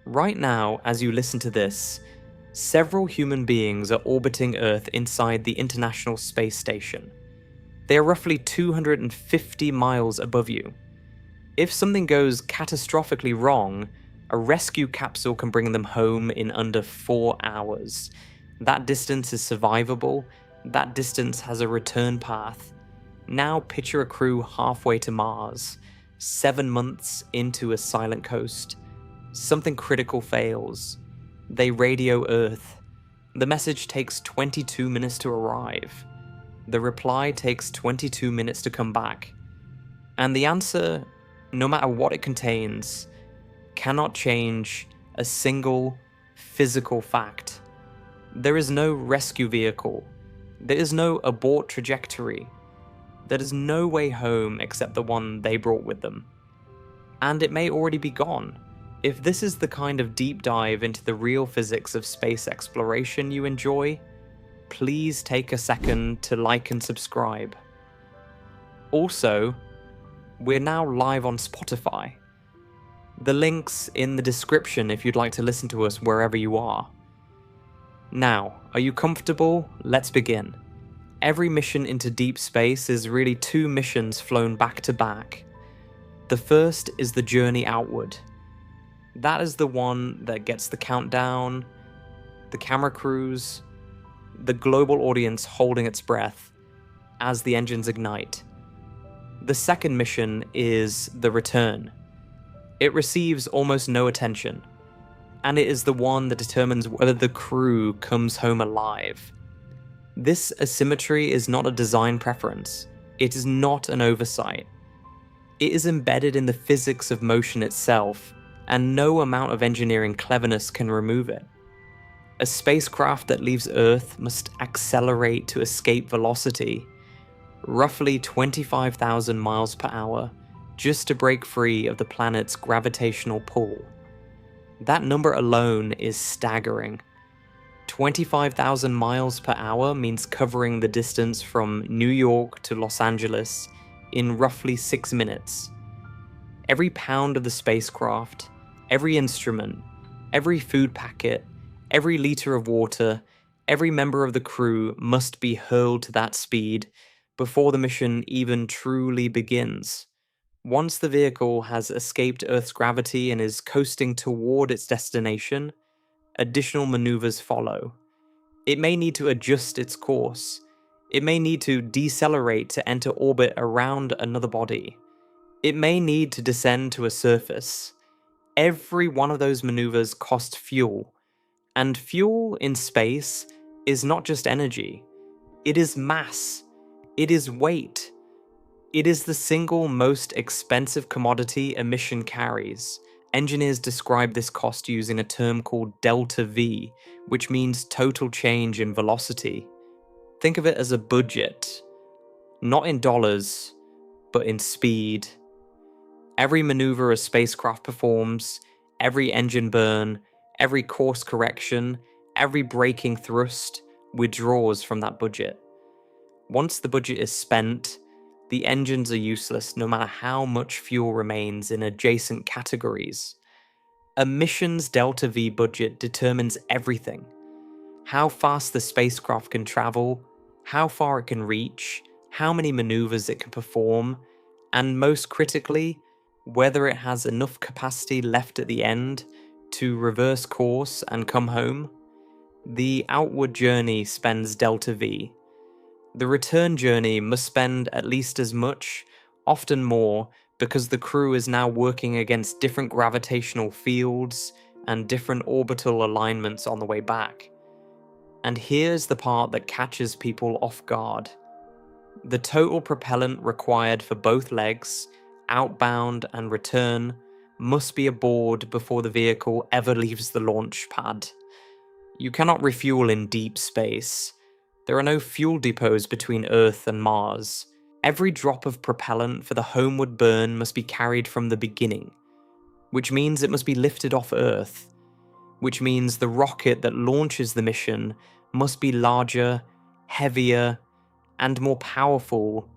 Right now, as you listen to this, several human beings are orbiting Earth inside the International Space Station. They are roughly 250 miles above you. If something goes catastrophically wrong, a rescue capsule can bring them home in under 4 hours. That distance is survivable, that distance has a return path. Now picture a crew halfway to Mars, 7 months into a silent coast. Something critical fails. They radio Earth. The message takes 22 minutes to arrive. The reply takes 22 minutes to come back. And the answer, no matter what it contains, cannot change a single physical fact. There is no rescue vehicle. There is no abort trajectory. There is no way home except the one they brought with them. And it may already be gone. If this is the kind of deep dive into the real physics of space exploration you enjoy, please take a second to like and subscribe. Also, we're now live on Spotify. The link's in the description if you'd like to listen to us wherever you are. Now, are you comfortable? Let's begin. Every mission into deep space is really 2 missions flown back to back. The first is the journey outward. That is the one that gets the countdown, the camera crews, the global audience holding its breath as the engines ignite. The second mission is the return. It receives almost no attention, and it is the one that determines whether the crew comes home alive. This asymmetry is not a design preference. It is not an oversight. It is embedded in the physics of motion itself, and no amount of engineering cleverness can remove it. A spacecraft that leaves Earth must accelerate to escape velocity, roughly 25,000 miles per hour, just to break free of the planet's gravitational pull. That number alone is staggering. 25,000 miles per hour means covering the distance from New York to Los Angeles in roughly 6 minutes. Every pound of the spacecraft, every instrument, every food packet, every liter of water, every member of the crew must be hurled to that speed before the mission even truly begins. Once the vehicle has escaped Earth's gravity and is coasting toward its destination, additional maneuvers follow. It may need to adjust its course. It may need to decelerate to enter orbit around another body. It may need to descend to a surface. Every one of those maneuvers costs fuel. And fuel in space is not just energy. It is mass. It is weight. It is the single most expensive commodity a mission carries. Engineers describe this cost using a term called delta V, which means total change in velocity. Think of it as a budget, not in dollars, but in speed. Every maneuver a spacecraft performs, every engine burn, every course correction, every braking thrust withdraws from that budget. Once the budget is spent, the engines are useless no matter how much fuel remains in adjacent categories. A mission's delta V budget determines everything. How fast the spacecraft can travel, how far it can reach, how many maneuvers it can perform, and most critically, whether it has enough capacity left at the end to reverse course and come home. The outward journey spends delta V. The return journey must spend at least as much, often more, because the crew is now working against different gravitational fields and different orbital alignments on the way back. And here's the part that catches people off guard. The total propellant required for both legs, outbound and return, must be aboard before the vehicle ever leaves the launch pad. You cannot refuel in deep space. There are no fuel depots between Earth and Mars. Every drop of propellant for the homeward burn must be carried from the beginning, which means it must be lifted off Earth, which means the rocket that launches the mission must be larger, heavier, and more powerful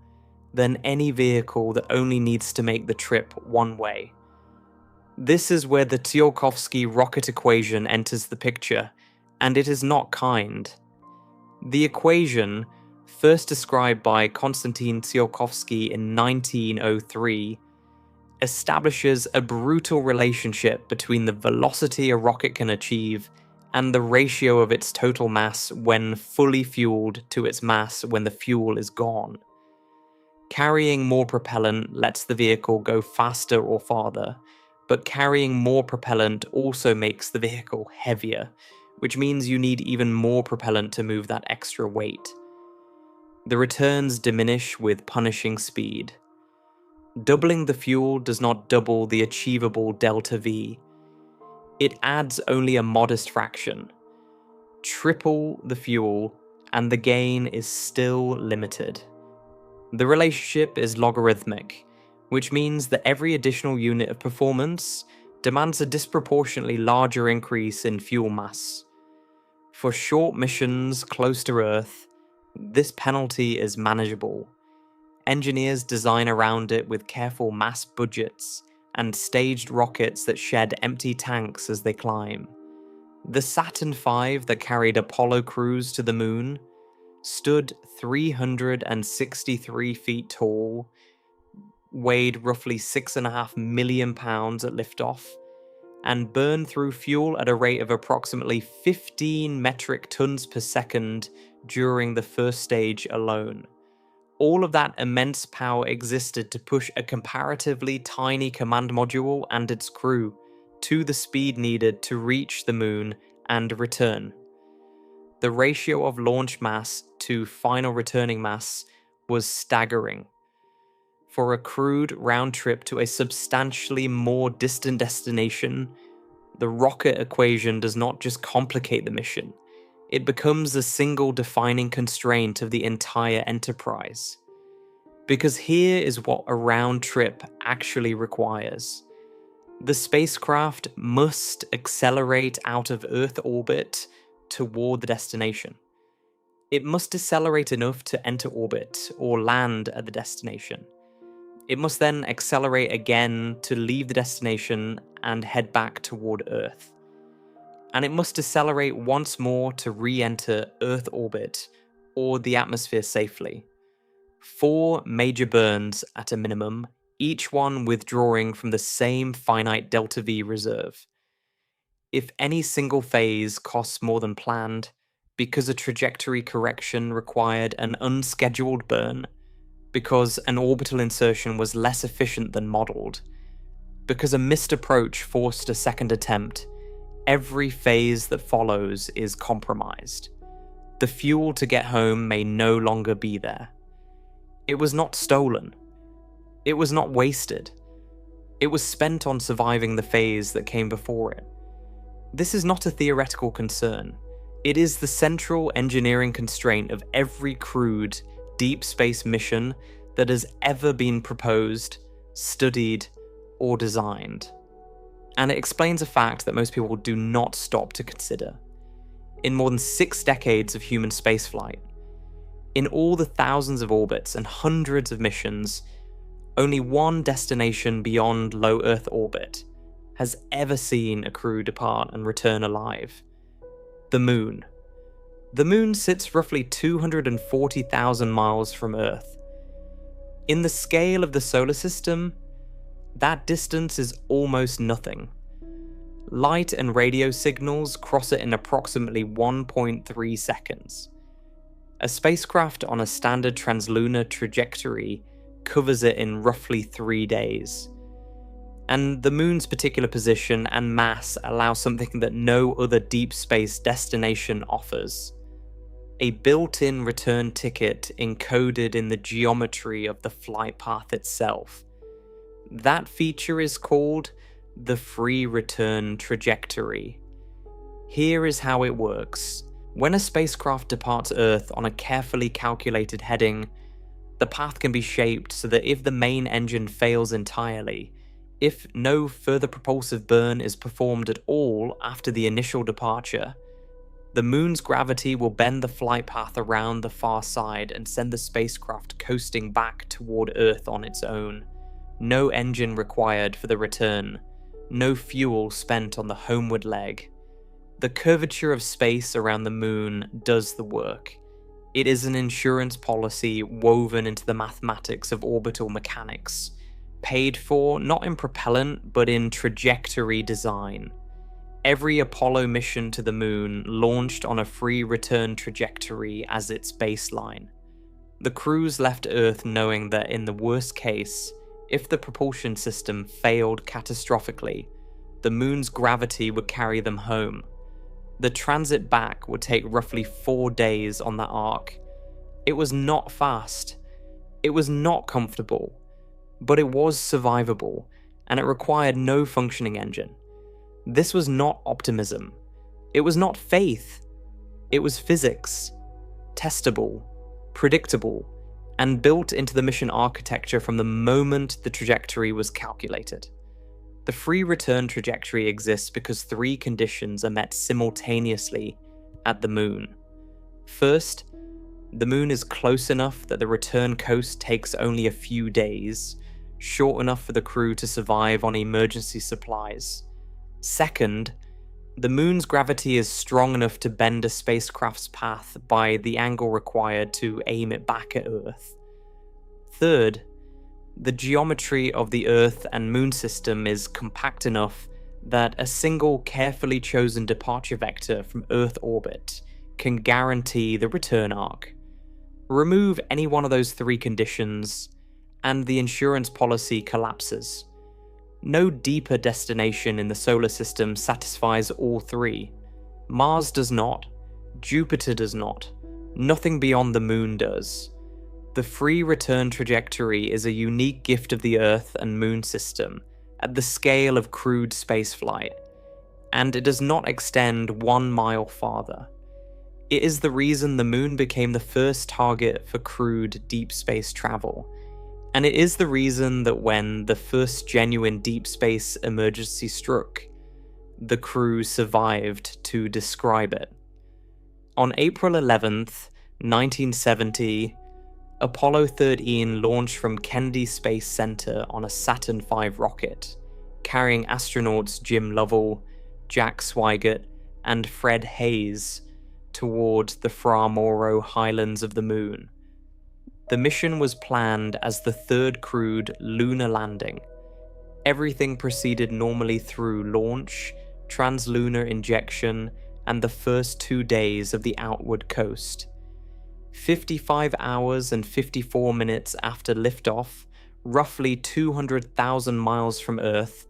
than any vehicle that only needs to make the trip one way. This is where the Tsiolkovsky rocket equation enters the picture, and it is not kind. The equation, first described by Konstantin Tsiolkovsky in 1903, establishes a brutal relationship between the velocity a rocket can achieve and the ratio of its total mass when fully fueled to its mass when the fuel is gone. Carrying more propellant lets the vehicle go faster or farther, but carrying more propellant also makes the vehicle heavier, which means you need even more propellant to move that extra weight. The returns diminish with punishing speed. Doubling the fuel does not double the achievable delta V. It adds only a modest fraction. Triple the fuel, and the gain is still limited. The relationship is logarithmic, which means that every additional unit of performance demands a disproportionately larger increase in fuel mass. For short missions close to Earth, this penalty is manageable. Engineers design around it with careful mass budgets and staged rockets that shed empty tanks as they climb. The Saturn V that carried Apollo crews to the moon stood 363 feet tall, weighed roughly 6.5 million pounds at liftoff, and burned through fuel at a rate of approximately 15 metric tons per second during the first stage alone. All of that immense power existed to push a comparatively tiny command module and its crew to the speed needed to reach the moon and return. The ratio of launch mass to final returning mass was staggering. For a crewed round trip to a substantially more distant destination, the rocket equation does not just complicate the mission, it becomes the single defining constraint of the entire enterprise. Because here is what a round trip actually requires. The spacecraft must accelerate out of Earth orbit toward the destination. It must decelerate enough to enter orbit or land at the destination. It must then accelerate again to leave the destination and head back toward Earth. And it must decelerate once more to re-enter Earth orbit or the atmosphere safely. 4 major burns at a minimum, each one withdrawing from the same finite delta V reserve. If any single phase costs more than planned, because a trajectory correction required an unscheduled burn, because an orbital insertion was less efficient than modeled, because a missed approach forced a second attempt, every phase that follows is compromised. The fuel to get home may no longer be there. It was not stolen. It was not wasted. It was spent on surviving the phase that came before it. This is not a theoretical concern. It is the central engineering constraint of every crewed, deep space mission that has ever been proposed, studied, or designed. And it explains a fact that most people do not stop to consider. In more than 6 decades of human spaceflight, in all the thousands of orbits and hundreds of missions, only one destination beyond low Earth orbit has ever seen a crew depart and return alive. The Moon. The Moon sits roughly 240,000 miles from Earth. In the scale of the solar system, that distance is almost nothing. Light and radio signals cross it in approximately 1.3 seconds. A spacecraft on a standard translunar trajectory covers it in roughly 3 days. And the Moon's particular position and mass allow something that no other deep space destination offers: a built-in return ticket encoded in the geometry of the flight path itself. That feature is called the free return trajectory. Here is how it works. When a spacecraft departs Earth on a carefully calculated heading, the path can be shaped so that if the main engine fails entirely, if no further propulsive burn is performed at all after the initial departure, the Moon's gravity will bend the flight path around the far side and send the spacecraft coasting back toward Earth on its own. No engine required for the return. no fuel spent on the homeward leg. The curvature of space around the moon does the work. It is an insurance policy woven into the mathematics of orbital mechanics, paid for not in propellant but in trajectory design. Every Apollo mission to the moon launched on a free return trajectory as its baseline. The crews left Earth knowing that in the worst case, if the propulsion system failed catastrophically, the moon's gravity would carry them home. The transit back would take roughly 4 days on that arc. It was not fast. It was not comfortable. But it was survivable, and it required no functioning engine. This was not optimism. It was not faith. It was physics. Testable, predictable, and built into the mission architecture from the moment the trajectory was calculated. The free return trajectory exists because 3 conditions are met simultaneously at the moon. First, the moon is close enough that the return coast takes only a few days, short enough for the crew to survive on emergency supplies. Second, the moon's gravity is strong enough to bend a spacecraft's path by the angle required to aim it back at Earth. Third, the geometry of the Earth and Moon system is compact enough that a single carefully chosen departure vector from Earth orbit can guarantee the return arc. Remove any one of those 3 conditions, and the insurance policy collapses. No deeper destination in the solar system satisfies all 3. Mars does not. Jupiter does not. Nothing beyond the moon does. The free return trajectory is a unique gift of the Earth and Moon system at the scale of crewed spaceflight, and it does not extend 1 mile farther. It is the reason the moon became the first target for crewed deep space travel, and it is the reason that when the first genuine deep space emergency struck, the crew survived to describe it. On April 11th, 1970, Apollo 13 launched from Kennedy Space Center on a Saturn V rocket, carrying astronauts Jim Lovell, Jack Swigert, and Fred Hayes toward the Fra Mauro highlands of the moon. The mission was planned as the 3rd crewed lunar landing. Everything proceeded normally through launch, translunar injection, and the first 2 days of the outward coast. 55 hours and 54 minutes after liftoff, roughly 200,000 miles from Earth,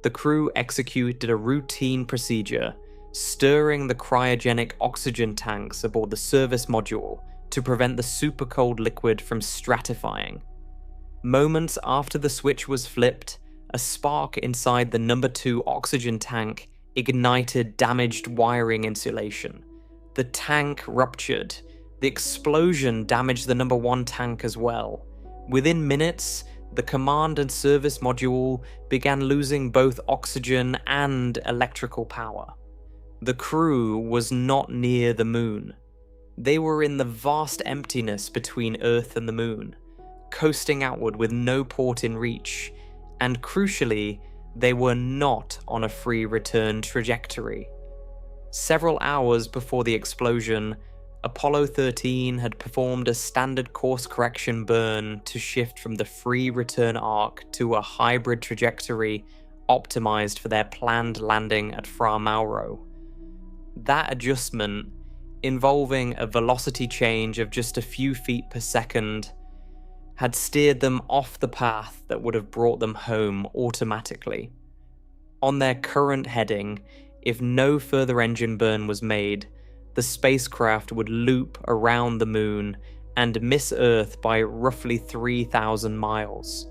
the crew executed a routine procedure, stirring the cryogenic oxygen tanks aboard the service module to prevent the super-cold liquid from stratifying. Moments after the switch was flipped, a spark inside the number 2 oxygen tank ignited damaged wiring insulation. The tank ruptured. The explosion damaged the number 1 tank as well. Within minutes, the command and service module began losing both oxygen and electrical power. The crew was not near the moon. They were in the vast emptiness between Earth and the moon, coasting outward with no port in reach, and crucially, they were not on a free return trajectory. Several hours before the explosion, Apollo 13 had performed a standard course correction burn to shift from the free return arc to a hybrid trajectory optimized for their planned landing at Fra Mauro. That adjustment, involving a velocity change of just a few feet per second, had steered them off the path that would have brought them home automatically. On their current heading, if no further engine burn was made, the spacecraft would loop around the moon and miss Earth by roughly 3,000 miles.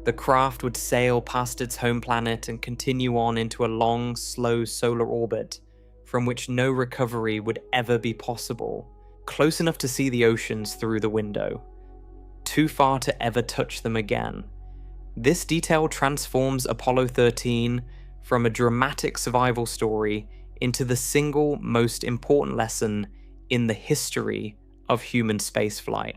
The craft would sail past its home planet and continue on into a long, slow solar orbit from which no recovery would ever be possible, close enough to see the oceans through the window, too far to ever touch them again. This detail transforms Apollo 13 from a dramatic survival story into the single most important lesson in the history of human spaceflight.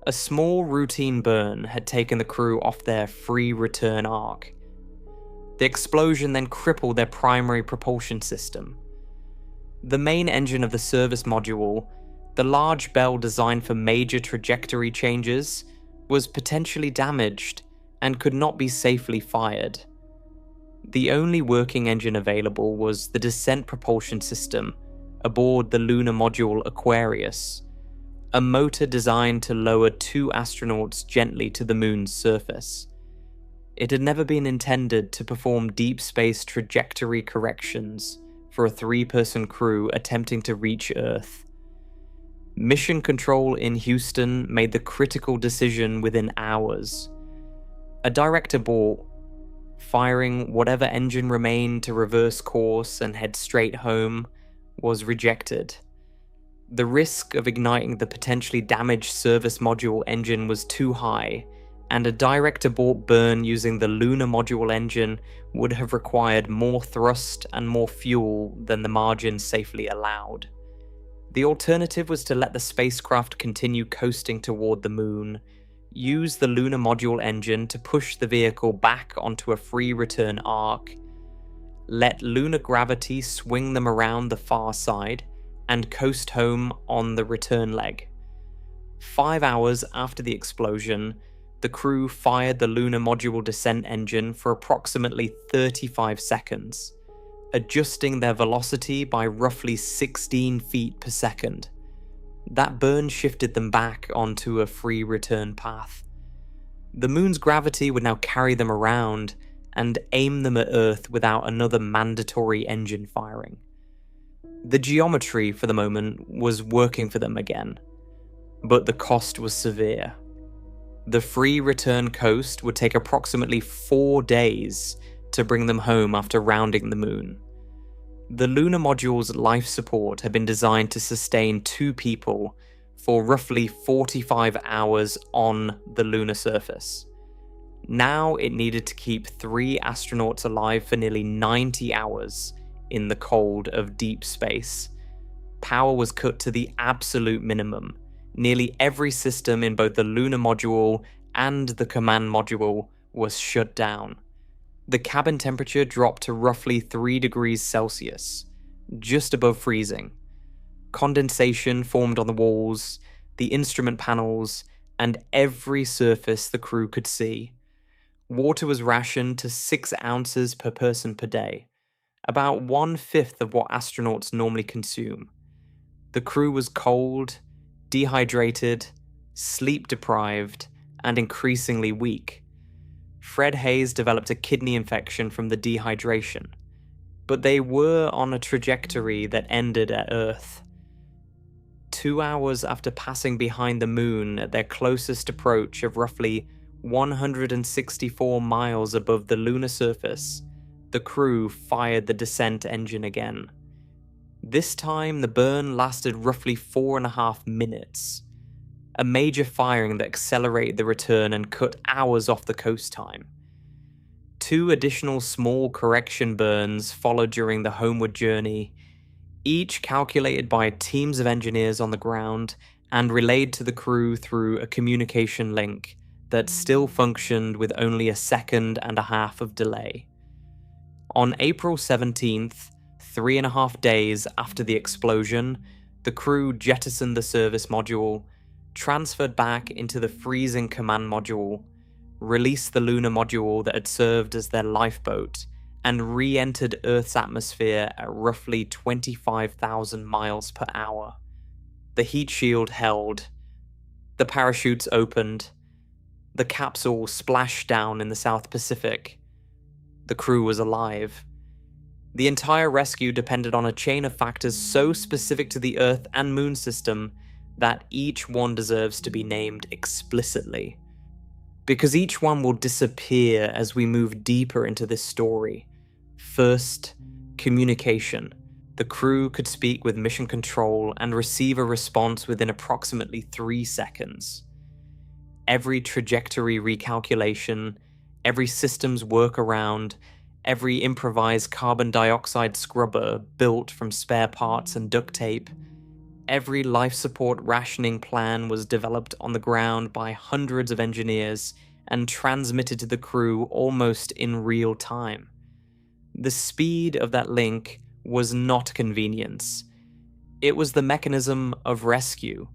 A small routine burn had taken the crew off their free return arc. The explosion then crippled their primary propulsion system. The main engine of the service module, the large bell designed for major trajectory changes, was potentially damaged and could not be safely fired. The only working engine available was the descent propulsion system aboard the lunar module Aquarius, a motor designed to lower 2 astronauts gently to the moon's surface. It had never been intended to perform deep space trajectory corrections for a 3-person crew attempting to reach Earth. Mission Control in Houston made the critical decision within hours. A direct abort, firing whatever engine remained to reverse course and head straight home, was rejected. The risk of igniting the potentially damaged service module engine was too high, and a direct abort burn using the lunar module engine would have required more thrust and more fuel than the margin safely allowed. The alternative was to let the spacecraft continue coasting toward the moon, use the lunar module engine to push the vehicle back onto a free return arc, let lunar gravity swing them around the far side, and coast home on the return leg. 5 hours after the explosion, the crew fired the lunar module descent engine for approximately 35 seconds, adjusting their velocity by roughly 16 feet per second. That burn shifted them back onto a free return path. The moon's gravity would now carry them around and aim them at Earth without another mandatory engine firing. The geometry, for the moment, was working for them again, but the cost was severe. The free return coast would take approximately 4 days to bring them home after rounding the moon. The lunar module's life support had been designed to sustain 2 people for roughly 45 hours on the lunar surface. Now it needed to keep 3 astronauts alive for nearly 90 hours in the cold of deep space. Power was cut to the absolute minimum. Nearly every system in both the lunar module and the command module was shut down. The cabin temperature dropped to roughly 3 degrees Celsius, just above freezing. Condensation formed on the walls, the instrument panels, and every surface the crew could see. Water was rationed to 6 ounces per person per day, about 1/5 of what astronauts normally consume. The crew was cold, dehydrated, sleep-deprived, and increasingly weak. Fred Hayes developed a kidney infection from the dehydration, but they were on a trajectory that ended at Earth. 2 hours after passing behind the moon at their closest approach of roughly 164 miles above the lunar surface, the crew fired the descent engine again. This time, the burn lasted roughly 4.5 minutes, a major firing that accelerated the return and cut hours off the coast time. 2 additional small correction burns followed during the homeward journey, each calculated by teams of engineers on the ground and relayed to the crew through a communication link that still functioned with only 1.5 seconds of delay. On April 17th, 3.5 days after the explosion, the crew jettisoned the service module, transferred back into the freezing command module, released the lunar module that had served as their lifeboat, and re-entered Earth's atmosphere at roughly 25,000 miles per hour. The heat shield held. The parachutes opened. The capsule splashed down in the South Pacific. The crew was alive. The entire rescue depended on a chain of factors so specific to the Earth and Moon system that each one deserves to be named explicitly. Because each one will disappear as we move deeper into this story. First, communication. The crew could speak with Mission Control and receive a response within approximately 3 seconds. Every trajectory recalculation, every systems workaround, every improvised carbon dioxide scrubber built from spare parts and duct tape, every life support rationing plan was developed on the ground by hundreds of engineers and transmitted to the crew almost in real time. The speed of that link was not convenience. It was the mechanism of rescue.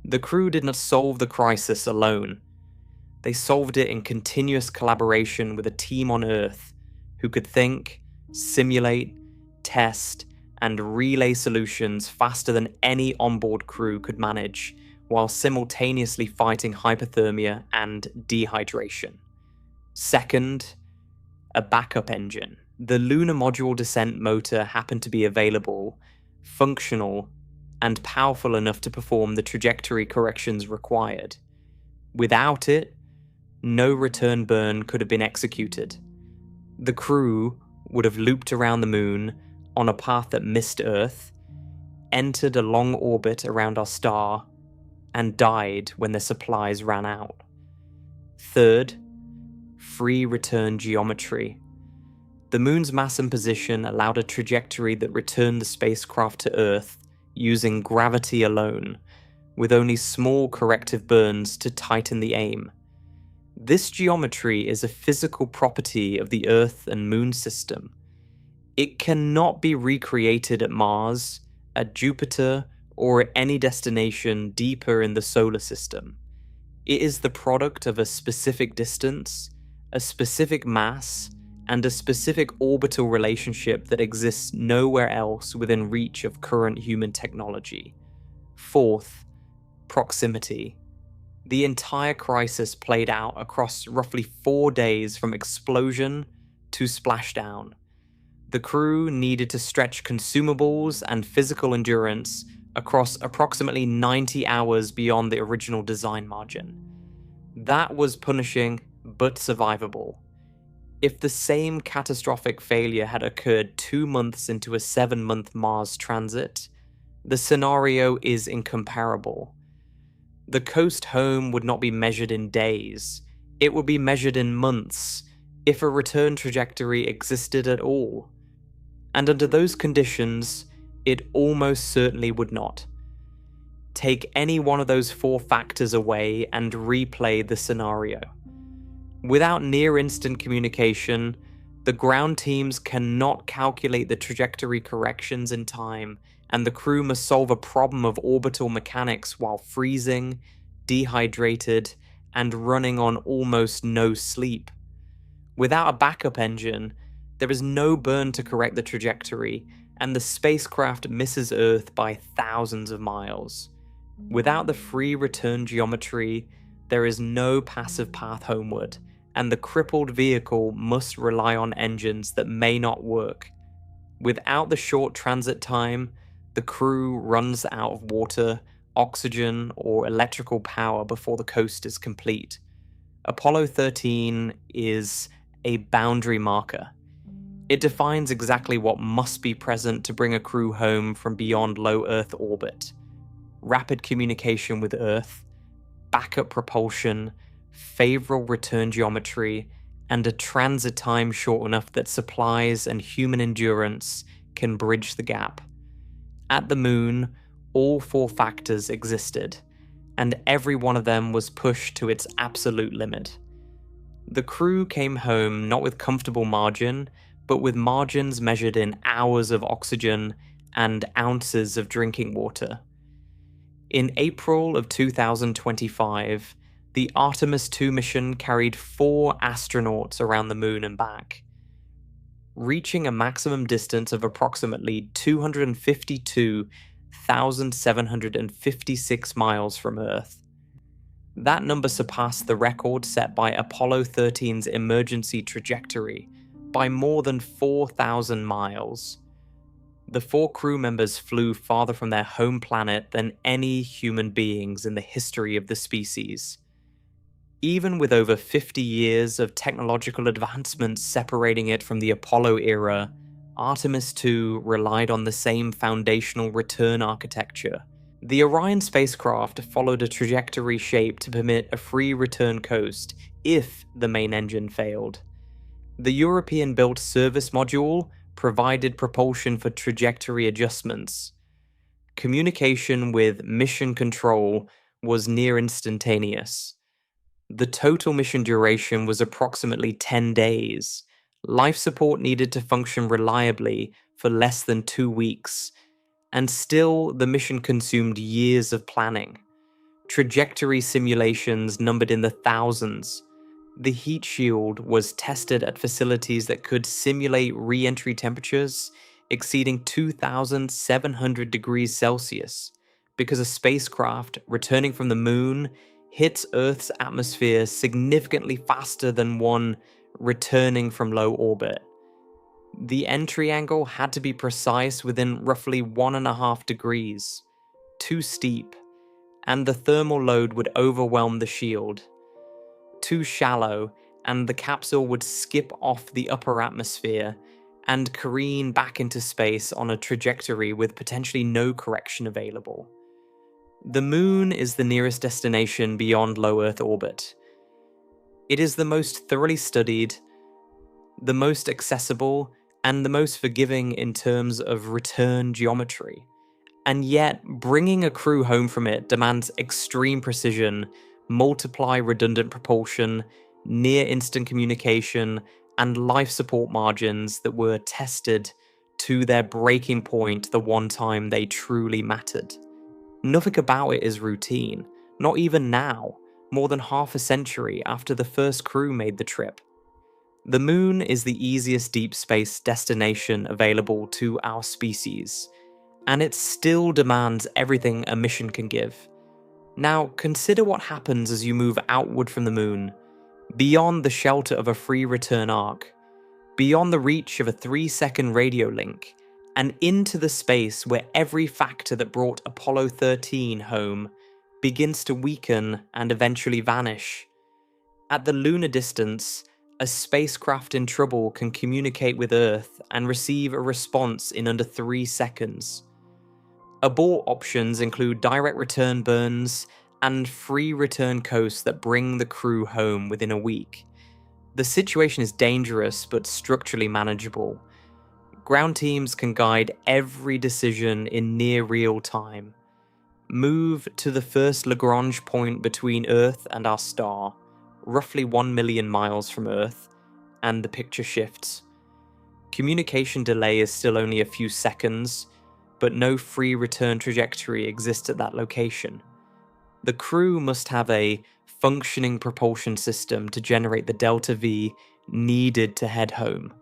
The crew did not solve the crisis alone. They solved it in continuous collaboration with a team on Earth who could think, simulate, test, and relay solutions faster than any onboard crew could manage, while simultaneously fighting hypothermia and dehydration. Second, a backup engine. The lunar module descent motor happened to be available, functional, and powerful enough to perform the trajectory corrections required. Without it, no return burn could have been executed. The crew would have looped around the moon on a path that missed Earth, entered a long orbit around our star, and died when their supplies ran out. Third, free return geometry. The moon's mass and position allowed a trajectory that returned the spacecraft to Earth using gravity alone, with only small corrective burns to tighten the aim. This geometry is a physical property of the Earth and Moon system. It cannot be recreated at Mars, at Jupiter, or at any destination deeper in the solar system. It is the product of a specific distance, a specific mass, and a specific orbital relationship that exists nowhere else within reach of current human technology. Fourth, proximity. The entire crisis played out across roughly 4 days from explosion to splashdown. The crew needed to stretch consumables and physical endurance across approximately 90 hours beyond the original design margin. That was punishing, but survivable. If the same catastrophic failure had occurred 2 months into a 7-month Mars transit, the scenario is incomparable. The coast home would not be measured in days, it would be measured in months, if a return trajectory existed at all. And under those conditions, it almost certainly would not. Take any one of those 4 factors away and replay the scenario. Without near-instant communication, the ground teams cannot calculate the trajectory corrections in time, and the crew must solve a problem of orbital mechanics while freezing, dehydrated, and running on almost no sleep. Without a backup engine, there is no burn to correct the trajectory, and the spacecraft misses Earth by thousands of miles. Without the free return geometry, there is no passive path homeward, and the crippled vehicle must rely on engines that may not work. Without the short transit time, the crew runs out of water, oxygen, or electrical power before the coast is complete. Apollo 13 is a boundary marker. It defines exactly what must be present to bring a crew home from beyond low Earth orbit. Rapid communication with Earth, backup propulsion, favorable return geometry, and a transit time short enough that supplies and human endurance can bridge the gap. At the moon, all 4 factors existed, and every one of them was pushed to its absolute limit. The crew came home not with comfortable margin, but with margins measured in hours of oxygen and ounces of drinking water. In April of 2025, the Artemis II mission carried 4 astronauts around the moon and back, reaching a maximum distance of approximately 252,756 miles from Earth. That number surpassed the record set by Apollo 13's emergency trajectory by more than 4,000 miles. The 4 crew members flew farther from their home planet than any human beings in the history of the species. Even with over 50 years of technological advancements separating it from the Apollo era, Artemis II relied on the same foundational return architecture. The Orion spacecraft followed a trajectory shape to permit a free return coast if the main engine failed. The European-built service module provided propulsion for trajectory adjustments. Communication with mission control was near instantaneous. The total mission duration was approximately 10 days, Life support needed to function reliably for less than 2 weeks, and still the mission consumed years of planning. Trajectory simulations numbered in the thousands. The heat shield was tested at facilities that could simulate re-entry temperatures exceeding 2,700 degrees Celsius, because a spacecraft returning from the moon hits Earth's atmosphere significantly faster than one returning from low orbit. The entry angle had to be precise within roughly 1.5 degrees, too steep, and the thermal load would overwhelm the shield. Too shallow, and the capsule would skip off the upper atmosphere and careen back into space on a trajectory with potentially no correction available. The moon is the nearest destination beyond low Earth orbit. It is the most thoroughly studied, the most accessible, and the most forgiving in terms of return geometry. And yet, bringing a crew home from it demands extreme precision, multiply redundant propulsion, near-instant communication, and life support margins that were tested to their breaking point the one time they truly mattered. Nothing about it is routine, not even now, more than half a century after the first crew made the trip. The moon is the easiest deep space destination available to our species, and it still demands everything a mission can give. Now, consider what happens as you move outward from the moon, beyond the shelter of a free return arc, beyond the reach of a 3-second radio link, and into the space where every factor that brought Apollo 13 home begins to weaken and eventually vanish. At the lunar distance, a spacecraft in trouble can communicate with Earth and receive a response in under 3 seconds. Abort options include direct return burns and free return coasts that bring the crew home within a week. The situation is dangerous but structurally manageable. Ground teams can guide every decision in near real time. Move to the first Lagrange point between Earth and our star, roughly 1 million miles from Earth, and the picture shifts. Communication delay is still only a few seconds, but no free return trajectory exists at that location. The crew must have a functioning propulsion system to generate the delta V needed to head home.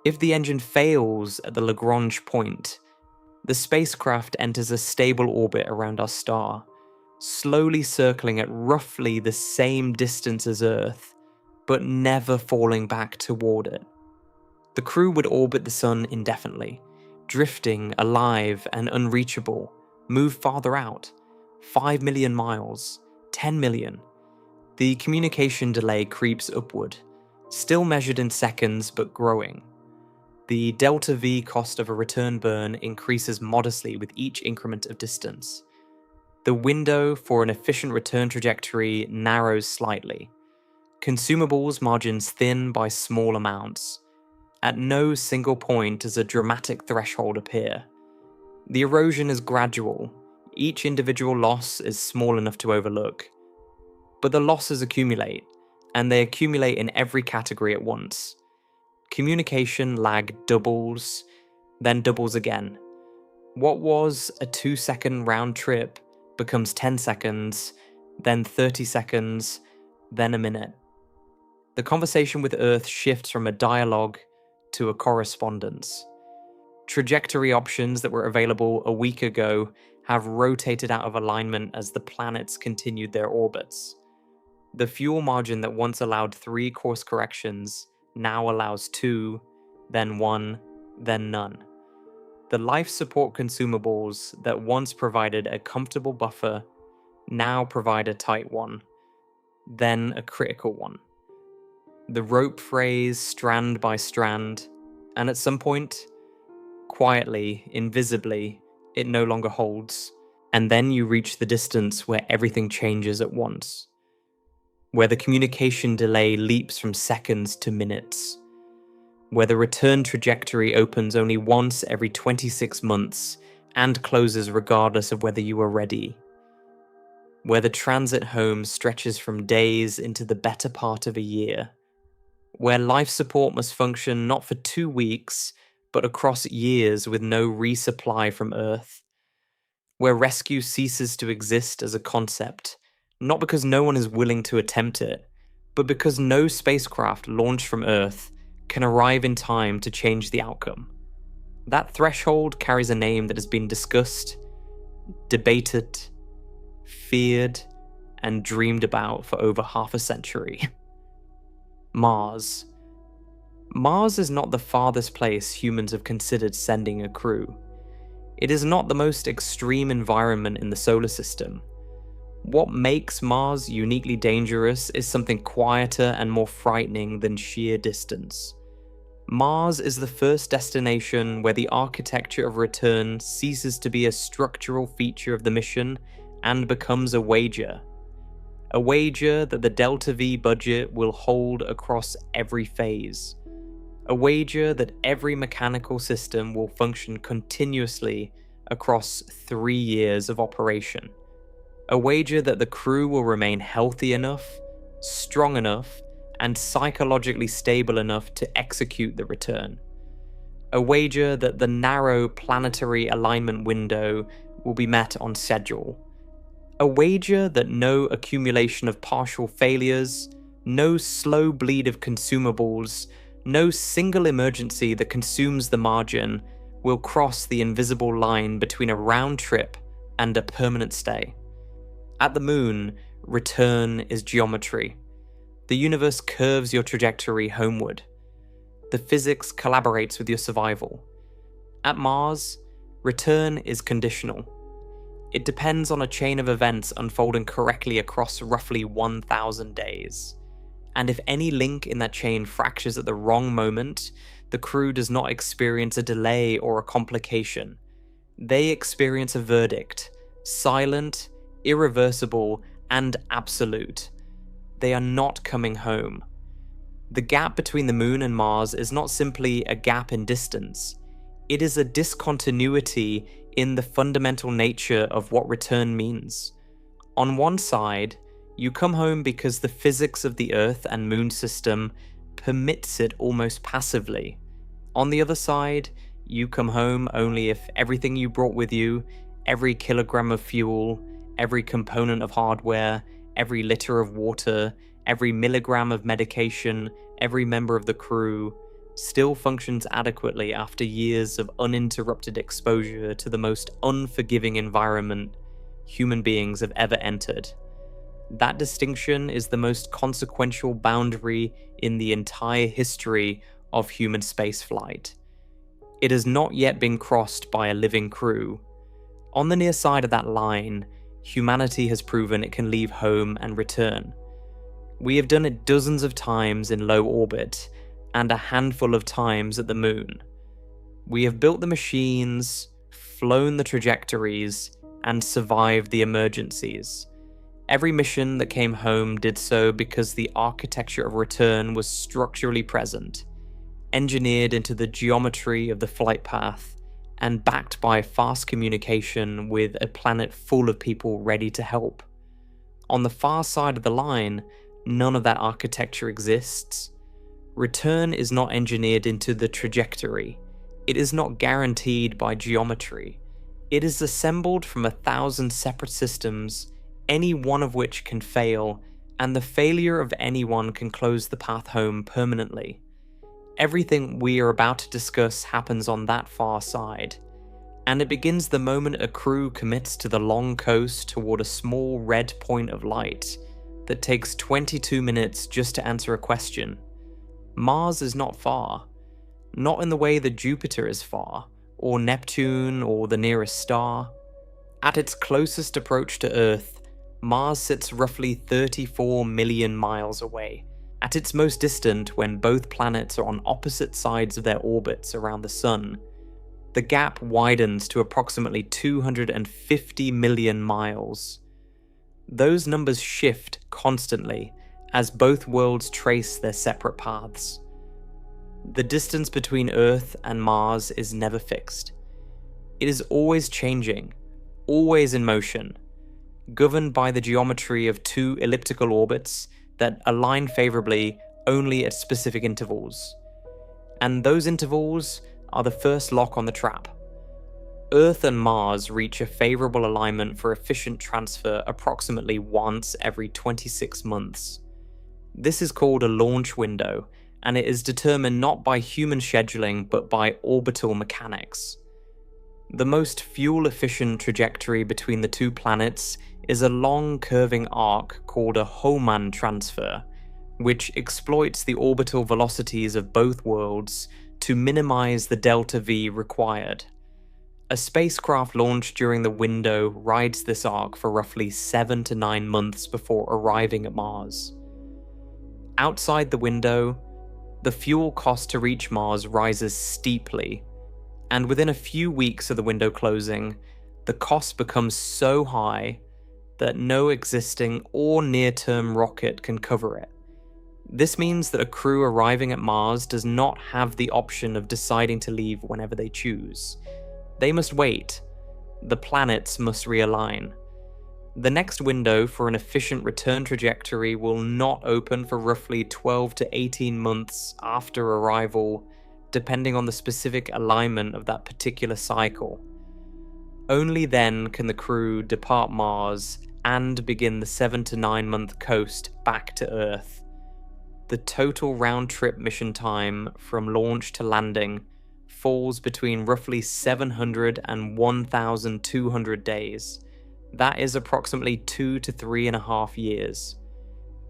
If the engine fails at the Lagrange point, the spacecraft enters a stable orbit around our star, slowly circling at roughly the same distance as Earth, but never falling back toward it. The crew would orbit the sun indefinitely, drifting, alive and unreachable, move farther out, 5 million miles, 10 million. The communication delay creeps upward, still measured in seconds but growing. The delta V cost of a return burn increases modestly with each increment of distance. The window for an efficient return trajectory narrows slightly. Consumables margins thin by small amounts. At no single point does a dramatic threshold appear. The erosion is gradual. Each individual loss is small enough to overlook. But the losses accumulate, and they accumulate in every category at once. Communication lag doubles, then doubles again. What was a 2-second round trip becomes 10 seconds, then 30 seconds, then a minute. The conversation with Earth shifts from a dialogue to a correspondence. Trajectory options that were available a week ago have rotated out of alignment as the planets continued their orbits. The fuel margin that once allowed 3 course corrections now allows 2, then 1, then none. The life support consumables that once provided a comfortable buffer now provide a tight one, then a critical one. The rope frays strand by strand, and at some point, quietly, invisibly, it no longer holds. And then you reach the distance where everything changes at once, where the communication delay leaps from seconds to minutes, where the return trajectory opens only once every 26 months and closes regardless of whether you are ready, where the transit home stretches from days into the better part of a year, where life support must function not for 2 weeks, but across years with no resupply from Earth, where rescue ceases to exist as a concept, not because no one is willing to attempt it, but because no spacecraft launched from Earth can arrive in time to change the outcome. That threshold carries a name that has been discussed, debated, feared, and dreamed about for over half a century. Mars. Mars is not the farthest place humans have considered sending a crew. It is not the most extreme environment in the solar system. What makes Mars uniquely dangerous is something quieter and more frightening than sheer distance. Mars is the first destination where the architecture of return ceases to be a structural feature of the mission and becomes a wager. A wager that the Delta V budget will hold across every phase. A wager that every mechanical system will function continuously across 3 years of operation. A wager that the crew will remain healthy enough, strong enough, and psychologically stable enough to execute the return. A wager that the narrow planetary alignment window will be met on schedule. A wager that no accumulation of partial failures, no slow bleed of consumables, no single emergency that consumes the margin will cross the invisible line between a round trip and a permanent stay. At the moon, return is geometry. The universe curves your trajectory homeward. The physics collaborates with your survival. At Mars, return is conditional. It depends on a chain of events unfolding correctly across roughly 1,000 days. And if any link in that chain fractures at the wrong moment, the crew does not experience a delay or a complication. They experience a verdict, silent, irreversible, and absolute. They are not coming home. The gap between the moon and Mars is not simply a gap in distance. It is a discontinuity in the fundamental nature of what return means. On one side, you come home because the physics of the Earth and Moon system permits it almost passively. On the other side, you come home only if everything you brought with you, every kilogram of fuel, every component of hardware, every liter of water, every milligram of medication, every member of the crew, still functions adequately after years of uninterrupted exposure to the most unforgiving environment human beings have ever entered. That distinction is the most consequential boundary in the entire history of human spaceflight. It has not yet been crossed by a living crew. On the near side of that line, humanity has proven it can leave home and return. We have done it dozens of times in low orbit, and a handful of times at the moon. We have built the machines, flown the trajectories, and survived the emergencies. Every mission that came home did so because the architecture of return was structurally present, engineered into the geometry of the flight path, and backed by fast communication with a planet full of people ready to help. On the far side of the line, none of that architecture exists. Return is not engineered into the trajectory. It is not guaranteed by geometry. It is assembled from 1,000 separate systems, any one of which can fail, and the failure of any one can close the path home permanently. Everything we are about to discuss happens on that far side, and it begins the moment a crew commits to the long coast toward a small red point of light that takes 22 minutes just to answer a question. Mars is not far, not in the way that Jupiter is far, or Neptune, or the nearest star. At its closest approach to Earth, Mars sits roughly 34 million miles away. At its most distant, when both planets are on opposite sides of their orbits around the Sun, the gap widens to approximately 250 million miles. Those numbers shift constantly as both worlds trace their separate paths. The distance between Earth and Mars is never fixed. It is always changing, always in motion, governed by the geometry of two elliptical orbits that align favorably only at specific intervals. And those intervals are the first lock on the trap. Earth and Mars reach a favorable alignment for efficient transfer approximately once every 26 months. This is called a launch window, and it is determined not by human scheduling but by orbital mechanics. The most fuel-efficient trajectory between the two planets is a long curving arc called a Hohmann transfer, which exploits the orbital velocities of both worlds to minimize the delta V required. A spacecraft launched during the window rides this arc for roughly 7 to 9 months before arriving at Mars. Outside the window, the fuel cost to reach Mars rises steeply, and within a few weeks of the window closing, the cost becomes so high that no existing or near-term rocket can cover it. This means that a crew arriving at Mars does not have the option of deciding to leave whenever they choose. They must wait. The planets must realign. The next window for an efficient return trajectory will not open for roughly 12 to 18 months after arrival, depending on the specific alignment of that particular cycle. Only then can the crew depart Mars and begin the 7 to 9 month coast back to Earth. The total round-trip mission time from launch to landing falls between roughly 700 and 1,200 days. That is approximately 2 to 3.5 years.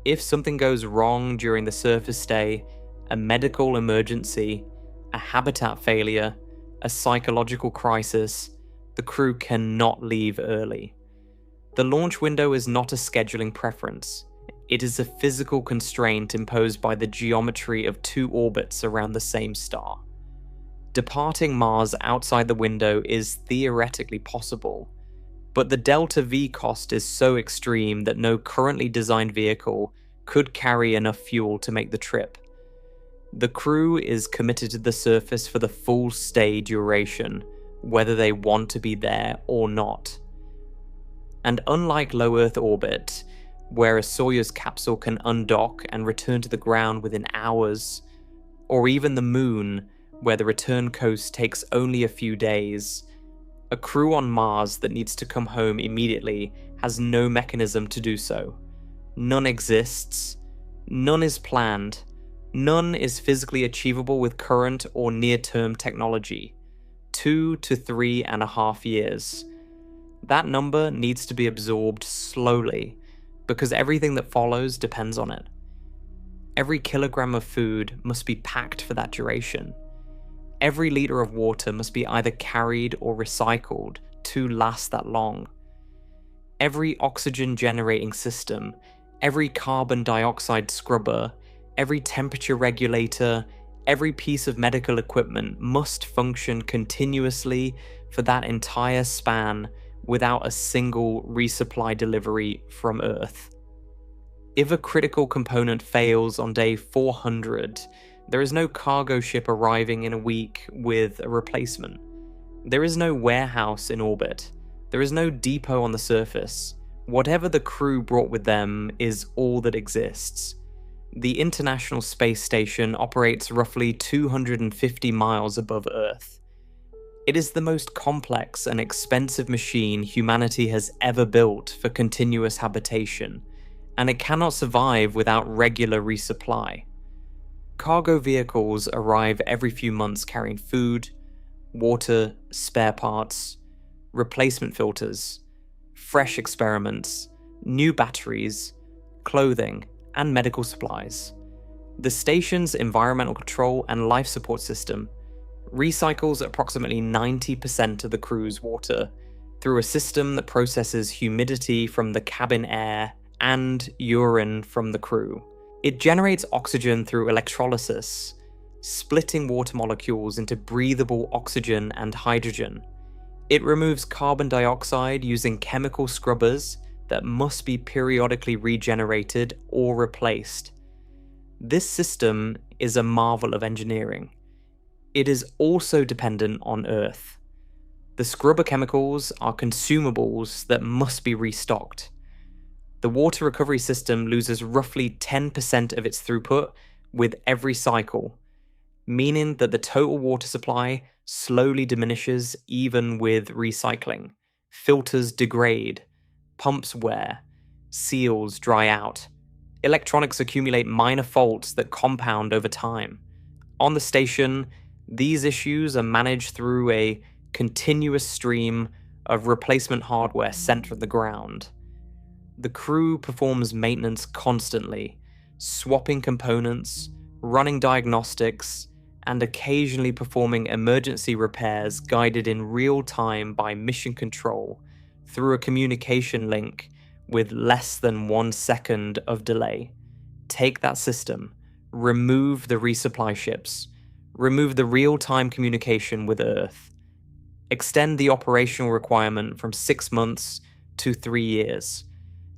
If something goes wrong during the surface stay, a medical emergency, a habitat failure, a psychological crisis, the crew cannot leave early. The launch window is not a scheduling preference. It is a physical constraint imposed by the geometry of two orbits around the same star. Departing Mars outside the window is theoretically possible, but the delta V cost is so extreme that no currently designed vehicle could carry enough fuel to make the trip. The crew is committed to the surface for the full stay duration, whether they want to be there or not. And unlike low Earth orbit, where a Soyuz capsule can undock and return to the ground within hours, or even the Moon, where the return coast takes only a few days, a crew on Mars that needs to come home immediately has no mechanism to do so. None exists, none is planned, none is physically achievable with current or near-term technology. 2 to 3.5 years. That number needs to be absorbed slowly, because everything that follows depends on it. Every kilogram of food must be packed for that duration. Every liter of water must be either carried or recycled to last that long. Every oxygen generating system, every carbon dioxide scrubber, every temperature regulator, every piece of medical equipment must function continuously for that entire span without a single resupply delivery from Earth. If a critical component fails on day 400, there is no cargo ship arriving in a week with a replacement. There is no warehouse in orbit. There is no depot on the surface. Whatever the crew brought with them is all that exists. The International Space Station operates roughly 250 miles above Earth. It is the most complex and expensive machine humanity has ever built for continuous habitation, and it cannot survive without regular resupply. Cargo vehicles arrive every few months carrying food, water, spare parts, replacement filters, fresh experiments, new batteries, clothing, and medical supplies. The station's environmental control and life support system recycles approximately 90% of the crew's water through a system that processes humidity from the cabin air and urine from the crew. It generates oxygen through electrolysis, splitting water molecules into breathable oxygen and hydrogen. It removes carbon dioxide using chemical scrubbers that must be periodically regenerated or replaced. This system is a marvel of engineering. It is also dependent on Earth. The scrubber chemicals are consumables that must be restocked. The water recovery system loses roughly 10% of its throughput with every cycle, meaning that the total water supply slowly diminishes even with recycling. Filters degrade, pumps wear, seals dry out. Electronics accumulate minor faults that compound over time. On the station, these issues are managed through a continuous stream of replacement hardware sent from the ground. The crew performs maintenance constantly, swapping components, running diagnostics, and occasionally performing emergency repairs guided in real time by mission control through a communication link with less than 1 second of delay. Take that system, remove the resupply ships, remove the real-time communication with Earth, extend the operational requirement from 6 months to 3 years.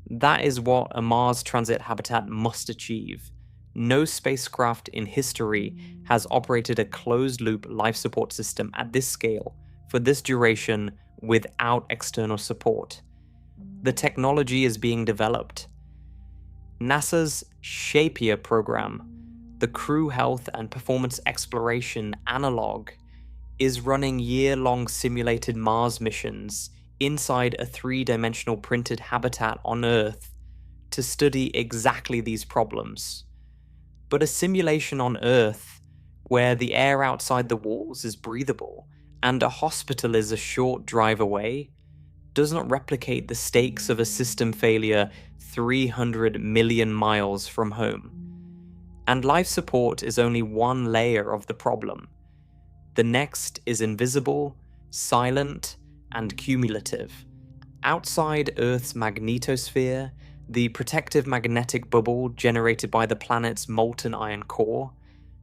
That is what a Mars transit habitat must achieve. No spacecraft in history has operated a closed-loop life support system at this scale for this duration without external support. The technology is being developed. NASA's Shapier program, the crew health and performance exploration analog, is running year-long simulated Mars missions inside a 3-dimensional printed habitat on Earth to study exactly these problems. But a simulation on Earth, where the air outside the walls is breathable and a hospital is a short drive away, does not replicate the stakes of a system failure 300 million miles from home. And life support is only one layer of the problem. The next is invisible, silent, and cumulative. Outside Earth's magnetosphere, the protective magnetic bubble generated by the planet's molten iron core,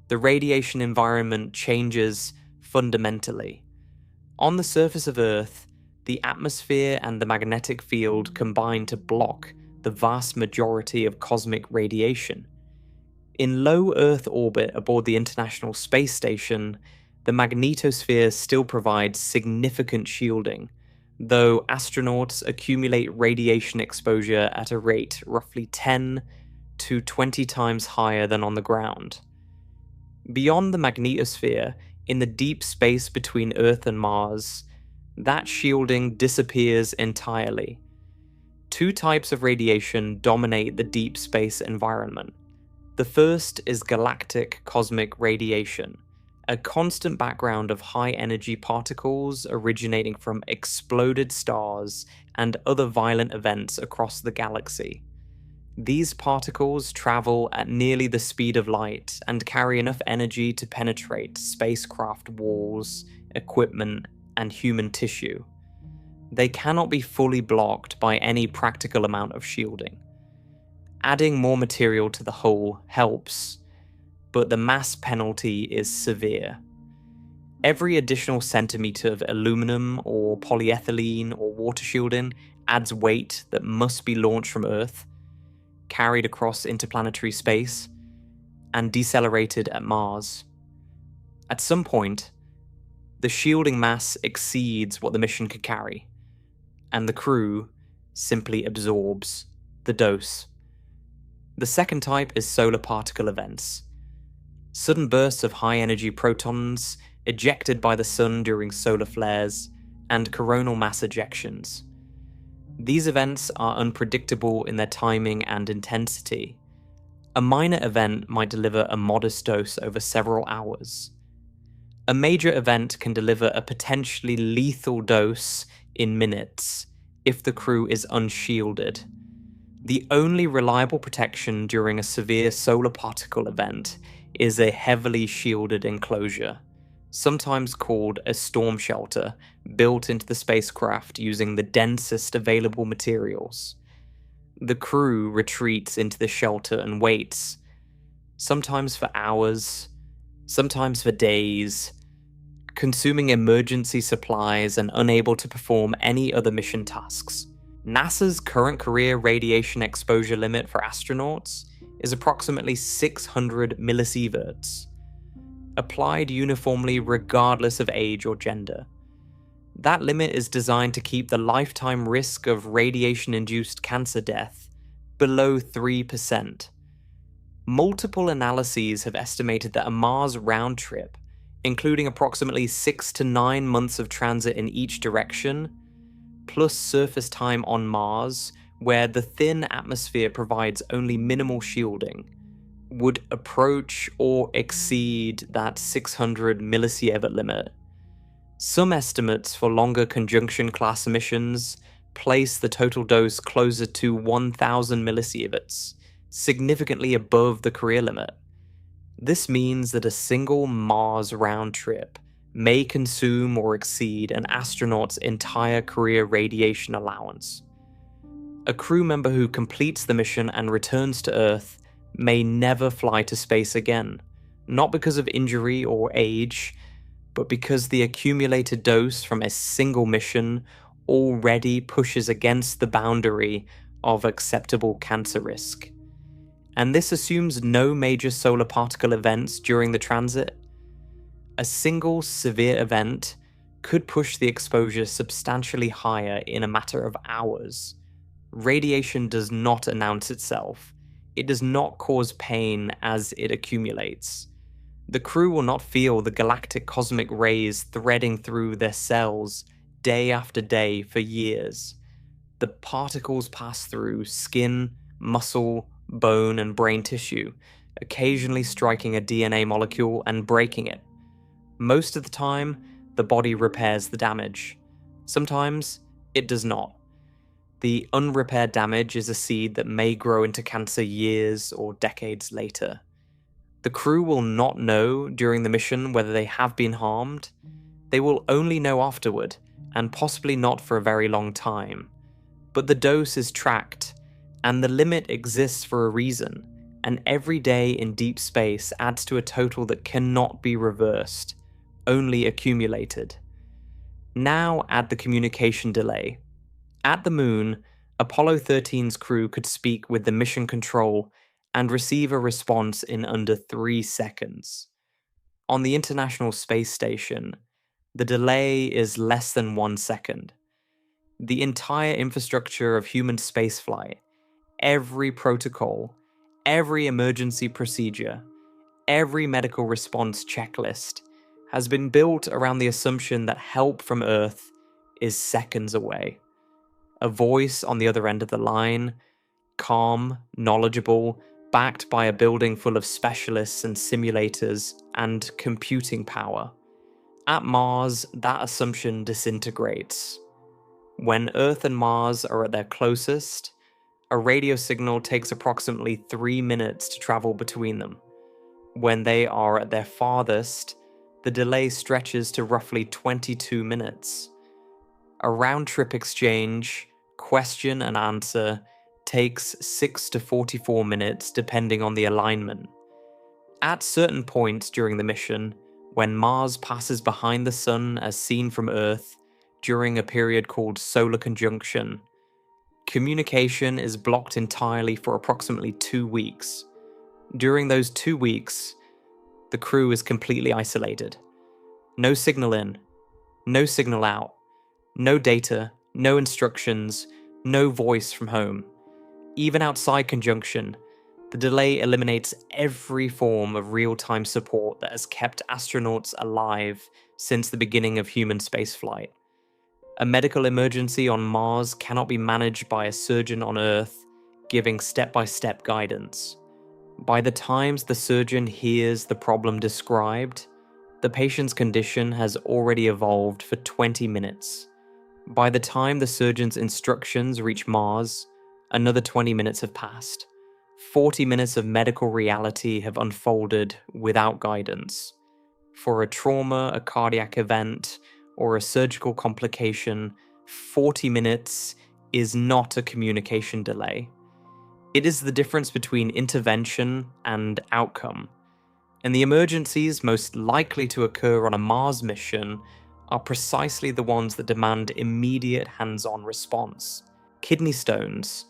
the radiation environment changes fundamentally. On the surface of Earth, the atmosphere and the magnetic field combine to block the vast majority of cosmic radiation. In low Earth orbit aboard the International Space Station, the magnetosphere still provides significant shielding, though astronauts accumulate radiation exposure at a rate roughly 10 to 20 times higher than on the ground. Beyond the magnetosphere, in the deep space between Earth and Mars, that shielding disappears entirely. 2 types of radiation dominate the deep space environment. The first is galactic cosmic radiation, a constant background of high-energy particles originating from exploded stars and other violent events across the galaxy. These particles travel at nearly the speed of light and carry enough energy to penetrate spacecraft walls, equipment, and human tissue. They cannot be fully blocked by any practical amount of shielding. Adding more material to the hull helps, but the mass penalty is severe. Every additional centimeter of aluminum or polyethylene or water shielding adds weight that must be launched from Earth, carried across interplanetary space, and decelerated at Mars. At some point, the shielding mass exceeds what the mission could carry, and the crew simply absorbs the dose. The second type is solar particle events. Sudden bursts of high-energy protons ejected by the sun during solar flares and coronal mass ejections. These events are unpredictable in their timing and intensity. A minor event might deliver a modest dose over several hours. A major event can deliver a potentially lethal dose in minutes if the crew is unshielded. The only reliable protection during a severe solar particle event is a heavily shielded enclosure, sometimes called a storm shelter, built into the spacecraft using the densest available materials. The crew retreats into the shelter and waits, sometimes for hours, sometimes for days, consuming emergency supplies and unable to perform any other mission tasks. NASA's current career radiation exposure limit for astronauts is approximately 600 millisieverts, applied uniformly regardless of age or gender. That limit is designed to keep the lifetime risk of radiation-induced cancer death below 3%. Multiple analyses have estimated that a Mars round trip, including approximately 6 to 9 months of transit in each direction, plus surface time on Mars, where the thin atmosphere provides only minimal shielding, would approach or exceed that 600 millisievert limit. Some estimates for longer conjunction class missions place the total dose closer to 1000 millisieverts, significantly above the career limit. This means that a single Mars round trip may consume or exceed an astronaut's entire career radiation allowance. A crew member who completes the mission and returns to Earth may never fly to space again, not because of injury or age, but because the accumulated dose from a single mission already pushes against the boundary of acceptable cancer risk. And this assumes no major solar particle events during the transit. A single severe event could push the exposure substantially higher in a matter of hours. Radiation does not announce itself. It does not cause pain as it accumulates. The crew will not feel the galactic cosmic rays threading through their cells day after day for years. The particles pass through skin, muscle, bone, and brain tissue, occasionally striking a DNA molecule and breaking it. Most of the time, the body repairs the damage. Sometimes, it does not. The unrepaired damage is a seed that may grow into cancer years or decades later. The crew will not know during the mission whether they have been harmed. They will only know afterward, and possibly not for a very long time. But the dose is tracked, and the limit exists for a reason, and every day in deep space adds to a total that cannot be reversed, only accumulated. Now add the communication delay. At the Moon, Apollo 13's crew could speak with the mission control and receive a response in under 3 seconds. On the International Space Station, the delay is less than 1 second. The entire infrastructure of human spaceflight, every protocol, every emergency procedure, every medical response checklist has been built around the assumption that help from Earth is seconds away. A voice on the other end of the line, calm, knowledgeable, backed by a building full of specialists and simulators and computing power. At Mars, that assumption disintegrates. When Earth and Mars are at their closest, a radio signal takes approximately 3 minutes to travel between them. When they are at their farthest, the delay stretches to roughly 22 minutes. A round-trip exchange, question and answer, takes 6 to 44 minutes depending on the alignment. At certain points during the mission, when Mars passes behind the Sun as seen from Earth during a period called solar conjunction, communication is blocked entirely for approximately 2 weeks. During those 2 weeks, the crew is completely isolated. No signal in, no signal out, no data, no instructions, no voice from home. Even outside conjunction, the delay eliminates every form of real-time support that has kept astronauts alive since the beginning of human spaceflight. A medical emergency on Mars cannot be managed by a surgeon on Earth giving step-by-step guidance. By the time the surgeon hears the problem described, the patient's condition has already evolved for 20 minutes. By the time the surgeon's instructions reach Mars, another 20 minutes have passed. 40 minutes of medical reality have unfolded without guidance. For a trauma, a cardiac event, or a surgical complication, 40 minutes is not a communication delay. It is the difference between intervention and outcome. And the emergencies most likely to occur on a Mars mission are precisely the ones that demand immediate hands-on response. Kidney stones,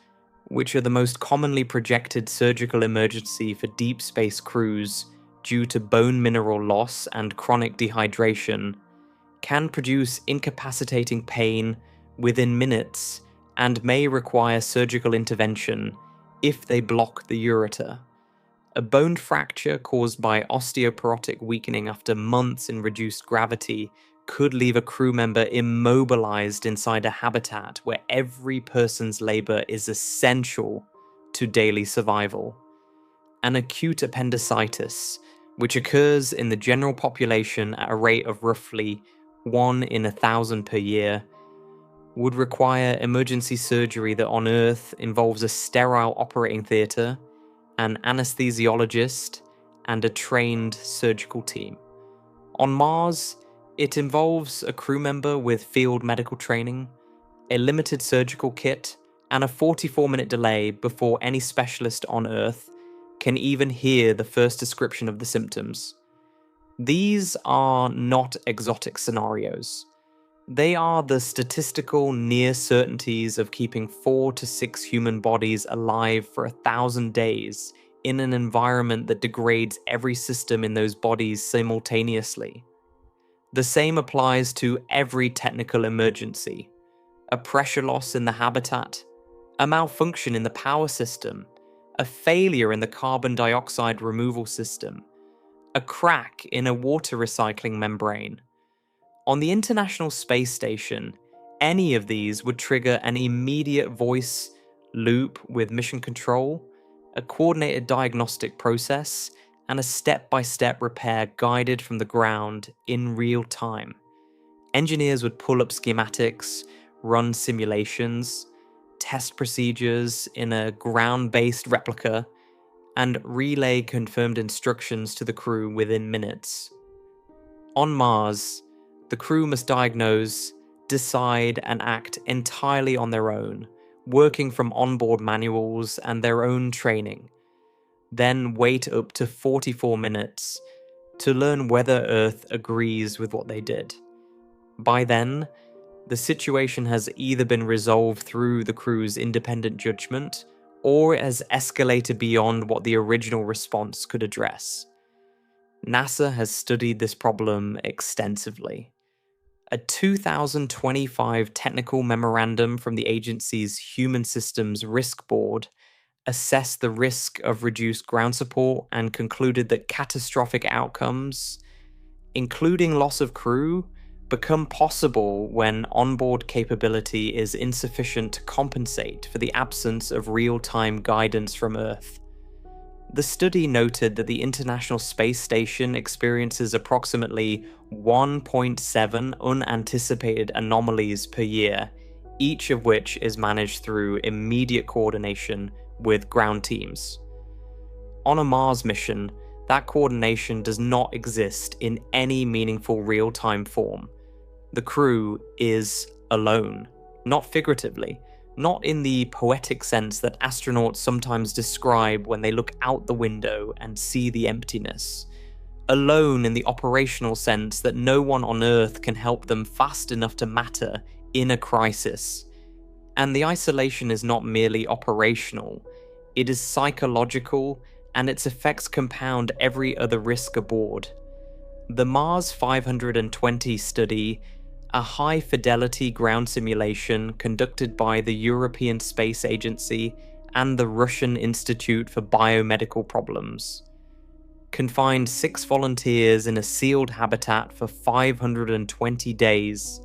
which are the most commonly projected surgical emergency for deep space crews due to bone mineral loss and chronic dehydration, can produce incapacitating pain within minutes and may require surgical intervention if they block the ureter. A bone fracture caused by osteoporotic weakening after months in reduced gravity could leave a crew member immobilized inside a habitat where every person's labor is essential to daily survival. An acute appendicitis, which occurs in the general population at a rate of roughly 1 in 1,000 per year, would require emergency surgery that on Earth involves a sterile operating theatre, an anesthesiologist, and a trained surgical team. On Mars, it involves a crew member with field medical training, a limited surgical kit, and a 44-minute delay before any specialist on Earth can even hear the first description of the symptoms. These are not exotic scenarios. They are the statistical near certainties of keeping 4 to 6 human bodies alive for 1,000 days in an environment that degrades every system in those bodies simultaneously. The same applies to every technical emergency. A pressure loss in the habitat, a malfunction in the power system, a failure in the carbon dioxide removal system, a crack in a water recycling membrane. On the International Space Station, any of these would trigger an immediate voice loop with mission control, a coordinated diagnostic process, and a step-by-step repair guided from the ground in real time. Engineers would pull up schematics, run simulations, test procedures in a ground-based replica, and relay confirmed instructions to the crew within minutes. On Mars, the crew must diagnose, decide, and act entirely on their own, working from onboard manuals and their own training. Then wait up to 44 minutes to learn whether Earth agrees with what they did. By then, the situation has either been resolved through the crew's independent judgment, or it has escalated beyond what the original response could address. NASA has studied this problem extensively. A 2025 technical memorandum from the agency's Human Systems Risk Board assessed the risk of reduced ground support and concluded that catastrophic outcomes, including loss of crew, become possible when onboard capability is insufficient to compensate for the absence of real-time guidance from Earth. The study noted that the International Space Station experiences approximately 1.7 unanticipated anomalies per year, each of which is managed through immediate coordination with ground teams. On a Mars mission, that coordination does not exist in any meaningful real-time form. The crew is alone, not figuratively, not in the poetic sense that astronauts sometimes describe when they look out the window and see the emptiness. Alone in the operational sense that no one on Earth can help them fast enough to matter in a crisis. And the isolation is not merely operational, it is psychological, and its effects compound every other risk aboard. The Mars 520 study, a high-fidelity ground simulation conducted by the European Space Agency and the Russian Institute for Biomedical Problems, confined 6 volunteers in a sealed habitat for 520 days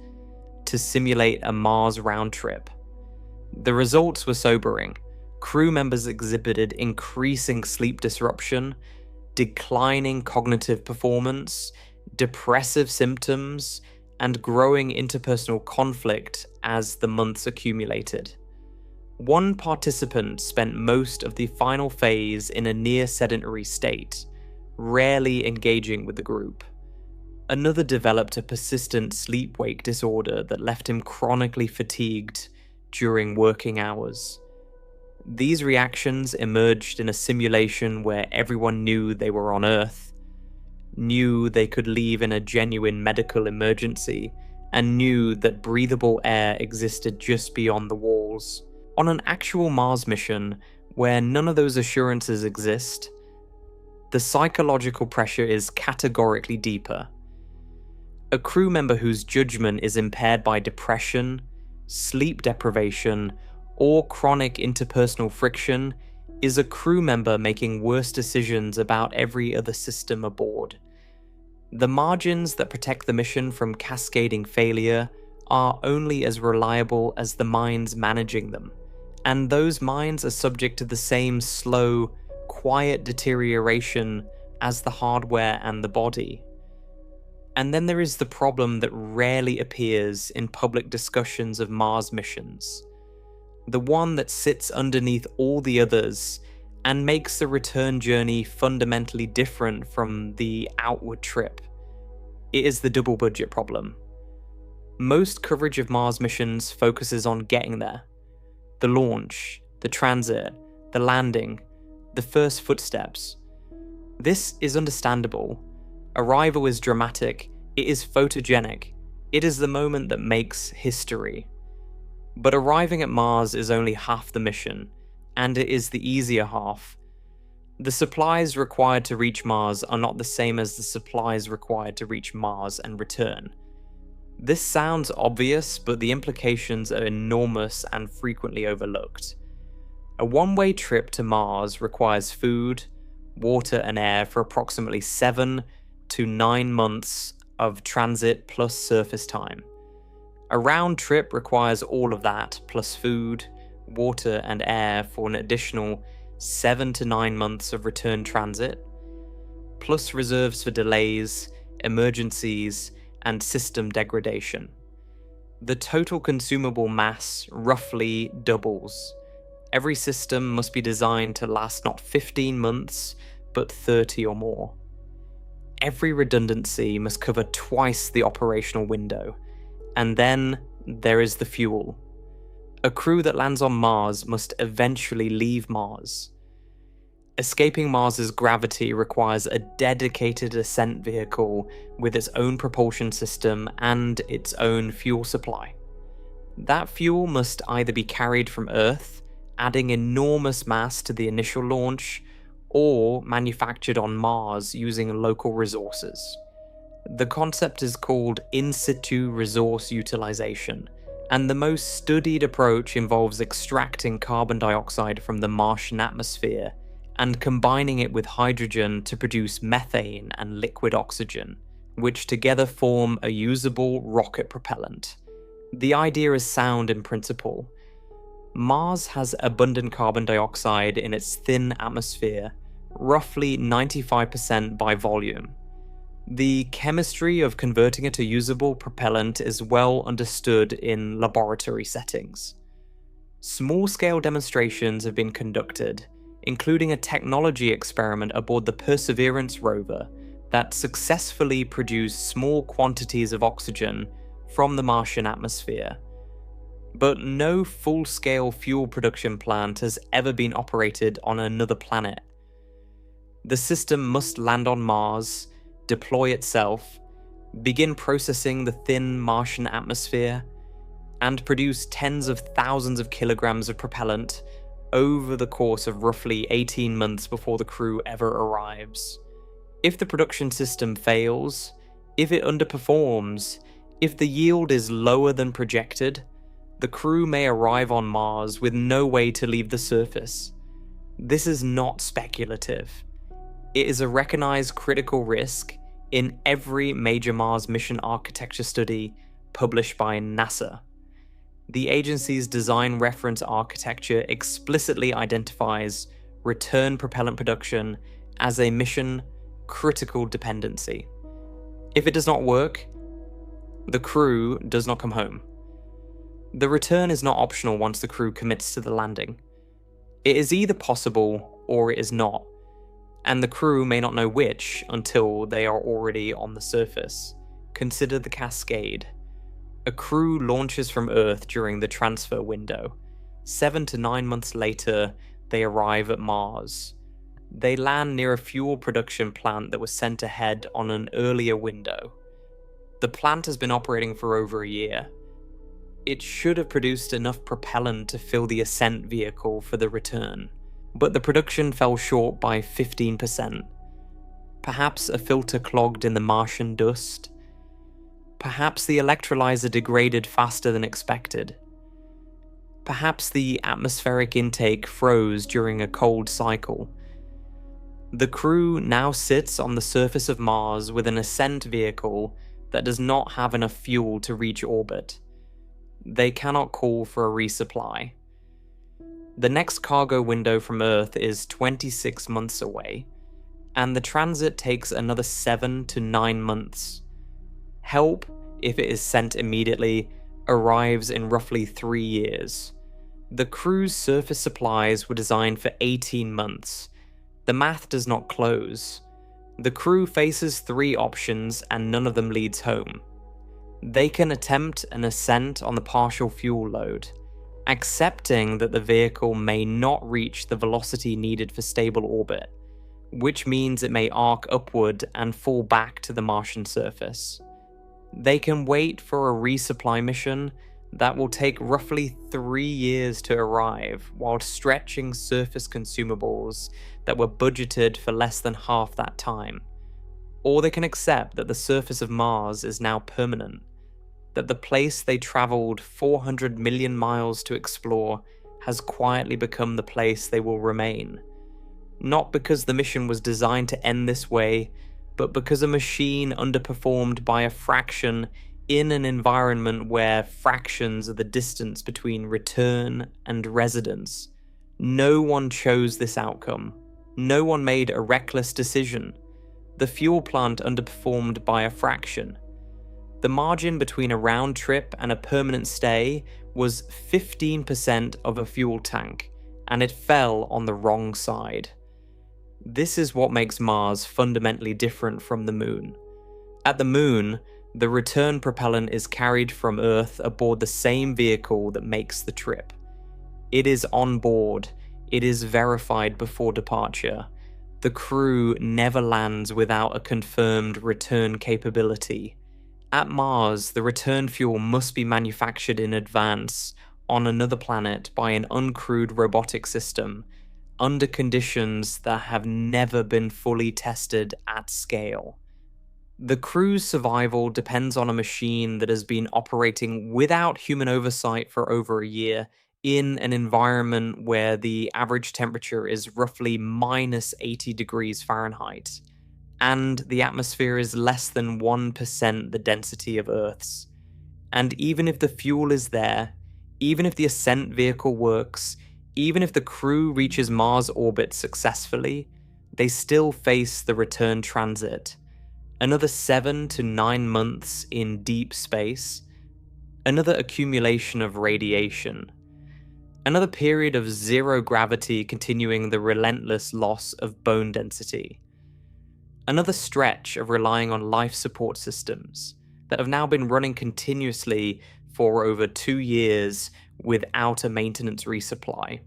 to simulate a Mars round trip. The results were sobering. Crew members exhibited increasing sleep disruption, declining cognitive performance, depressive symptoms, and growing interpersonal conflict as the months accumulated. One participant spent most of the final phase in a near-sedentary state, rarely engaging with the group. Another developed a persistent sleep-wake disorder that left him chronically fatigued during working hours. These reactions emerged in a simulation where everyone knew they were on Earth, knew they could leave in a genuine medical emergency, and knew that breathable air existed just beyond the walls. On an actual Mars mission, where none of those assurances exist, the psychological pressure is categorically deeper. A crew member whose judgment is impaired by depression, sleep deprivation, or chronic interpersonal friction is a crew member making worse decisions about every other system aboard. The margins that protect the mission from cascading failure are only as reliable as the minds managing them, and those minds are subject to the same slow, quiet deterioration as the hardware and the body. And then there is the problem that rarely appears in public discussions of Mars missions. The one that sits underneath all the others and makes the return journey fundamentally different from the outward trip. It is the double budget problem. Most coverage of Mars missions focuses on getting there. The launch, the transit, the landing, the first footsteps. This is understandable. Arrival is dramatic, it is photogenic, it is the moment that makes history. But arriving at Mars is only half the mission, and it is the easier half. The supplies required to reach Mars are not the same as the supplies required to reach Mars and return. This sounds obvious, but the implications are enormous and frequently overlooked. A one-way trip to Mars requires food, water and air for approximately 7 to 9 months of transit plus surface time. A round trip requires all of that, plus food, water and air for an additional 7 to 9 months of return transit, plus reserves for delays, emergencies, and system degradation. The total consumable mass roughly doubles. Every system must be designed to last not 15 months, but 30 or more. Every redundancy must cover twice the operational window. And then there is the fuel. A crew that lands on Mars must eventually leave Mars. Escaping Mars's gravity requires a dedicated ascent vehicle with its own propulsion system and its own fuel supply. That fuel must either be carried from Earth, adding enormous mass to the initial launch, or manufactured on Mars using local resources. The concept is called in situ resource utilization, and the most studied approach involves extracting carbon dioxide from the Martian atmosphere and combining it with hydrogen to produce methane and liquid oxygen, which together form a usable rocket propellant. The idea is sound in principle. Mars has abundant carbon dioxide in its thin atmosphere, roughly 95% by volume. The chemistry of converting it to usable propellant is well understood in laboratory settings. Small-scale demonstrations have been conducted, including a technology experiment aboard the Perseverance rover that successfully produced small quantities of oxygen from the Martian atmosphere. But no full-scale fuel production plant has ever been operated on another planet. The system must land on Mars, deploy itself, begin processing the thin Martian atmosphere, and produce tens of thousands of kilograms of propellant over the course of roughly 18 months before the crew ever arrives. If the production system fails, if it underperforms, if the yield is lower than projected, the crew may arrive on Mars with no way to leave the surface. This is not speculative. It is a recognized critical risk in every major Mars mission architecture study published by NASA. The agency's design reference architecture explicitly identifies return propellant production as a mission critical dependency. If it does not work, the crew does not come home. The return is not optional once the crew commits to the landing. It is either possible or it is not, and the crew may not know which until they are already on the surface. Consider the cascade. A crew launches from Earth during the transfer window. 7 to 9 months later, they arrive at Mars. They land near a fuel production plant that was sent ahead on an earlier window. The plant has been operating for over a year. It should have produced enough propellant to fill the ascent vehicle for the return, but the production fell short by 15%. Perhaps a filter clogged in the Martian dust. Perhaps the electrolyzer degraded faster than expected. Perhaps the atmospheric intake froze during a cold cycle. The crew now sits on the surface of Mars with an ascent vehicle that does not have enough fuel to reach orbit. They cannot call for a resupply. The next cargo window from Earth is 26 months away, and the transit takes another 7 to 9 months. Help, if it is sent immediately, arrives in roughly 3 years. The crew's surface supplies were designed for 18 months. The math does not close. The crew faces 3 options and none of them leads home. They can attempt an ascent on the partial fuel load, accepting that the vehicle may not reach the velocity needed for stable orbit, which means it may arc upward and fall back to the Martian surface. They can wait for a resupply mission that will take roughly 3 years to arrive, while stretching surface consumables that were budgeted for less than half that time. Or they can accept that the surface of Mars is now permanent, that the place they travelled 400 million miles to explore has quietly become the place they will remain. Not because the mission was designed to end this way, but because a machine underperformed by a fraction in an environment where fractions are the distance between return and residence. No one chose this outcome. No one made a reckless decision. The fuel plant underperformed by a fraction. The margin between a round trip and a permanent stay was 15% of a fuel tank, and it fell on the wrong side. This is what makes Mars fundamentally different from the Moon. At the Moon, the return propellant is carried from Earth aboard the same vehicle that makes the trip. It is on board, it is verified before departure. The crew never lands without a confirmed return capability. At Mars, the return fuel must be manufactured in advance on another planet by an uncrewed robotic system, under conditions that have never been fully tested at scale. The crew's survival depends on a machine that has been operating without human oversight for over a year in an environment where the average temperature is roughly minus 80 degrees Fahrenheit, and the atmosphere is less than 1% the density of Earth's. And even if the fuel is there, even if the ascent vehicle works, even if the crew reaches Mars orbit successfully, they still face the return transit. Another 7 to 9 months in deep space, another accumulation of radiation, another period of zero gravity continuing the relentless loss of bone density, another stretch of relying on life support systems that have now been running continuously for over 2 years without a maintenance resupply.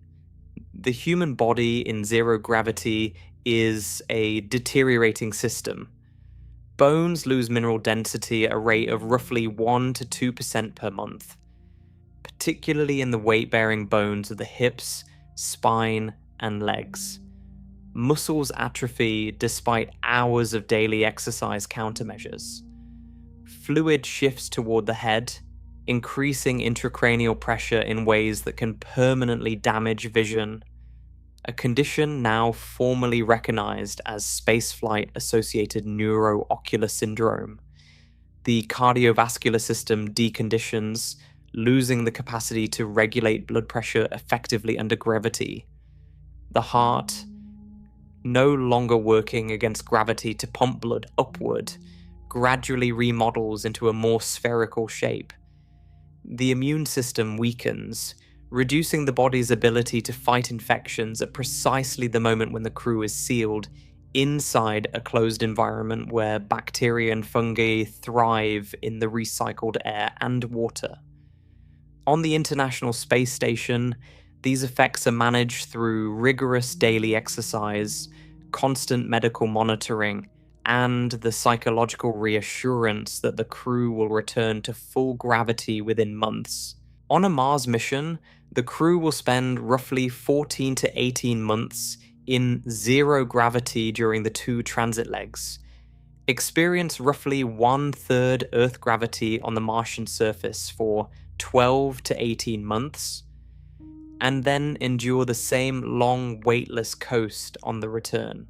The human body in zero gravity is a deteriorating system. Bones lose mineral density at a rate of roughly 1 to 2% per month, particularly in the weight-bearing bones of the hips, spine, and legs. Muscles atrophy despite hours of daily exercise countermeasures. Fluid shifts toward the head, increasing intracranial pressure in ways that can permanently damage vision, a condition now formally recognized as spaceflight-associated neuroocular syndrome. The cardiovascular system deconditions, losing the capacity to regulate blood pressure effectively under gravity. The heart, no longer working against gravity to pump blood upward, gradually remodels into a more spherical shape. The immune system weakens, reducing the body's ability to fight infections at precisely the moment when the crew is sealed inside a closed environment where bacteria and fungi thrive in the recycled air and water. On the International Space Station, these effects are managed through rigorous daily exercise, constant medical monitoring, and the psychological reassurance that the crew will return to full gravity within months. On a Mars mission, the crew will spend roughly 14 to 18 months in zero gravity during the 2 transit legs, experience roughly 1/3 Earth gravity on the Martian surface for 12 to 18 months, and then endure the same long, weightless coast on the return.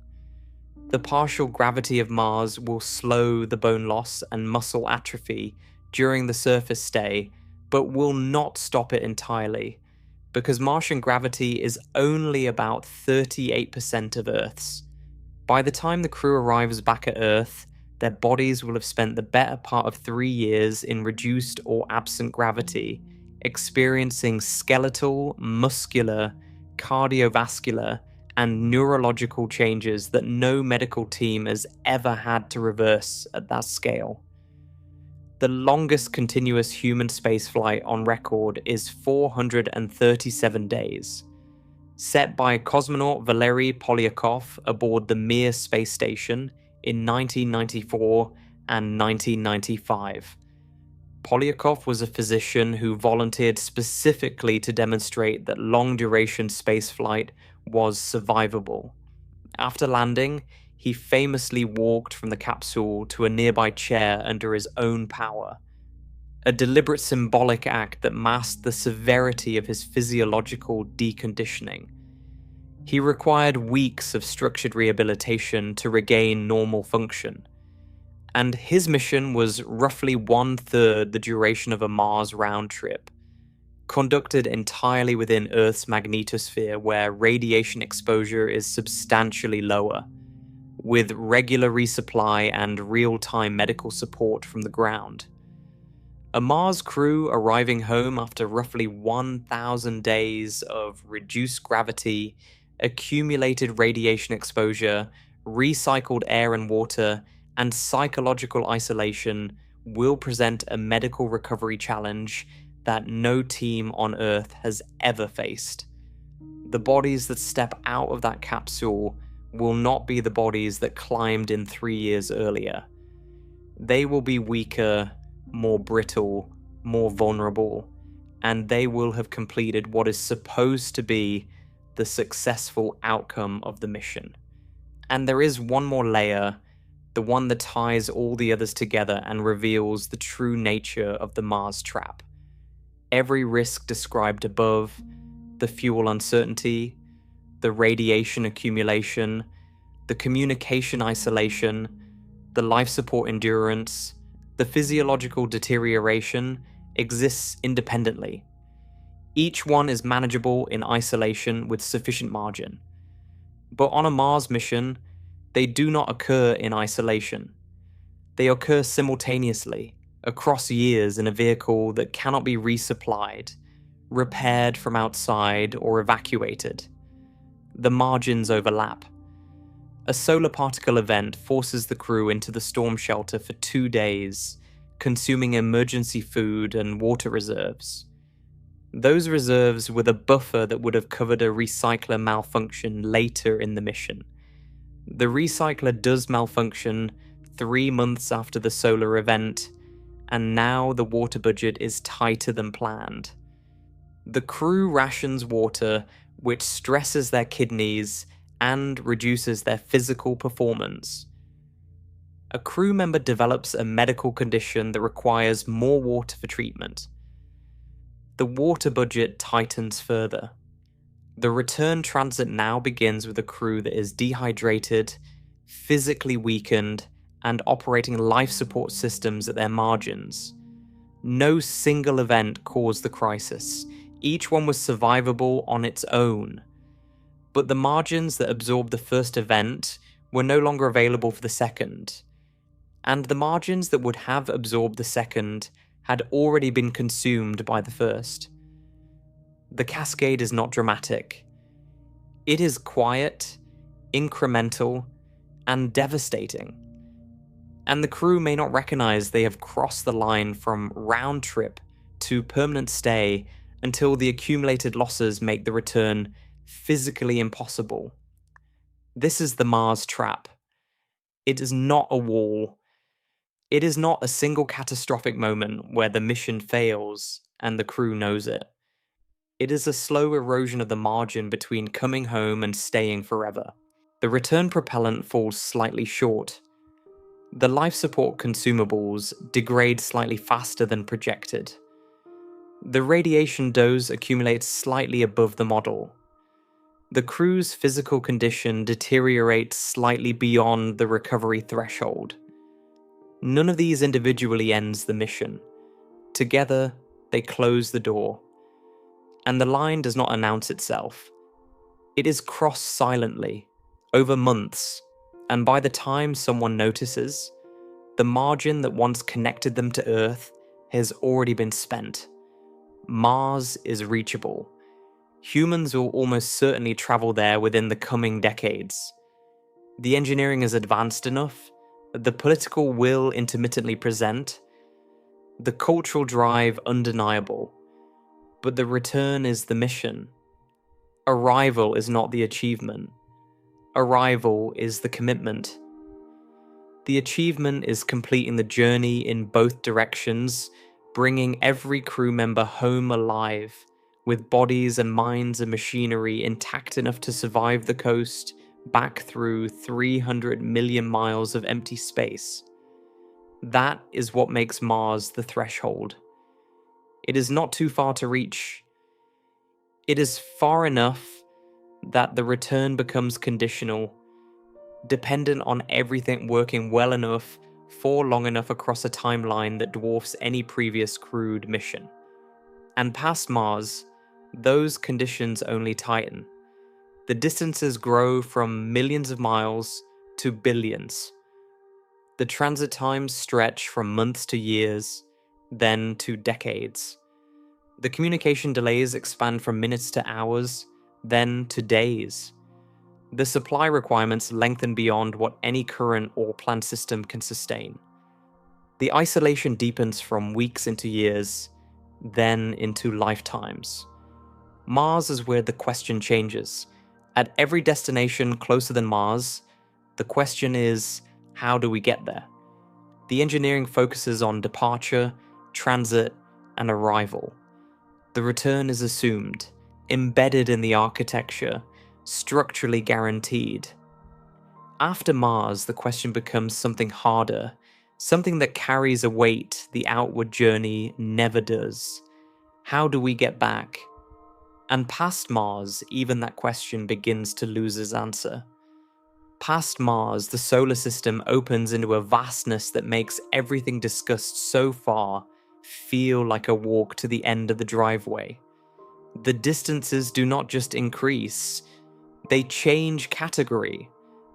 The partial gravity of Mars will slow the bone loss and muscle atrophy during the surface stay, but will not stop it entirely, because Martian gravity is only about 38% of Earth's. By the time the crew arrives back at Earth, their bodies will have spent the better part of 3 years in reduced or absent gravity, experiencing skeletal, muscular, cardiovascular, and neurological changes that no medical team has ever had to reverse at that scale. The longest continuous human spaceflight on record is 437 days, set by cosmonaut Valery Polyakov aboard the Mir space station in 1994 and 1995. Polyakov was a physician who volunteered specifically to demonstrate that long-duration spaceflight was survivable. After landing, he famously walked from the capsule to a nearby chair under his own power, a deliberate symbolic act that masked the severity of his physiological deconditioning. He required weeks of structured rehabilitation to regain normal function, and his mission was roughly 1/3 the duration of a Mars round trip, conducted entirely within Earth's magnetosphere where radiation exposure is substantially lower, with regular resupply and real-time medical support from the ground. A Mars crew arriving home after roughly 1,000 days of reduced gravity, accumulated radiation exposure, recycled air and water, and psychological isolation will present a medical recovery challenge that no team on Earth has ever faced. The bodies that step out of that capsule will not be the bodies that climbed in 3 years earlier. They will be weaker, more brittle, more vulnerable, and they will have completed what is supposed to be the successful outcome of the mission. And there is one more layer, the one that ties all the others together and reveals the true nature of the Mars trap. Every risk described above, the fuel uncertainty, the radiation accumulation, the communication isolation, the life support endurance, the physiological deterioration, exists independently. Each one is manageable in isolation with sufficient margin. But on a Mars mission, they do not occur in isolation. They occur simultaneously, across years in a vehicle that cannot be resupplied, repaired from outside, or evacuated. The margins overlap. A solar particle event forces the crew into the storm shelter for 2 days, consuming emergency food and water reserves. Those reserves were the buffer that would have covered a recycler malfunction later in the mission. The recycler does malfunction 3 months after the solar event, and now the water budget is tighter than planned. The crew rations water, which stresses their kidneys and reduces their physical performance. A crew member develops a medical condition that requires more water for treatment. The water budget tightens further. The return transit now begins with a crew that is dehydrated, physically weakened, and operating life support systems at their margins. No single event caused the crisis. Each one was survivable on its own. But the margins that absorbed the first event were no longer available for the second. And the margins that would have absorbed the second had already been consumed by the first. The cascade is not dramatic. It is quiet, incremental, and devastating. And the crew may not recognize they have crossed the line from round trip to permanent stay until the accumulated losses make the return physically impossible. This is the Mars trap. It is not a wall. It is not a single catastrophic moment where the mission fails and the crew knows it. It is a slow erosion of the margin between coming home and staying forever. The return propellant falls slightly short. The life support consumables degrade slightly faster than projected. The radiation dose accumulates slightly above the model. The crew's physical condition deteriorates slightly beyond the recovery threshold. None of these individually ends the mission. Together, they close the door. And the line does not announce itself. It is crossed silently, over months, and by the time someone notices, the margin that once connected them to Earth has already been spent. Mars is reachable. Humans will almost certainly travel there within the coming decades. The engineering is advanced enough, the political will intermittently present, the cultural drive undeniable, but the return is the mission. Arrival is not the achievement. Arrival is the commitment. The achievement is completing the journey in both directions, bringing every crew member home alive, with bodies and minds and machinery intact enough to survive the coast back through 300 million miles of empty space. That is what makes Mars the threshold. It is not too far to reach. It is far enough that the return becomes conditional, dependent on everything working well enough for long enough across a timeline that dwarfs any previous crewed mission. And past Mars, those conditions only tighten. The distances grow from millions of miles to billions. The transit times stretch from months to years, then to decades. The communication delays expand from minutes to hours, then to days. The supply requirements lengthen beyond what any current or planned system can sustain. The isolation deepens from weeks into years, then into lifetimes. Mars is where the question changes. At every destination closer than Mars, the question is, how do we get there? The engineering focuses on departure, transit, and arrival. The return is assumed, embedded in the architecture, structurally guaranteed. After Mars, the question becomes something harder, something that carries a weight the outward journey never does. How do we get back? And past Mars, even that question begins to lose its answer. Past Mars, the solar system opens into a vastness that makes everything discussed so far feel like a walk to the end of the driveway. The distances do not just increase, they change category.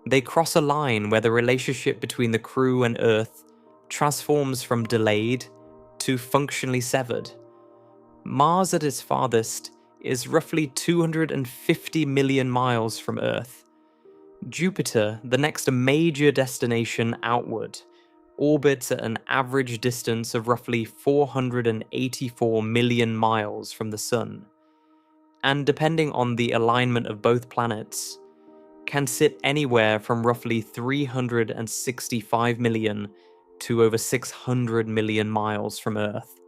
They cross a line where the relationship between the crew and Earth transforms from delayed to functionally severed. Mars at its farthest is roughly 250 million miles from Earth. Jupiter, the next major destination outward, orbits at an average distance of roughly 484 million miles from the Sun, and depending on the alignment of both planets, can sit anywhere from roughly 365 million to over 600 million miles from Earth.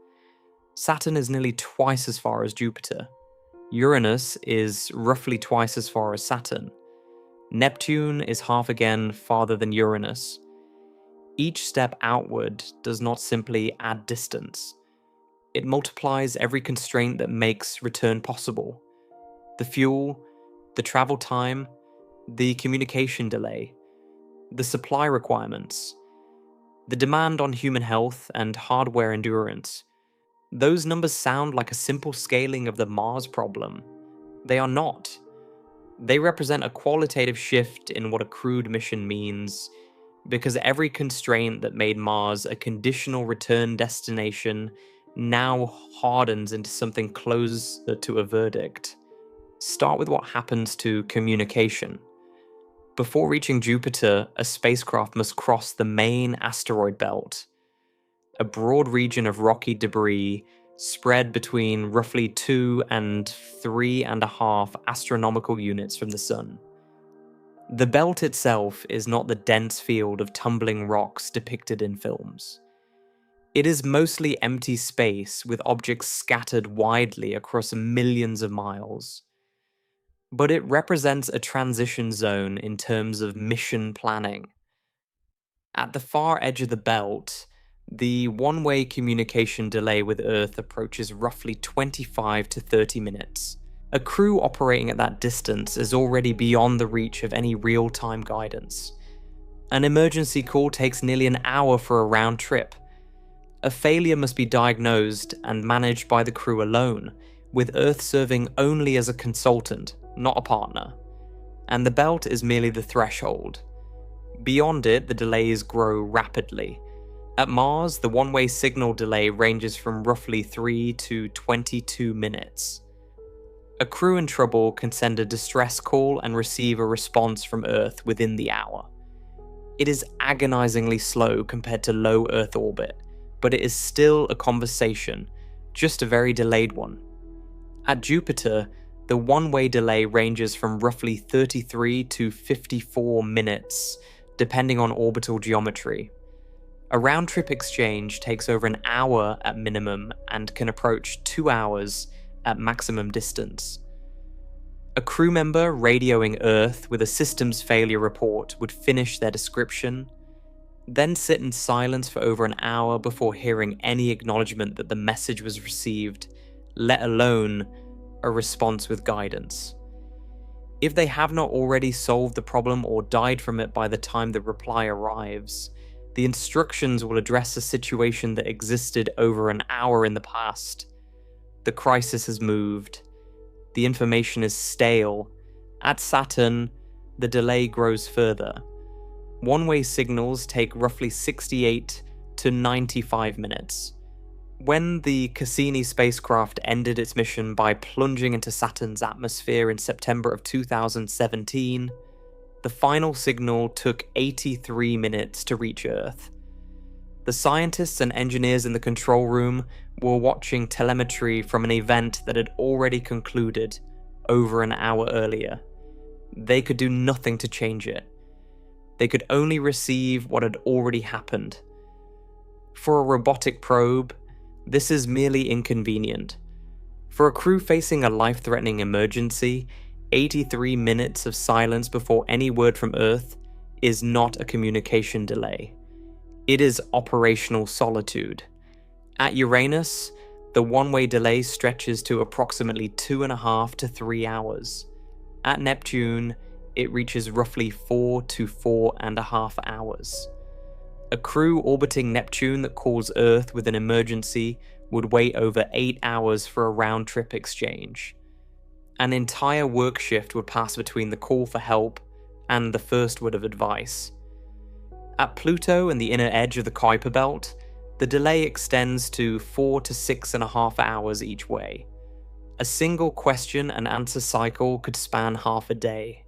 Saturn is nearly twice as far as Jupiter. Uranus is roughly twice as far as Saturn. Neptune is half again farther than Uranus. Each step outward does not simply add distance. It multiplies every constraint that makes return possible. The fuel, the travel time, the communication delay, the supply requirements, the demand on human health and hardware endurance. Those numbers sound like a simple scaling of the Mars problem. They are not. They represent a qualitative shift in what a crewed mission means, because every constraint that made Mars a conditional return destination now hardens into something closer to a verdict. Start with what happens to communication. Before reaching Jupiter, a spacecraft must cross the main asteroid belt, a broad region of rocky debris spread between roughly 2 and 3.5 astronomical units from the Sun. The belt itself is not the dense field of tumbling rocks depicted in films. It is mostly empty space with objects scattered widely across millions of miles. But it represents a transition zone in terms of mission planning. At the far edge of the belt, The one-way communication delay with Earth approaches roughly 25 to 30 minutes. A crew operating at that distance is already beyond the reach of any real-time guidance. An emergency call takes nearly an hour for a round trip. A failure must be diagnosed and managed by the crew alone, with Earth serving only as a consultant, not a partner. And the belt is merely the threshold. Beyond it, the delays grow rapidly. At Mars, the one-way signal delay ranges from roughly 3 to 22 minutes. A crew in trouble can send a distress call and receive a response from Earth within the hour. It is agonizingly slow compared to low Earth orbit, but it is still a conversation, just a very delayed one. At Jupiter, the one-way delay ranges from roughly 33 to 54 minutes, depending on orbital geometry. A round-trip exchange takes over an hour at minimum and can approach 2 hours at maximum distance. A crew member radioing Earth with a systems failure report would finish their description, then sit in silence for over an hour before hearing any acknowledgement that the message was received, let alone a response with guidance. If they have not already solved the problem or died from it by the time the reply arrives, the instructions will address a situation that existed over an hour in the past. The crisis has moved. The information is stale. At Saturn, the delay grows further. One-way signals take roughly 68 to 95 minutes. When the Cassini spacecraft ended its mission by plunging into Saturn's atmosphere in September of 2017, the final signal took 83 minutes to reach Earth. The scientists and engineers in the control room were watching telemetry from an event that had already concluded over an hour earlier. They could do nothing to change it. They could only receive what had already happened. For a robotic probe, this is merely inconvenient. For a crew facing a life-threatening emergency, 83 minutes of silence before any word from Earth is not a communication delay. It is operational solitude. At Uranus, the one-way delay stretches to approximately 2.5 to 3 hours. At Neptune, it reaches roughly 4 to 4.5 hours. A crew orbiting Neptune that calls Earth with an emergency would wait over 8 hours for a round-trip exchange. An entire work shift would pass between the call for help and the first word of advice. At Pluto and the inner edge of the Kuiper Belt, the delay extends to 4 to 6.5 hours each way. A single question and answer cycle could span half a day.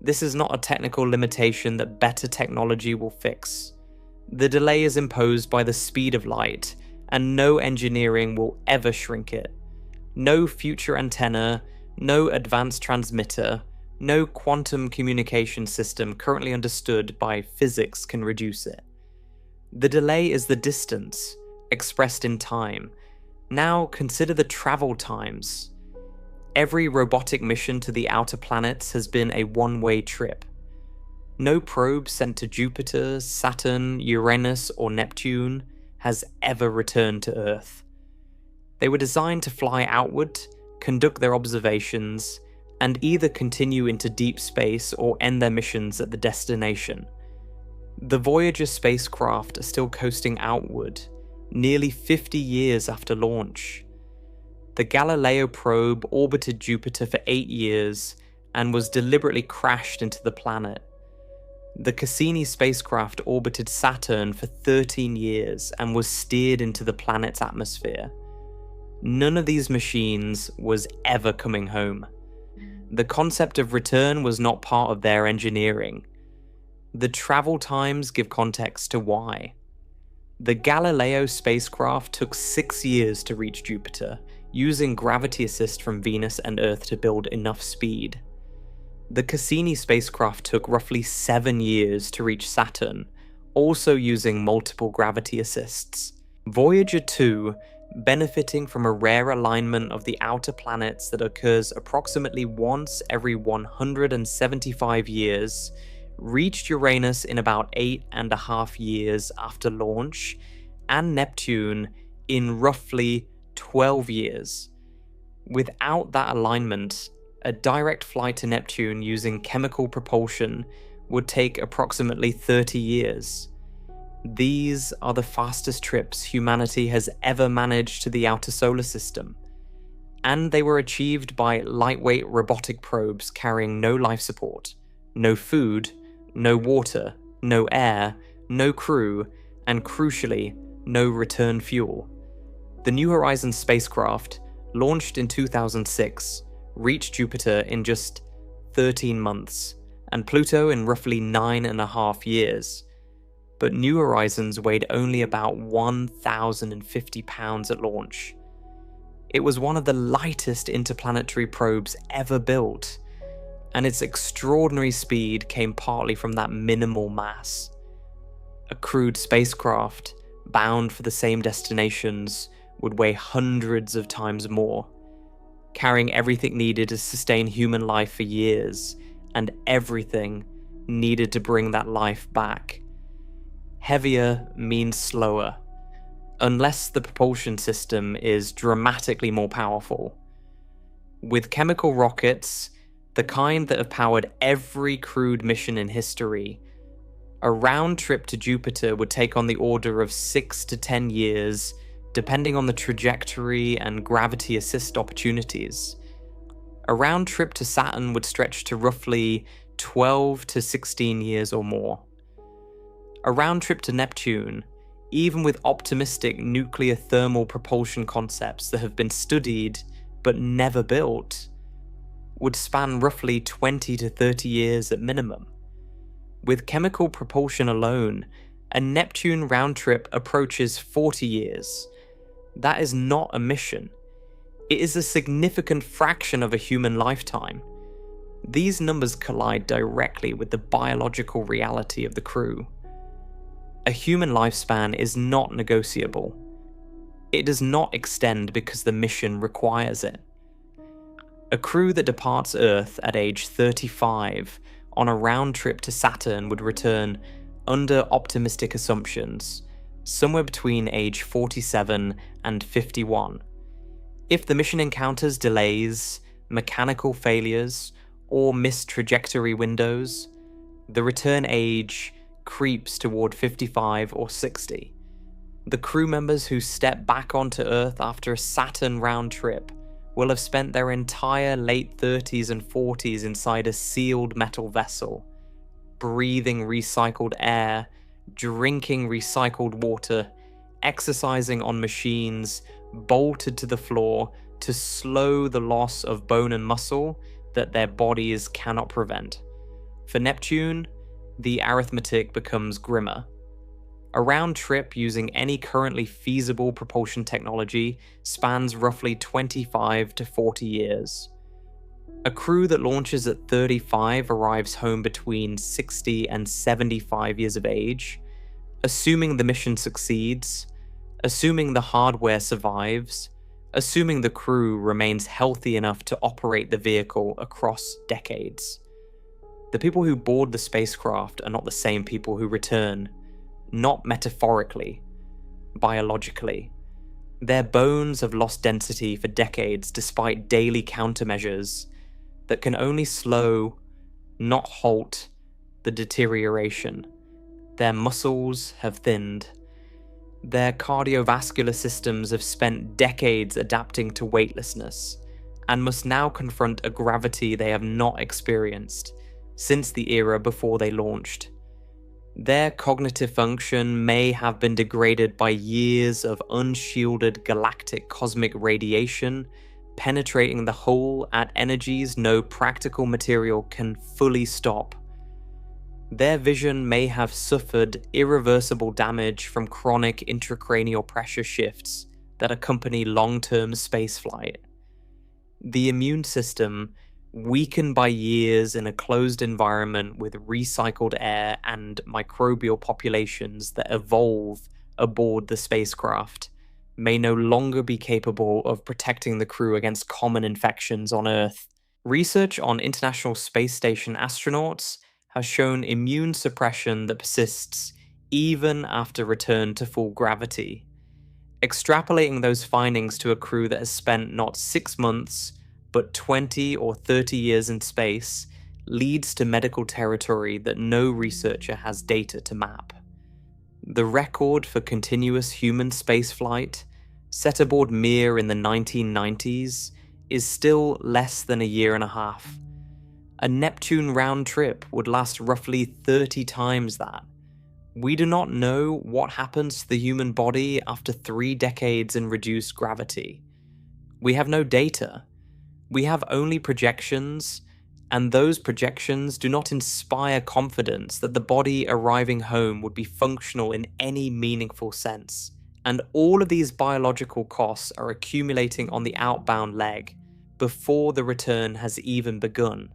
This is not a technical limitation that better technology will fix. The delay is imposed by the speed of light, and no engineering will ever shrink it. No future antenna, no advanced transmitter, no quantum communication system currently understood by physics can reduce it. The delay is the distance, expressed in time. Now consider the travel times. Every robotic mission to the outer planets has been a one-way trip. No probe sent to Jupiter, Saturn, Uranus, or Neptune has ever returned to Earth. They were designed to fly outward, conduct their observations, and either continue into deep space or end their missions at the destination. The Voyager spacecraft are still coasting outward, nearly 50 years after launch. The Galileo probe orbited Jupiter for 8 years and was deliberately crashed into the planet. The Cassini spacecraft orbited Saturn for 13 years and was steered into the planet's atmosphere. None of these machines was ever coming home. The concept of return was not part of their engineering. The travel times give context to why. The Galileo spacecraft took 6 years to reach Jupiter, using gravity assist from Venus and Earth to build enough speed. The Cassini spacecraft took roughly 7 years to reach Saturn, also using multiple gravity assists. Voyager 2, benefiting from a rare alignment of the outer planets that occurs approximately once every 175 years, reached Uranus in about 8.5 years after launch, and Neptune in roughly 12 years. Without that alignment, a direct flight to Neptune using chemical propulsion would take approximately 30 years. These are the fastest trips humanity has ever managed to the outer solar system, and they were achieved by lightweight robotic probes carrying no life support, no food, no water, no air, no crew, and crucially, no return fuel. The New Horizons spacecraft, launched in 2006, reached Jupiter in just 13 months, and Pluto in roughly 9.5 years. But New Horizons weighed only about 1,050 pounds at launch. It was one of the lightest interplanetary probes ever built, and its extraordinary speed came partly from that minimal mass. A crewed spacecraft, bound for the same destinations, would weigh hundreds of times more, carrying everything needed to sustain human life for years, and everything needed to bring that life back. Heavier means slower, unless the propulsion system is dramatically more powerful. With chemical rockets, the kind that have powered every crewed mission in history, a round trip to Jupiter would take on the order of 6 to 10 years, depending on the trajectory and gravity assist opportunities. A round trip to Saturn would stretch to roughly 12 to 16 years or more. A round trip to Neptune, even with optimistic nuclear thermal propulsion concepts that have been studied but never built, would span roughly 20 to 30 years at minimum. With chemical propulsion alone, a Neptune round trip approaches 40 years. That is not a mission. It is a significant fraction of a human lifetime. These numbers collide directly with the biological reality of the crew. A human lifespan is not negotiable. It does not extend because the mission requires it. A crew that departs Earth at age 35 on a round trip to Saturn would return, under optimistic assumptions, somewhere between age 47 and 51. If the mission encounters delays, mechanical failures, or missed trajectory windows, the return age creeps toward 55 or 60. The crew members who step back onto Earth after a Saturn round trip will have spent their entire late 30s and 40s inside a sealed metal vessel, breathing recycled air, drinking recycled water, exercising on machines bolted to the floor to slow the loss of bone and muscle that their bodies cannot prevent. For Neptune, the arithmetic becomes grimmer. A round trip using any currently feasible propulsion technology spans roughly 25 to 40 years. A crew that launches at 35 arrives home between 60 and 75 years of age, assuming the mission succeeds, assuming the hardware survives, assuming the crew remains healthy enough to operate the vehicle across decades. The people who board the spacecraft are not the same people who return, not metaphorically, biologically. Their bones have lost density for decades despite daily countermeasures that can only slow, not halt, the deterioration. Their muscles have thinned. Their cardiovascular systems have spent decades adapting to weightlessness and must now confront a gravity they have not experienced since the era before they launched. Their cognitive function may have been degraded by years of unshielded galactic cosmic radiation, penetrating the hull at energies no practical material can fully stop. Their vision may have suffered irreversible damage from chronic intracranial pressure shifts that accompany long-term spaceflight. The immune system, weakened by years in a closed environment with recycled air and microbial populations that evolve aboard the spacecraft, may no longer be capable of protecting the crew against common infections on Earth. Research on International Space Station astronauts has shown immune suppression that persists even after return to full gravity. Extrapolating those findings to a crew that has spent not 6 months, but 20 or 30 years in space leads to medical territory that no researcher has data to map. The record for continuous human spaceflight, set aboard Mir in the 1990s, is still less than a year and a half. A Neptune round trip would last roughly 30 times that. We do not know what happens to the human body after 3 decades in reduced gravity. We have no data. We have only projections, and those projections do not inspire confidence that the body arriving home would be functional in any meaningful sense. And all of these biological costs are accumulating on the outbound leg before the return has even begun.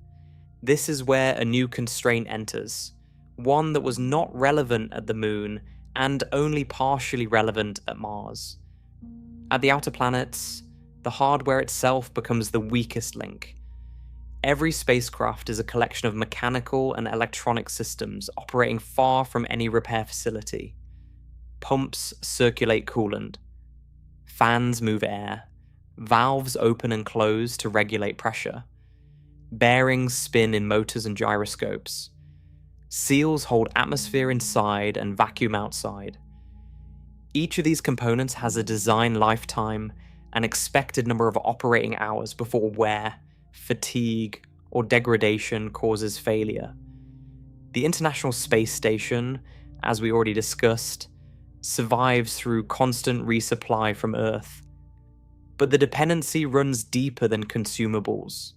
This is where a new constraint enters, one that was not relevant at the Moon and only partially relevant at Mars. At the outer planets, the hardware itself becomes the weakest link. Every spacecraft is a collection of mechanical and electronic systems operating far from any repair facility. Pumps circulate coolant. Fans move air. Valves open and close to regulate pressure. Bearings spin in motors and gyroscopes. Seals hold atmosphere inside and vacuum outside. Each of these components has a design lifetime, an expected number of operating hours before wear, fatigue, or degradation causes failure. The International Space Station, as we already discussed, survives through constant resupply from Earth. But the dependency runs deeper than consumables.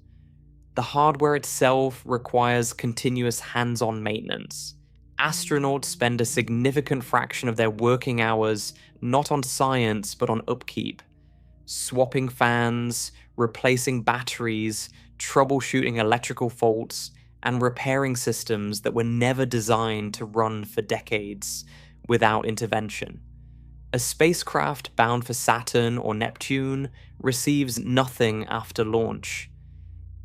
The hardware itself requires continuous hands-on maintenance. Astronauts spend a significant fraction of their working hours not on science but on upkeep, swapping fans, replacing batteries, troubleshooting electrical faults, and repairing systems that were never designed to run for decades without intervention. A spacecraft bound for Saturn or Neptune receives nothing after launch.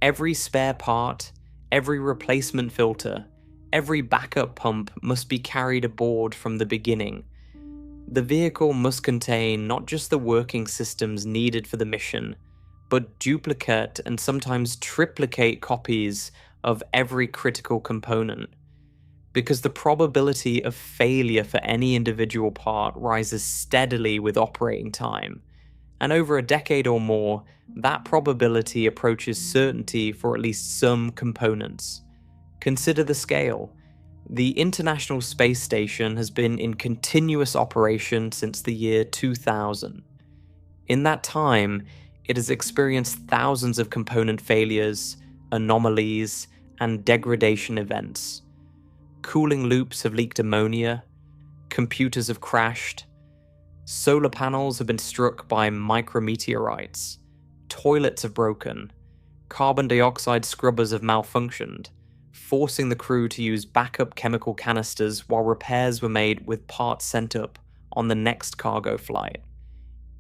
Every spare part, every replacement filter, every backup pump must be carried aboard from the beginning. The vehicle must contain not just the working systems needed for the mission, but duplicate and sometimes triplicate copies of every critical component, because the probability of failure for any individual part rises steadily with operating time, and over a decade or more, that probability approaches certainty for at least some components. Consider the scale. The International Space Station has been in continuous operation since the year 2000. In that time, it has experienced thousands of component failures, anomalies, and degradation events. Cooling loops have leaked ammonia, computers have crashed, solar panels have been struck by micrometeorites, toilets have broken, carbon dioxide scrubbers have malfunctioned, forcing the crew to use backup chemical canisters while repairs were made with parts sent up on the next cargo flight.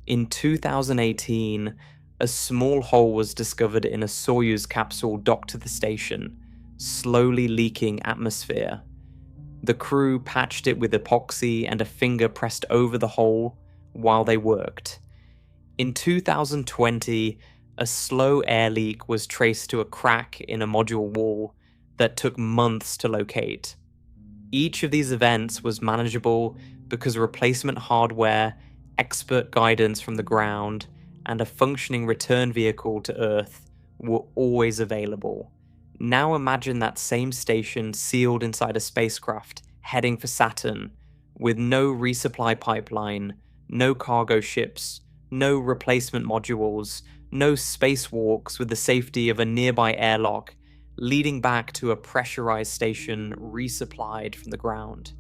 In 2018, a small hole was discovered in a Soyuz capsule docked to the station, slowly leaking atmosphere. The crew patched it with epoxy and a finger pressed over the hole while they worked. In 2020, a slow air leak was traced to a crack in a module wall that took months to locate. Each of these events was manageable because replacement hardware, expert guidance from the ground, and a functioning return vehicle to Earth were always available. Now imagine that same station sealed inside a spacecraft heading for Saturn, with no resupply pipeline, no cargo ships, no replacement modules, no spacewalks with the safety of a nearby airlock, leading back to a pressurized station resupplied from the ground.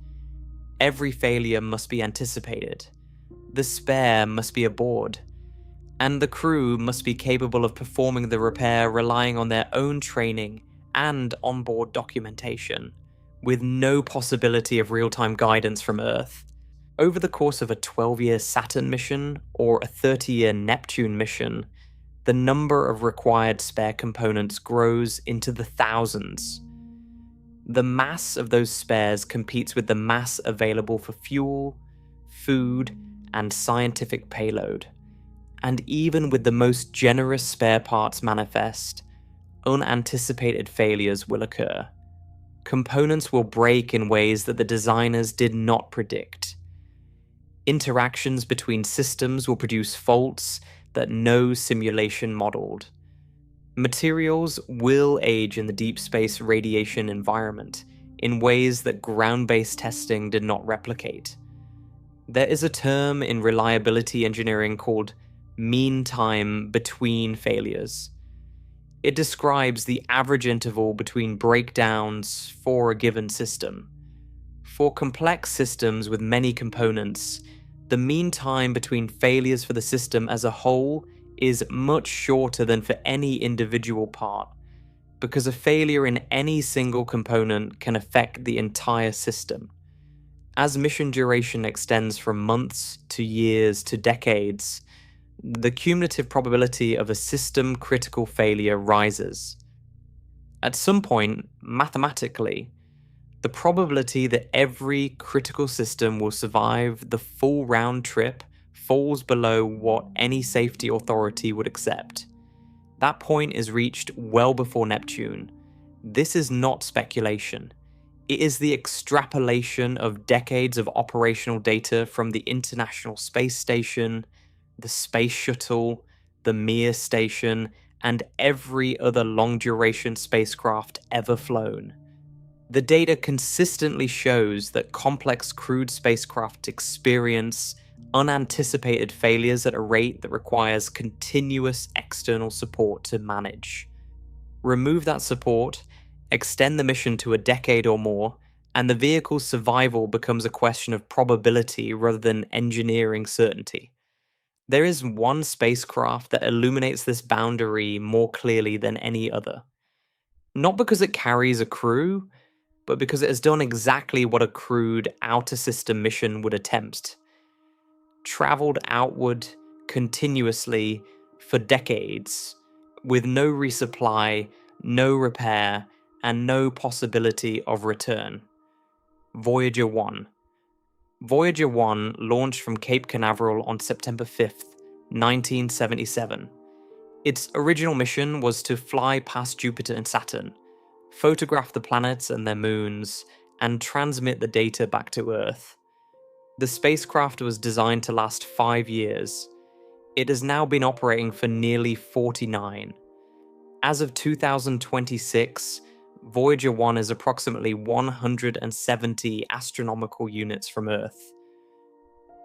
Every failure must be anticipated. The spare must be aboard. And the crew must be capable of performing the repair relying on their own training and onboard documentation, with no possibility of real-time guidance from Earth. Over the course of a 12-year Saturn mission or a 30-year Neptune mission, the number of required spare components grows into the thousands. The mass of those spares competes with the mass available for fuel, food, and scientific payload. And even with the most generous spare parts manifest, unanticipated failures will occur. Components will break in ways that the designers did not predict. Interactions between systems will produce faults that no simulation modeled. Materials will age in the deep space radiation environment in ways that ground-based testing did not replicate. There is a term in reliability engineering called mean time between failures. It describes the average interval between breakdowns for a given system. For complex systems with many components, the mean time between failures for the system as a whole is much shorter than for any individual part, because a failure in any single component can affect the entire system. As mission duration extends from months to years to decades, the cumulative probability of a system-critical failure rises. At some point, mathematically, the probability that every critical system will survive the full round trip falls below what any safety authority would accept. That point is reached well before Neptune. This is not speculation. It is the extrapolation of decades of operational data from the International Space Station, the Space Shuttle, the Mir station, and every other long-duration spacecraft ever flown. The data consistently shows that complex crewed spacecraft experience unanticipated failures at a rate that requires continuous external support to manage. Remove that support, extend the mission to a decade or more, and the vehicle's survival becomes a question of probability rather than engineering certainty. There is one spacecraft that illuminates this boundary more clearly than any other. Not because it carries a crew, but because it has done exactly what a crewed outer system mission would attempt. Traveled outward continuously for decades, with no resupply, no repair, and no possibility of return. Voyager 1. Voyager 1 launched from Cape Canaveral on September 5th, 1977. Its original mission was to fly past Jupiter and Saturn, photograph the planets and their moons, and transmit the data back to Earth. The spacecraft was designed to last 5 years. It has now been operating for nearly 49. As of 2026, Voyager 1 is approximately 170 astronomical units from Earth.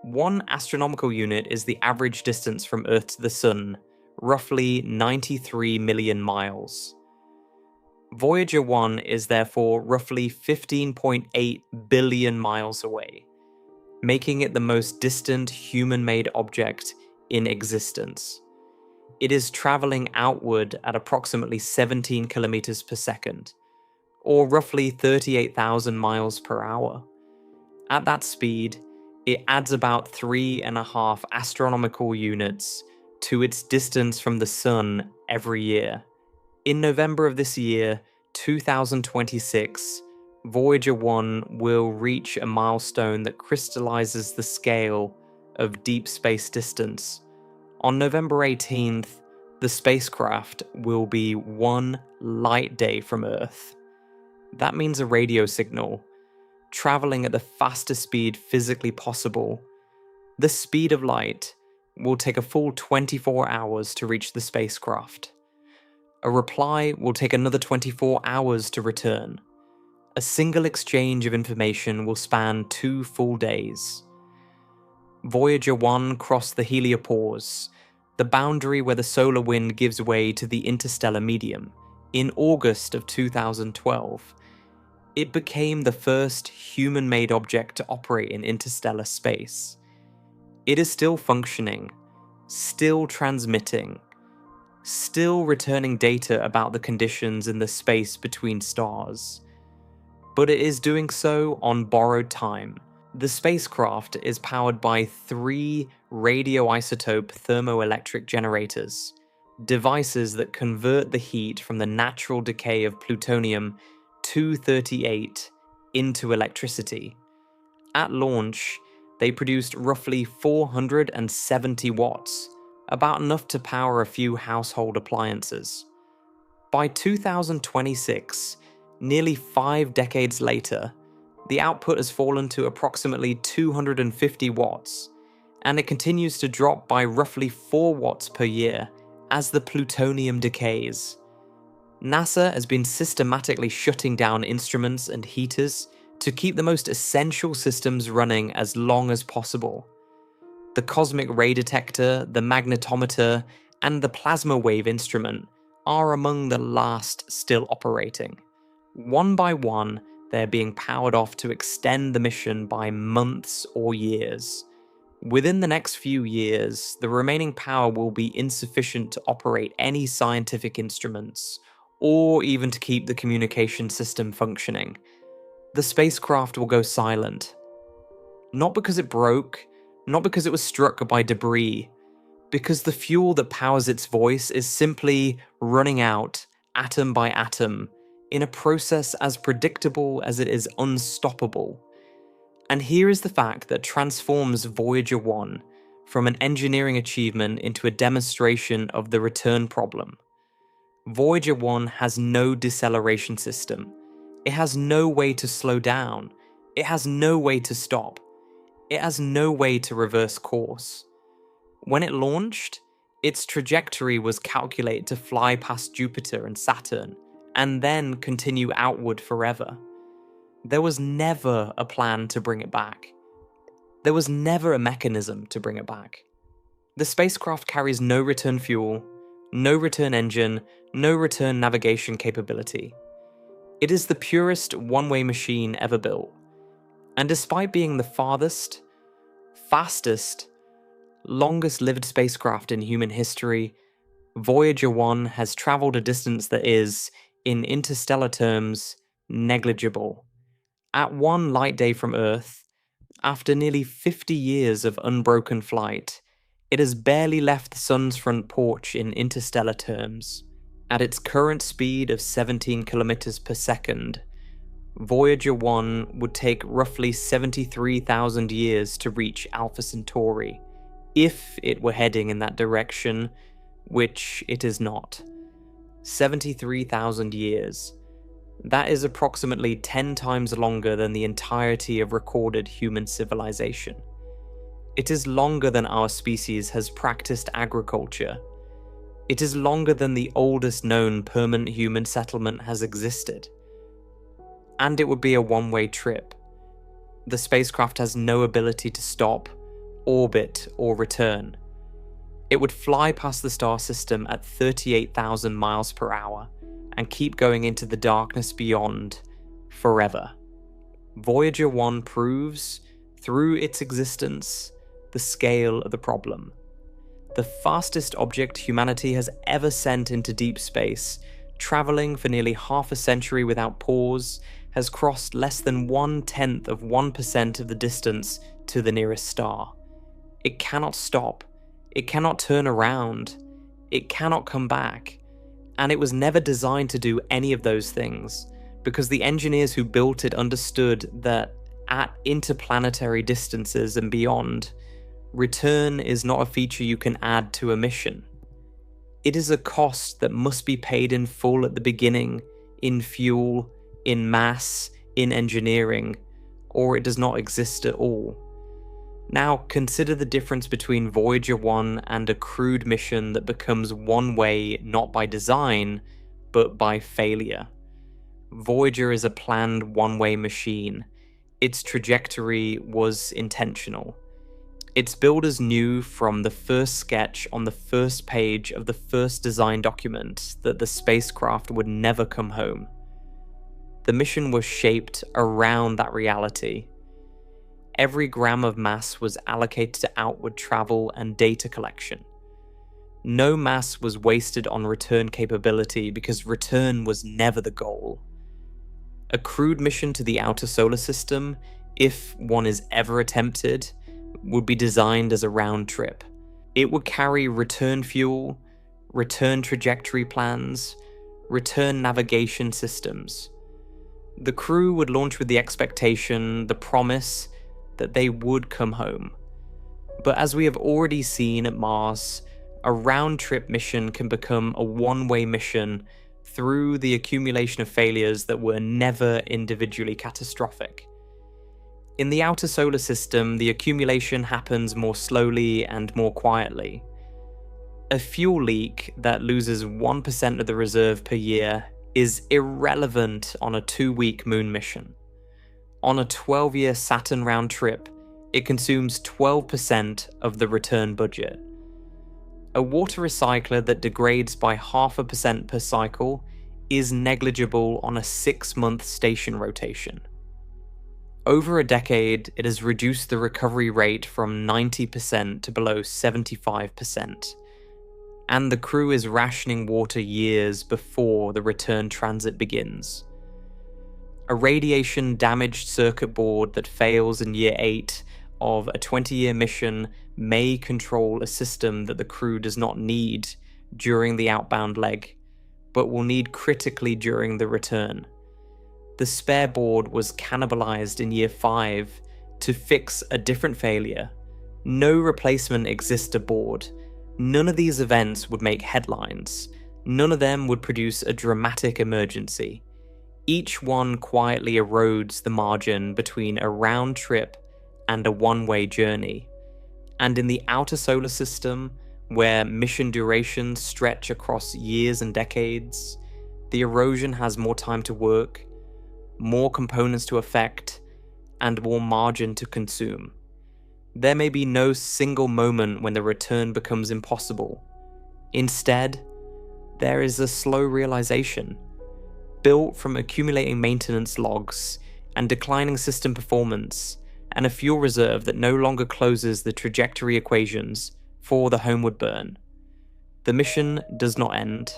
1 astronomical unit is the average distance from Earth to the Sun, roughly 93 million miles. Voyager 1 is therefore roughly 15.8 billion miles away, making it the most distant human-made object in existence. It is traveling outward at approximately 17 kilometers per second, or roughly 38,000 miles per hour. At that speed, it adds about 3.5 astronomical units to its distance from the Sun every year. In November of this year, 2026, Voyager 1 will reach a milestone that crystallizes the scale of deep space distance. On November 18th, the spacecraft will be 1 light day from Earth. That means a radio signal, traveling at the fastest speed physically possible. The speed of light will take a full 24 hours to reach the spacecraft. A reply will take another 24 hours to return. A single exchange of information will span 2 full days. Voyager 1 crossed the heliopause, the boundary where the solar wind gives way to the interstellar medium, in August of 2012. It became the first human-made object to operate in interstellar space. It is still functioning, still transmitting, still returning data about the conditions in the space between stars. But it is doing so on borrowed time. The spacecraft is powered by 3 radioisotope thermoelectric generators, devices that convert the heat from the natural decay of plutonium 238 into electricity. At launch, they produced roughly 470 watts, about enough to power a few household appliances. By 2026, nearly 5 decades later, the output has fallen to approximately 250 watts, and it continues to drop by roughly 4 watts per year as the plutonium decays. NASA has been systematically shutting down instruments and heaters to keep the most essential systems running as long as possible. The cosmic ray detector, the magnetometer, and the plasma wave instrument are among the last still operating. One by one, they're being powered off to extend the mission by months or years. Within the next few years, the remaining power will be insufficient to operate any scientific instruments, or even to keep the communication system functioning. The spacecraft will go silent. Not because it broke, not because it was struck by debris, because the fuel that powers its voice is simply running out, atom by atom, in a process as predictable as it is unstoppable. And here is the fact that transforms Voyager 1 from an engineering achievement into a demonstration of the return problem. Voyager 1 has no deceleration system. It has no way to slow down. It has no way to stop. It has no way to reverse course. When it launched, its trajectory was calculated to fly past Jupiter and Saturn, and then continue outward forever. There was never a plan to bring it back. There was never a mechanism to bring it back. The spacecraft carries no return fuel, no return engine, no return navigation capability. It is the purest one-way machine ever built. And despite being the farthest, fastest, longest-lived spacecraft in human history, Voyager 1 has traveled a distance that is, in interstellar terms, negligible. At one light day from Earth, after nearly 50 years of unbroken flight, it has barely left the sun's front porch in interstellar terms. At its current speed of 17 kilometers per second, Voyager 1 would take roughly 73,000 years to reach Alpha Centauri, if it were heading in that direction, which it is not. 73,000 years. That is approximately 10 times longer than the entirety of recorded human civilization. It is longer than our species has practiced agriculture. It is longer than the oldest known permanent human settlement has existed. And it would be a one-way trip. The spacecraft has no ability to stop, orbit, or return. It would fly past the star system at 38,000 miles per hour and keep going into the darkness beyond forever. Voyager 1 proves, through its existence, the scale of the problem. The fastest object humanity has ever sent into deep space, traveling for nearly half a century without pause, has crossed less than 0.1% of the distance to the nearest star. It cannot stop. It cannot turn around. It cannot come back. And it was never designed to do any of those things, because the engineers who built it understood that at interplanetary distances and beyond, return is not a feature you can add to a mission. It is a cost that must be paid in full at the beginning, in fuel, in mass, in engineering, or it does not exist at all. Now, consider the difference between Voyager 1 and a crewed mission that becomes one way not by design, but by failure. Voyager is a planned one-way machine. Its trajectory was intentional. Its builders knew from the first sketch on the first page of the first design document that the spacecraft would never come home. The mission was shaped around that reality. Every gram of mass was allocated to outward travel and data collection. No mass was wasted on return capability because return was never the goal. A crewed mission to the outer solar system, if one is ever attempted, would be designed as a round trip. It would carry return fuel, return trajectory plans, return navigation systems. The crew would launch with the expectation, the promise, that they would come home. But as we have already seen at Mars, a round-trip mission can become a one-way mission through the accumulation of failures that were never individually catastrophic. In the outer solar system, the accumulation happens more slowly and more quietly. A fuel leak that loses 1% of the reserve per year is irrelevant on a 2-week moon mission. On a 12-year Saturn round trip, it consumes 12% of the return budget. A water recycler that degrades by 0.5% per cycle is negligible on a 6-month station rotation. Over a decade, it has reduced the recovery rate from 90% to below 75%. And the crew is rationing water years before the return transit begins. A radiation-damaged circuit board that fails in year 8 of a 20-year mission may control a system that the crew does not need during the outbound leg, but will need critically during the return. The spare board was cannibalized in year 5 to fix a different failure. No replacement exists aboard. None of these events would make headlines. None of them would produce a dramatic emergency. Each one quietly erodes the margin between a round trip and a one-way journey. And in the outer solar system, where mission durations stretch across years and decades, the erosion has more time to work, more components to affect, and more margin to consume. There may be no single moment when the return becomes impossible. Instead, there is a slow realization, built from accumulating maintenance logs and declining system performance, and a fuel reserve that no longer closes the trajectory equations for the homeward burn. The mission does not end.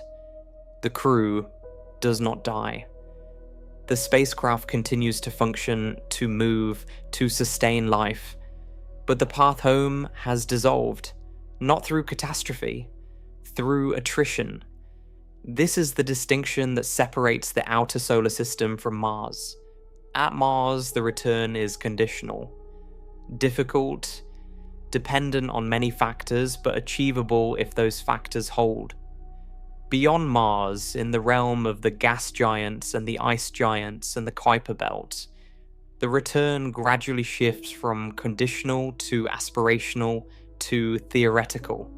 The crew does not die. The spacecraft continues to function, to move, to sustain life, but the path home has dissolved, not through catastrophe, through attrition. This is the distinction that separates the outer solar system from Mars. At Mars, the return is conditional, difficult, dependent on many factors, but achievable if those factors hold. Beyond Mars, in the realm of the gas giants and the ice giants and the Kuiper Belt, the return gradually shifts from conditional to aspirational to theoretical.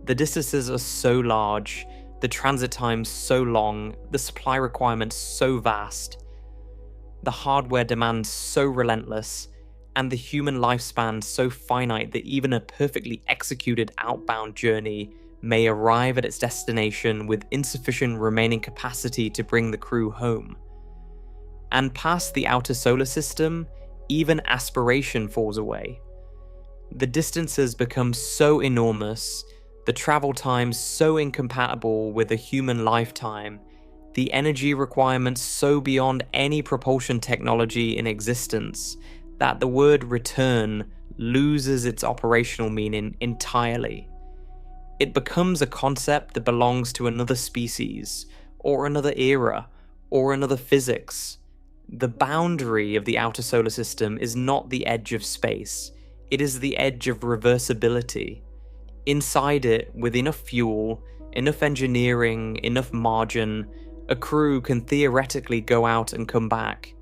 The distances are so large, the transit times so long, the supply requirements so vast, the hardware demands so relentless, and the human lifespan so finite that even a perfectly executed outbound journey may arrive at its destination with insufficient remaining capacity to bring the crew home. And past the outer solar system, even aspiration falls away. The distances become so enormous, the travel times so incompatible with a human lifetime, the energy requirements so beyond any propulsion technology in existence, that the word return loses its operational meaning entirely. It becomes a concept that belongs to another species, or another era, or another physics. The boundary of the outer solar system is not the edge of space, it is the edge of reversibility. Inside it, with enough fuel, enough engineering, enough margin, a crew can theoretically go out and come back.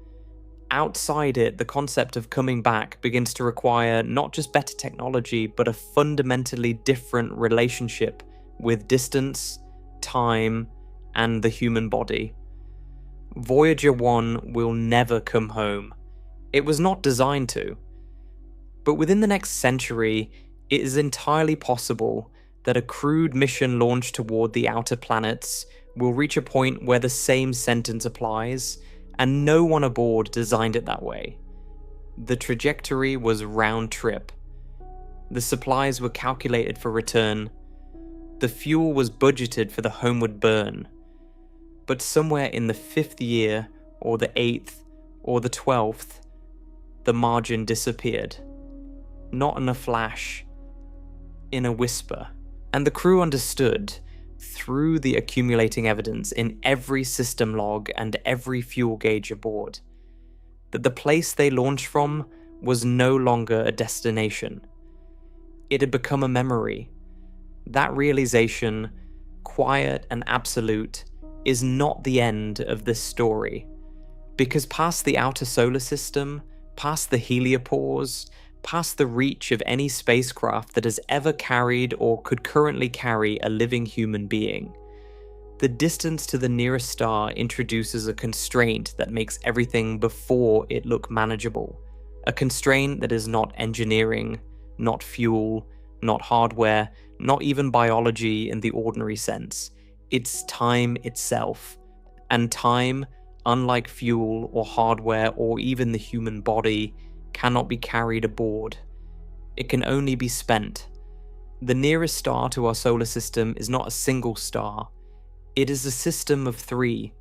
Outside it, the concept of coming back begins to require not just better technology, but a fundamentally different relationship with distance, time, and the human body. Voyager 1 will never come home. It was not designed to. But within the next century, it is entirely possible that a crewed mission launched toward the outer planets will reach a point where the same sentence applies, and no one aboard designed it that way. The trajectory was round trip. The supplies were calculated for return. The fuel was budgeted for the homeward burn. But somewhere in the 5th year, or the 8th, or the 12th, the margin disappeared. Not in a flash, in a whisper. And the crew understood. through the accumulating evidence in every system log and every fuel gauge aboard, that the place they launched from was no longer a destination. It had become a memory. That realization, quiet and absolute, is not the end of this story. Because past the outer solar system, past the heliopause, past the reach of any spacecraft that has ever carried or could currently carry a living human being, the distance to the nearest star introduces a constraint that makes everything before it look manageable. A constraint that is not engineering, not fuel, not hardware, not even biology in the ordinary sense. It's time itself. And time, unlike fuel or hardware or even the human body, cannot be carried aboard. It can only be spent. The nearest star to our solar system is not a single star. It is a system of 3.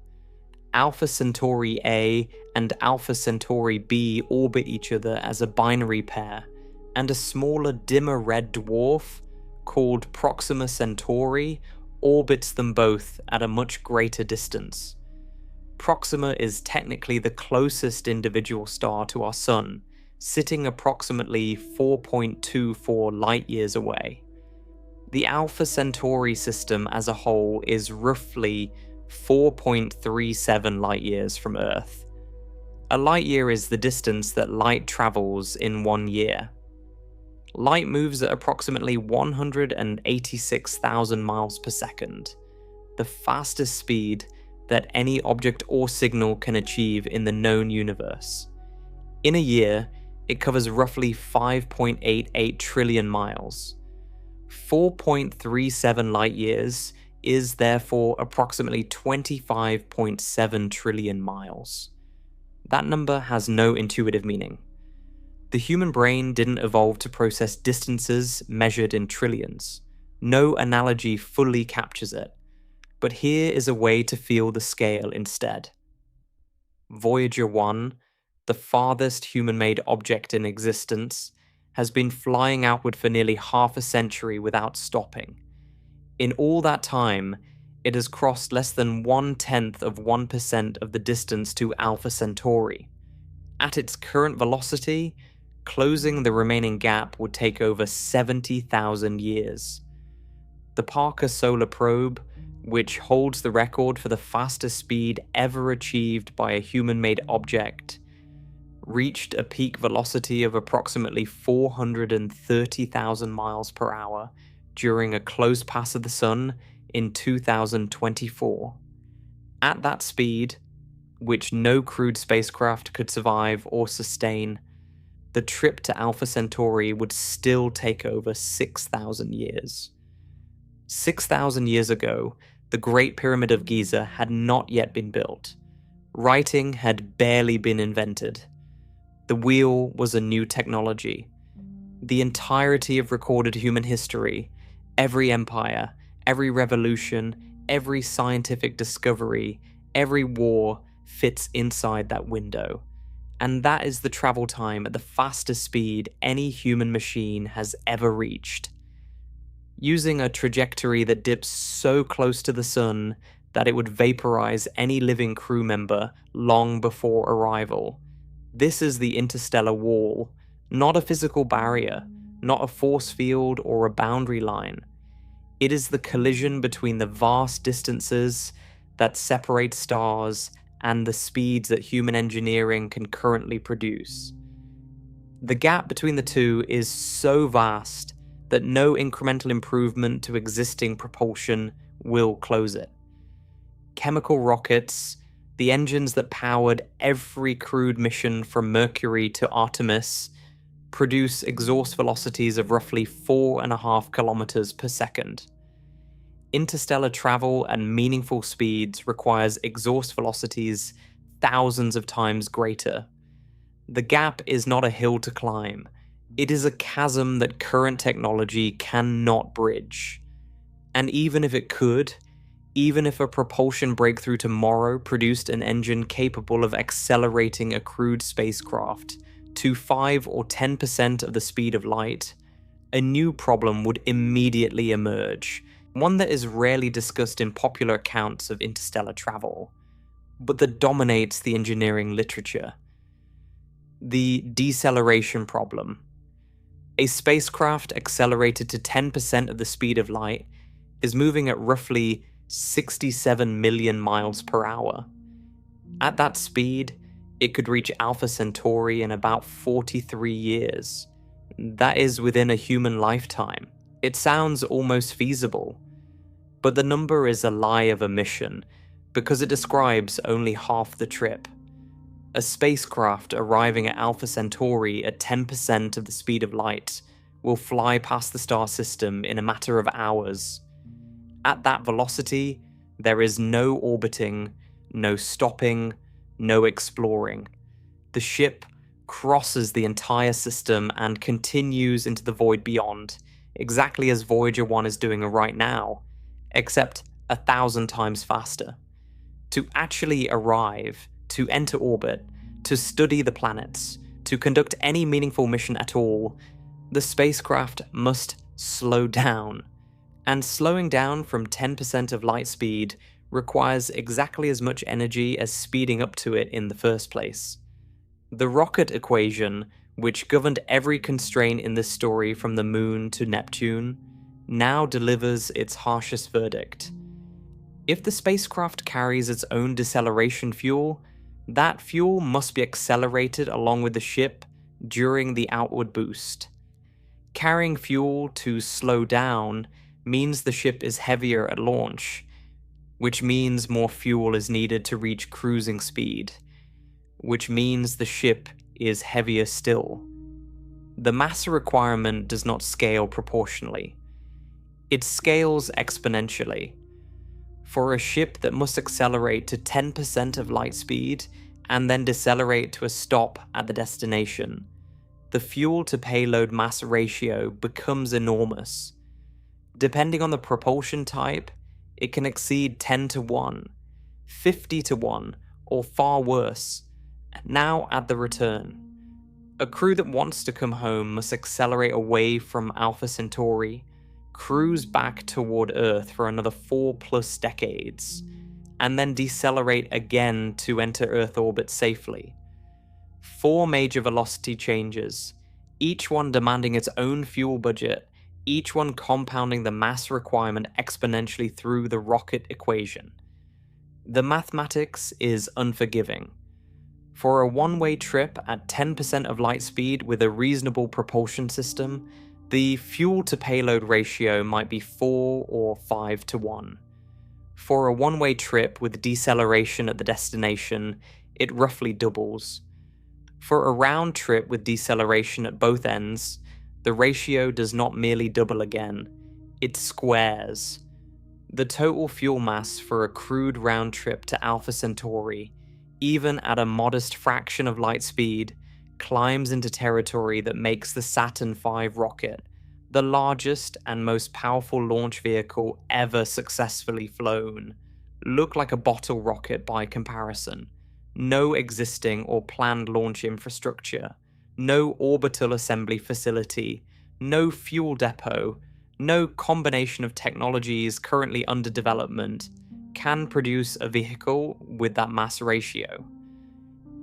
Alpha Centauri A and Alpha Centauri B orbit each other as a binary pair, and a smaller, dimmer red dwarf, called Proxima Centauri, orbits them both at a much greater distance. Proxima is technically the closest individual star to our Sun, sitting approximately 4.24 light-years away. The Alpha Centauri system as a whole is roughly 4.37 light-years from Earth. A light-year is the distance that light travels in 1 year. Light moves at approximately 186,000 miles per second, the fastest speed that any object or signal can achieve in the known universe. In a year, it covers roughly 5.88 trillion miles. 4.37 light-years is therefore approximately 25.7 trillion miles. That number has no intuitive meaning. The human brain didn't evolve to process distances measured in trillions. No analogy fully captures it. But here is a way to feel the scale instead. Voyager 1, the farthest human-made object in existence, has been flying outward for nearly half a century without stopping. In all that time, it has crossed less than 0.1% of the distance to Alpha Centauri. At its current velocity, closing the remaining gap would take over 70,000 years. The Parker Solar Probe, which holds the record for the fastest speed ever achieved by a human-made object, reached a peak velocity of approximately 430,000 miles per hour during a close pass of the Sun in 2024. At that speed, which no crewed spacecraft could survive or sustain, the trip to Alpha Centauri would still take over 6,000 years. 6,000 years ago, the Great Pyramid of Giza had not yet been built. Writing had barely been invented. The wheel was a new technology. The entirety of recorded human history, every empire, every revolution, every scientific discovery, every war fits inside that window. And that is the travel time at the fastest speed any human machine has ever reached. Using a trajectory that dips so close to the Sun that it would vaporize any living crew member long before arrival. This is the interstellar wall, not a physical barrier, not a force field or a boundary line. It is the collision between the vast distances that separate stars and the speeds that human engineering can currently produce. The gap between the two is so vast that no incremental improvement to existing propulsion will close it. Chemical rockets, the engines that powered every crewed mission from Mercury to Artemis, produce exhaust velocities of roughly 4.5 kilometers per second. Interstellar travel at meaningful speeds requires exhaust velocities thousands of times greater. The gap is not a hill to climb. It is a chasm that current technology cannot bridge. And even if it could, even if a propulsion breakthrough tomorrow produced an engine capable of accelerating a crewed spacecraft to 5 or 10% of the speed of light, a new problem would immediately emerge, one that is rarely discussed in popular accounts of interstellar travel, but that dominates the engineering literature. The deceleration problem. A spacecraft accelerated to 10% of the speed of light is moving at roughly 67 million miles per hour. At that speed, it could reach Alpha Centauri in about 43 years. That is within a human lifetime. It sounds almost feasible, but the number is a lie of omission because it describes only half the trip. A spacecraft arriving at Alpha Centauri at 10% of the speed of light will fly past the star system in a matter of hours. At that velocity, there is no orbiting, no stopping, no exploring. The ship crosses the entire system and continues into the void beyond, exactly as Voyager 1 is doing right now, except 1,000 times faster. To actually arrive, to enter orbit, to study the planets, to conduct any meaningful mission at all, the spacecraft must slow down. And slowing down from 10% of light speed requires exactly as much energy as speeding up to it in the first place. The rocket equation, which governed every constraint in this story from the Moon to Neptune, now delivers its harshest verdict. If the spacecraft carries its own deceleration fuel, that fuel must be accelerated along with the ship during the outward boost. Carrying fuel to slow down means the ship is heavier at launch, which means more fuel is needed to reach cruising speed, which means the ship is heavier still. The mass requirement does not scale proportionally. It scales exponentially. For a ship that must accelerate to 10% of light speed and then decelerate to a stop at the destination, the fuel-to-payload mass ratio becomes enormous. Depending on the propulsion type, it can exceed 10 to 1, 50 to 1, or far worse. Now at the return. A crew that wants to come home must accelerate away from Alpha Centauri, cruise back toward Earth for another 4+ decades, and then decelerate again to enter Earth orbit safely. 4 major velocity changes, each one demanding its own fuel budget, each one compounding the mass requirement exponentially through the rocket equation. The mathematics is unforgiving. For a one-way trip at 10% of light speed with a reasonable propulsion system, the fuel-to-payload ratio might be 4 or 5 to 1. For a one-way trip with deceleration at the destination, it roughly doubles. For a round trip with deceleration at both ends, the ratio does not merely double again, it squares. The total fuel mass for a crewed round trip to Alpha Centauri, even at a modest fraction of light speed, climbs into territory that makes the Saturn V rocket, the largest and most powerful launch vehicle ever successfully flown, look like a bottle rocket by comparison. No existing or planned launch infrastructure, no orbital assembly facility, no fuel depot, no combination of technologies currently under development can produce a vehicle with that mass ratio.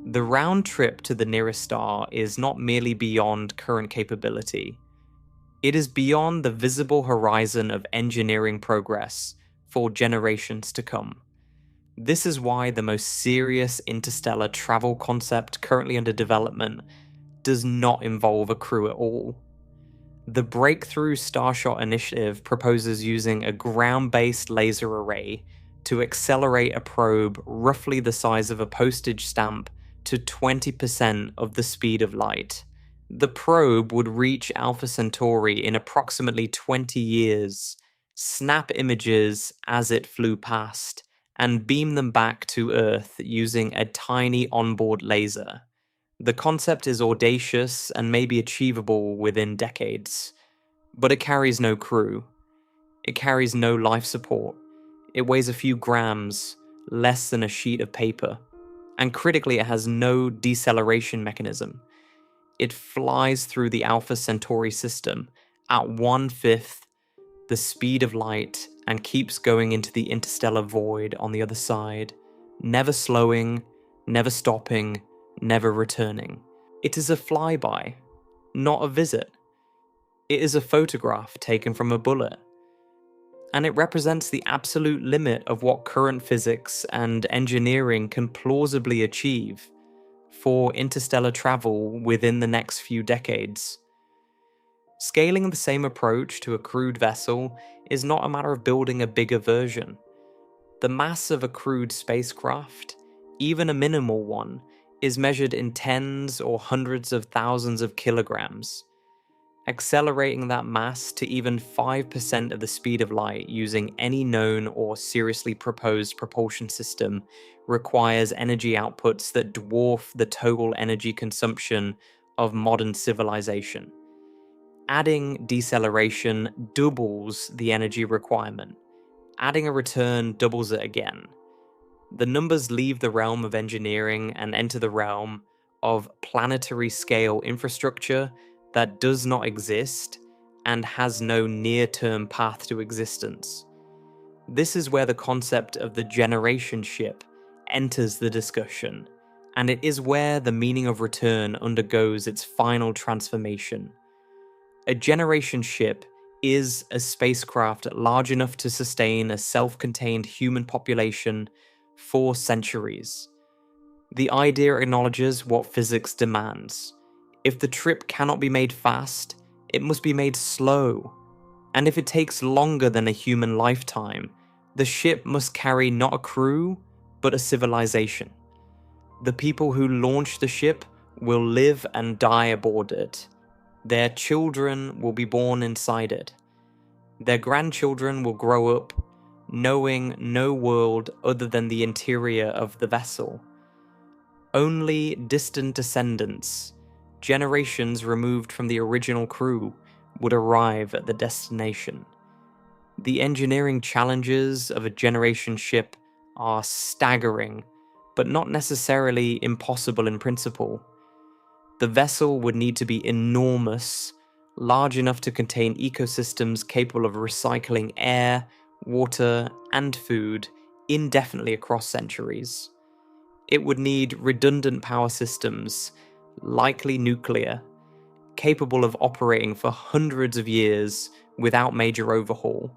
The round trip to the nearest star is not merely beyond current capability. It is beyond the visible horizon of engineering progress for generations to come. This is why the most serious interstellar travel concept currently under development does not involve a crew at all. The Breakthrough Starshot initiative proposes using a ground-based laser array to accelerate a probe roughly the size of a postage stamp to 20% of the speed of light. The probe would reach Alpha Centauri in approximately 20 years, snap images as it flew past, and beam them back to Earth using a tiny onboard laser. The concept is audacious and may be achievable within decades, but it carries no crew. It carries no life support. It weighs a few grams, less than a sheet of paper, and critically it has no deceleration mechanism. It flies through the Alpha Centauri system at 1/5 the speed of light and keeps going into the interstellar void on the other side, never slowing, never stopping, never returning. It is a flyby, not a visit. It is a photograph taken from a bullet. And it represents the absolute limit of what current physics and engineering can plausibly achieve for interstellar travel within the next few decades. Scaling the same approach to a crewed vessel is not a matter of building a bigger version. The mass of a crewed spacecraft, even a minimal one, is measured in tens or hundreds of thousands of kilograms. Accelerating that mass to even 5% of the speed of light using any known or seriously proposed propulsion system requires energy outputs that dwarf the total energy consumption of modern civilization. Adding deceleration doubles the energy requirement. Adding a return doubles it again. The numbers leave the realm of engineering and enter the realm of planetary scale infrastructure that does not exist and has no near-term path to existence. This is where the concept of the generation ship enters the discussion, and it is where the meaning of return undergoes its final transformation. A generation ship is a spacecraft large enough to sustain a self-contained human population for centuries. The idea acknowledges what physics demands. If the trip cannot be made fast, it must be made slow. And if it takes longer than a human lifetime, the ship must carry not a crew, but a civilization. The people who launch the ship will live and die aboard it. Their children will be born inside it. Their grandchildren will grow up knowing no world other than the interior of the vessel. Only distant descendants, generations removed from the original crew, would arrive at the destination. The engineering challenges of a generation ship are staggering, but not necessarily impossible in principle. The vessel would need to be enormous, large enough to contain ecosystems capable of recycling air, water, and food indefinitely across centuries. It would need redundant power systems, likely nuclear, capable of operating for hundreds of years without major overhaul.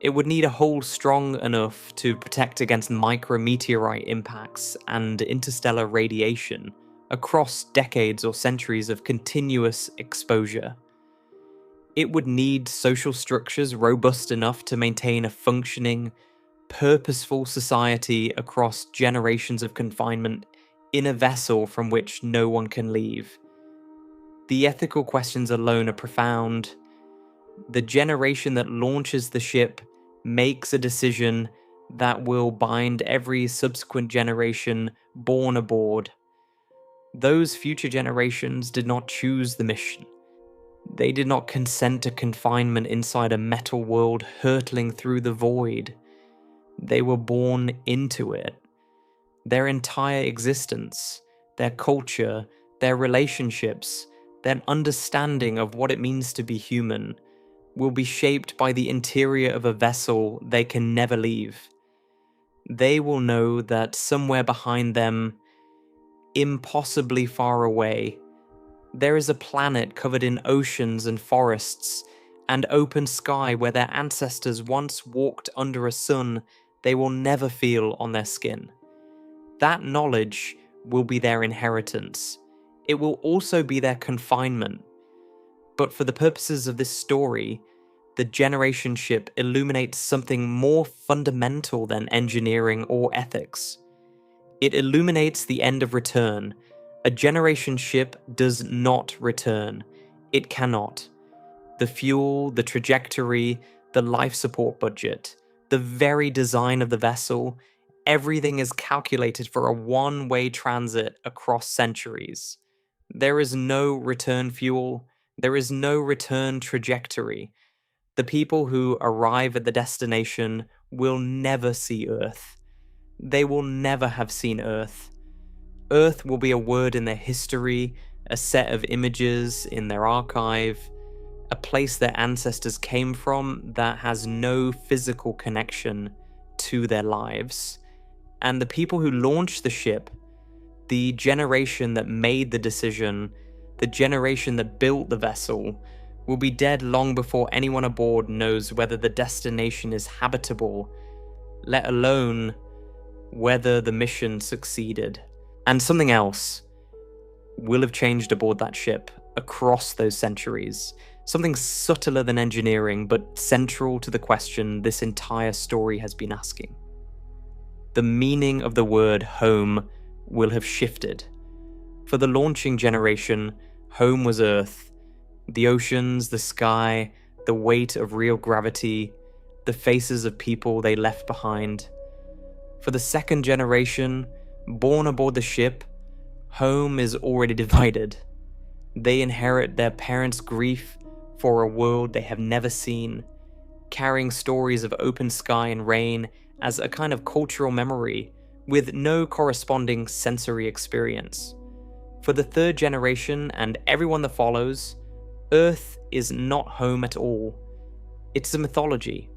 It would need a hull strong enough to protect against micrometeorite impacts and interstellar radiation across decades or centuries of continuous exposure. It would need social structures robust enough to maintain a functioning, purposeful society across generations of confinement in a vessel from which no one can leave. The ethical questions alone are profound. The generation that launches the ship makes a decision that will bind every subsequent generation born aboard. Those future generations did not choose the mission. They did not consent to confinement inside a metal world hurtling through the void. They were born into it. Their entire existence, their culture, their relationships, their understanding of what it means to be human will be shaped by the interior of a vessel they can never leave. They will know that somewhere behind them, impossibly far away, there is a planet covered in oceans and forests and open sky where their ancestors once walked under a sun they will never feel on their skin. That knowledge will be their inheritance. It will also be their confinement. But for the purposes of this story, the generation ship illuminates something more fundamental than engineering or ethics. It illuminates the end of return. A generation ship does not return. It cannot. The fuel, the trajectory, the life support budget, the very design of the vessel, everything is calculated for a one-way transit across centuries. There is no return fuel. There is no return trajectory. The people who arrive at the destination will never see Earth. They will never have seen Earth. Earth will be a word in their history, a set of images in their archive, a place their ancestors came from that has no physical connection to their lives. And the people who launched the ship, the generation that made the decision, the generation that built the vessel, will be dead long before anyone aboard knows whether the destination is habitable, let alone whether the mission succeeded. And something else will have changed aboard that ship across those centuries. Something subtler than engineering, but central to the question this entire story has been asking. The meaning of the word home will have shifted. For the launching generation, home was Earth. The oceans, the sky, the weight of real gravity, the faces of people they left behind. For the second generation, born aboard the ship, home is already divided. They inherit their parents' grief for a world they have never seen, carrying stories of open sky and rain as a kind of cultural memory with no corresponding sensory experience. For the third generation and everyone that follows, Earth is not home at all. It's a mythology.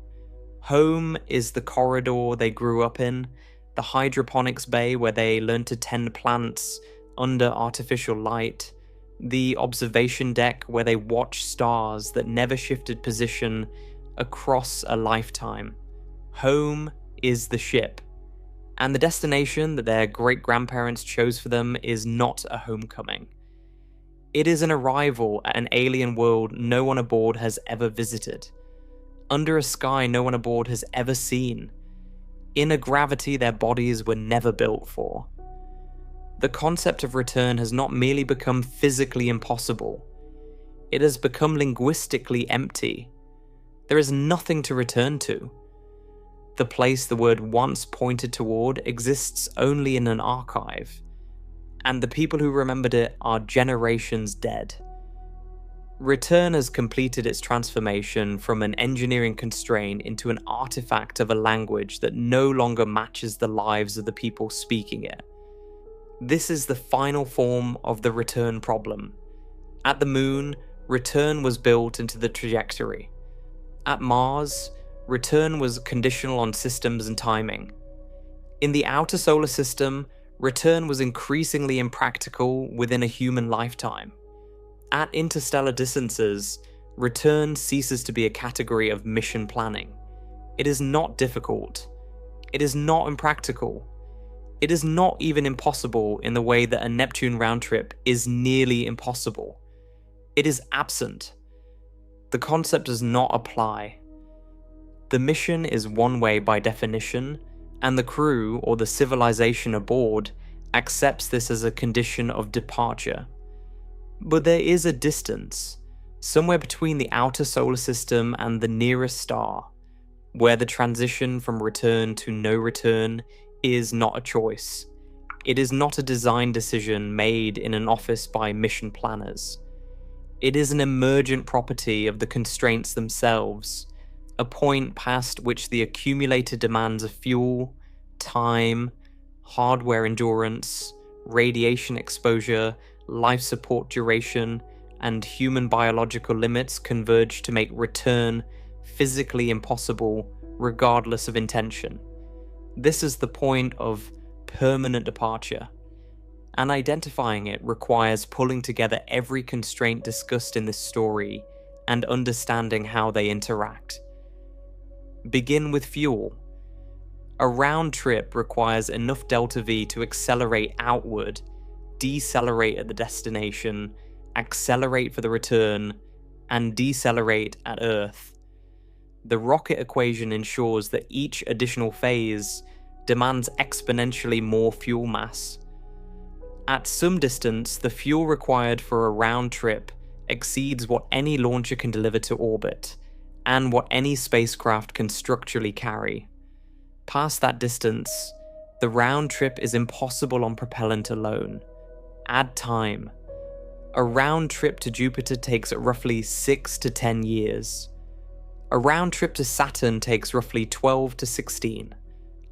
Home is the corridor they grew up in, the hydroponics bay where they learned to tend plants under artificial light, the observation deck where they watched stars that never shifted position across a lifetime. Home is the ship. And the destination that their great-grandparents chose for them is not a homecoming. It is an arrival at an alien world no one aboard has ever visited, under a sky no one aboard has ever seen, in a gravity their bodies were never built for. The concept of return has not merely become physically impossible, it has become linguistically empty. There is nothing to return to. The place the word once pointed toward exists only in an archive, and the people who remembered it are generations dead. Return has completed its transformation from an engineering constraint into an artifact of a language that no longer matches the lives of the people speaking it. This is the final form of the return problem. At the moon, return was built into the trajectory. At Mars, return was conditional on systems and timing. In the outer solar system, return was increasingly impractical within a human lifetime. At interstellar distances, return ceases to be a category of mission planning. It is not difficult. It is not impractical. It is not even impossible in the way that a Neptune round trip is nearly impossible. It is absent. The concept does not apply. The mission is one way by definition, and the crew, or the civilization aboard, accepts this as a condition of departure. But there is a distance, somewhere between the outer solar system and the nearest star, where the transition from return to no return is not a choice. It is not a design decision made in an office by mission planners. It is an emergent property of the constraints themselves, a point past which the accumulated demands of fuel, time, hardware endurance, radiation exposure, life support duration, and human biological limits converge to make return physically impossible regardless of intention. This is the point of permanent departure, and identifying it requires pulling together every constraint discussed in this story and understanding how they interact. Begin with fuel. A round trip requires enough delta V to accelerate outward, decelerate at the destination, accelerate for the return, and decelerate at Earth. The rocket equation ensures that each additional phase demands exponentially more fuel mass. At some distance, the fuel required for a round trip exceeds what any launcher can deliver to orbit, and what any spacecraft can structurally carry. Past that distance, the round trip is impossible on propellant alone. Add time. A round trip to Jupiter takes roughly 6 to 10 years. A round trip to Saturn takes roughly 12 to 16.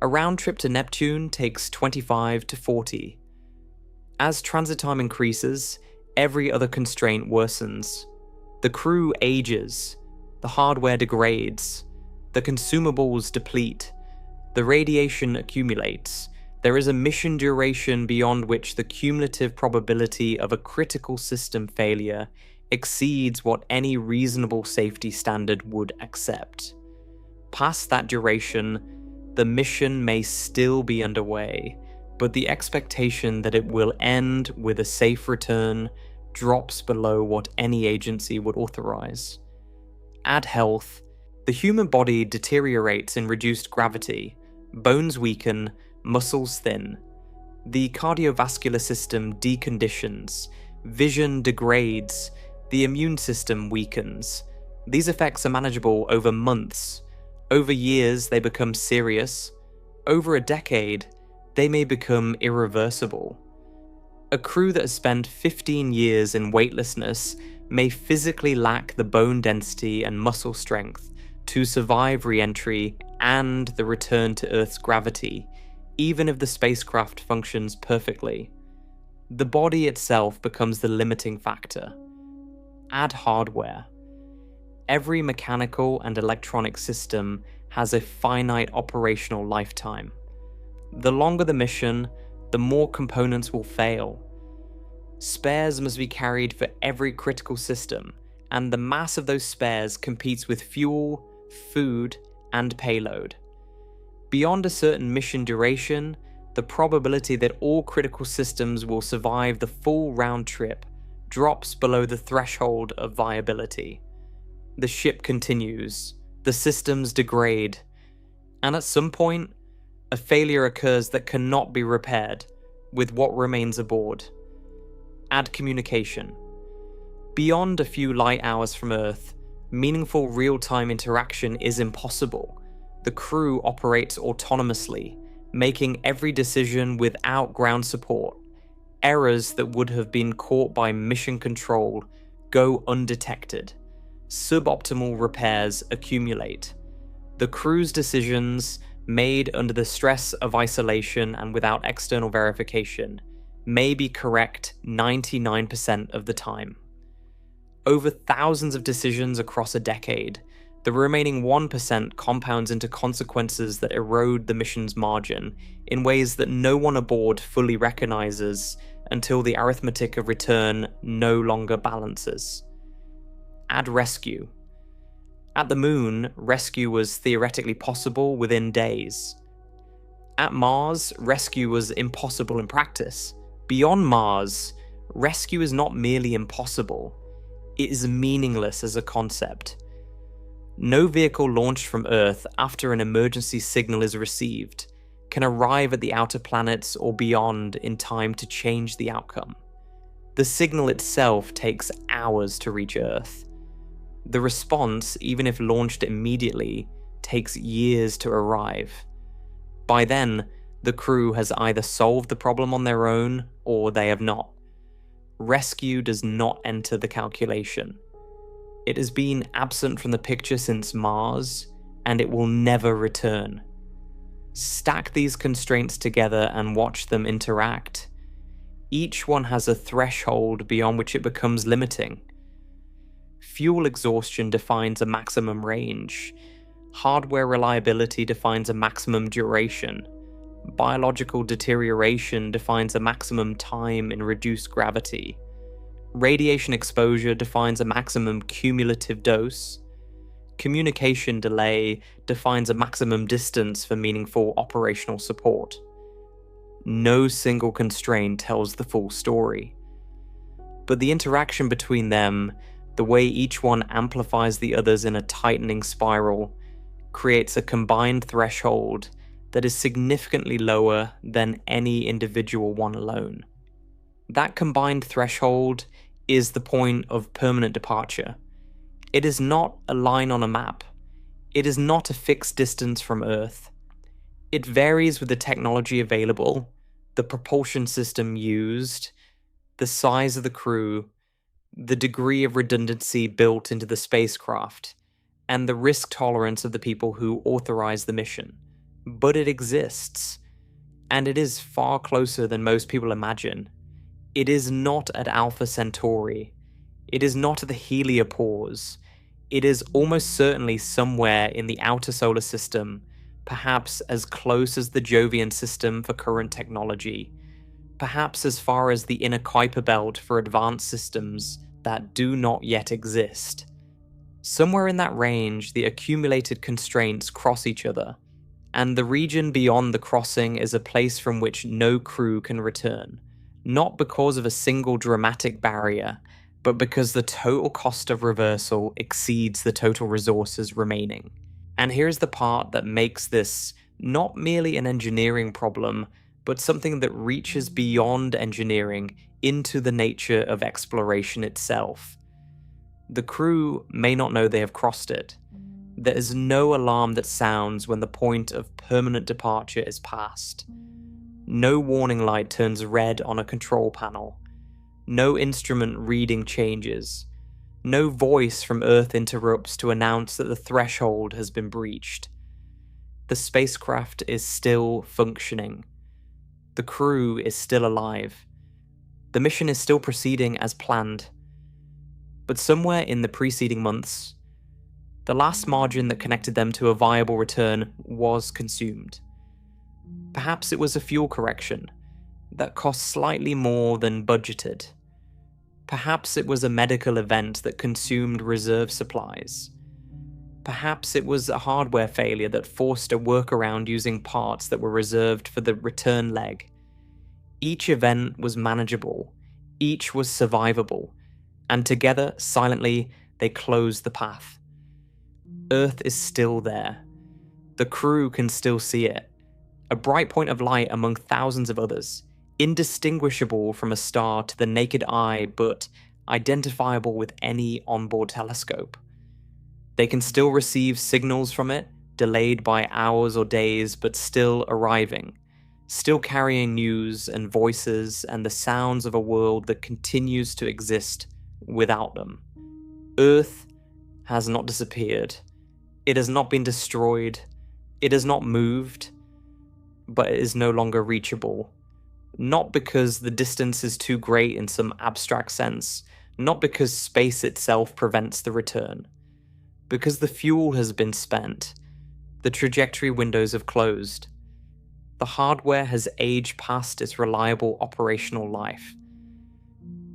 A round trip to Neptune takes 25 to 40. As transit time increases, every other constraint worsens. The crew ages, the hardware degrades, the consumables deplete, the radiation accumulates. There is a mission duration beyond which the cumulative probability of a critical system failure exceeds what any reasonable safety standard would accept. Past that duration, the mission may still be underway, but the expectation that it will end with a safe return drops below what any agency would authorize. Add health. The human body deteriorates in reduced gravity, bones weaken, muscles thin. The cardiovascular system deconditions, vision degrades, the immune system weakens. These effects are manageable over months. Over years, they become serious. Over a decade, they may become irreversible. A crew that has spent 15 years in weightlessness may physically lack the bone density and muscle strength to survive re-entry and the return to Earth's gravity, even if the spacecraft functions perfectly. The body itself becomes the limiting factor. Add hardware. Every mechanical and electronic system has a finite operational lifetime. The longer the mission, the more components will fail. Spares must be carried for every critical system, and the mass of those spares competes with fuel, food, and payload. Beyond a certain mission duration, the probability that all critical systems will survive the full round trip drops below the threshold of viability. The ship continues, the systems degrade, and at some point, a failure occurs that cannot be repaired with what remains aboard. Add communication. Beyond a few light hours from Earth, meaningful real-time interaction is impossible. The crew operates autonomously, making every decision without ground support. Errors that would have been caught by mission control go undetected. Suboptimal repairs accumulate. The crew's decisions, made under the stress of isolation and without external verification, may be correct 99% of the time. Over thousands of decisions across a decade, the remaining 1% compounds into consequences that erode the mission's margin in ways that no one aboard fully recognizes until the arithmetic of return no longer balances. Add rescue. At the Moon, rescue was theoretically possible within days. At Mars, rescue was impossible in practice. Beyond Mars, rescue is not merely impossible, it is meaningless as a concept. No vehicle launched from Earth after an emergency signal is received can arrive at the outer planets or beyond in time to change the outcome. The signal itself takes hours to reach Earth. The response, even if launched immediately, takes years to arrive. By then, the crew has either solved the problem on their own, or they have not. Rescue does not enter the calculation. It has been absent from the picture since Mars, and it will never return. Stack these constraints together and watch them interact. Each one has a threshold beyond which it becomes limiting. Fuel exhaustion defines a maximum range. Hardware reliability defines a maximum duration. Biological deterioration defines a maximum time in reduced gravity. Radiation exposure defines a maximum cumulative dose. Communication delay defines a maximum distance for meaningful operational support. No single constraint tells the full story. But the interaction between them, the way each one amplifies the others in a tightening spiral, creates a combined threshold that is significantly lower than any individual one alone. That combined threshold is the point of permanent departure. It is not a line on a map. It is not a fixed distance from Earth. It varies with the technology available, the propulsion system used, the size of the crew, the degree of redundancy built into the spacecraft, and the risk tolerance of the people who authorize the mission. But it exists, and it is far closer than most people imagine. It is not at Alpha Centauri. It is not the heliopause. It is almost certainly somewhere in the outer solar system, perhaps as close as the Jovian system for current technology, perhaps as far as the inner Kuiper belt for advanced systems that do not yet exist. Somewhere in that range, the accumulated constraints cross each other, and the region beyond the crossing is a place from which no crew can return, not because of a single dramatic barrier, but because the total cost of reversal exceeds the total resources remaining. And here's the part that makes this not merely an engineering problem, but something that reaches beyond engineering into the nature of exploration itself. The crew may not know they have crossed it. There is no alarm that sounds when the point of permanent departure is passed. No warning light turns red on a control panel. No instrument reading changes. No voice from Earth interrupts to announce that the threshold has been breached. The spacecraft is still functioning. The crew is still alive. The mission is still proceeding as planned. But somewhere in the preceding months, the last margin that connected them to a viable return was consumed. Perhaps it was a fuel correction that cost slightly more than budgeted. Perhaps it was a medical event that consumed reserve supplies. Perhaps it was a hardware failure that forced a workaround using parts that were reserved for the return leg. Each event was manageable, each was survivable, and together, silently, they closed the path. Earth is still there. The crew can still see it. A bright point of light among thousands of others, indistinguishable from a star to the naked eye, but identifiable with any onboard telescope. They can still receive signals from it, delayed by hours or days, but still arriving, still carrying news and voices and the sounds of a world that continues to exist without them. Earth has not disappeared. It has not been destroyed. It has not moved, but it is no longer reachable. Not because the distance is too great in some abstract sense, not because space itself prevents the return. Because the fuel has been spent, the trajectory windows have closed. The hardware has aged past its reliable operational life.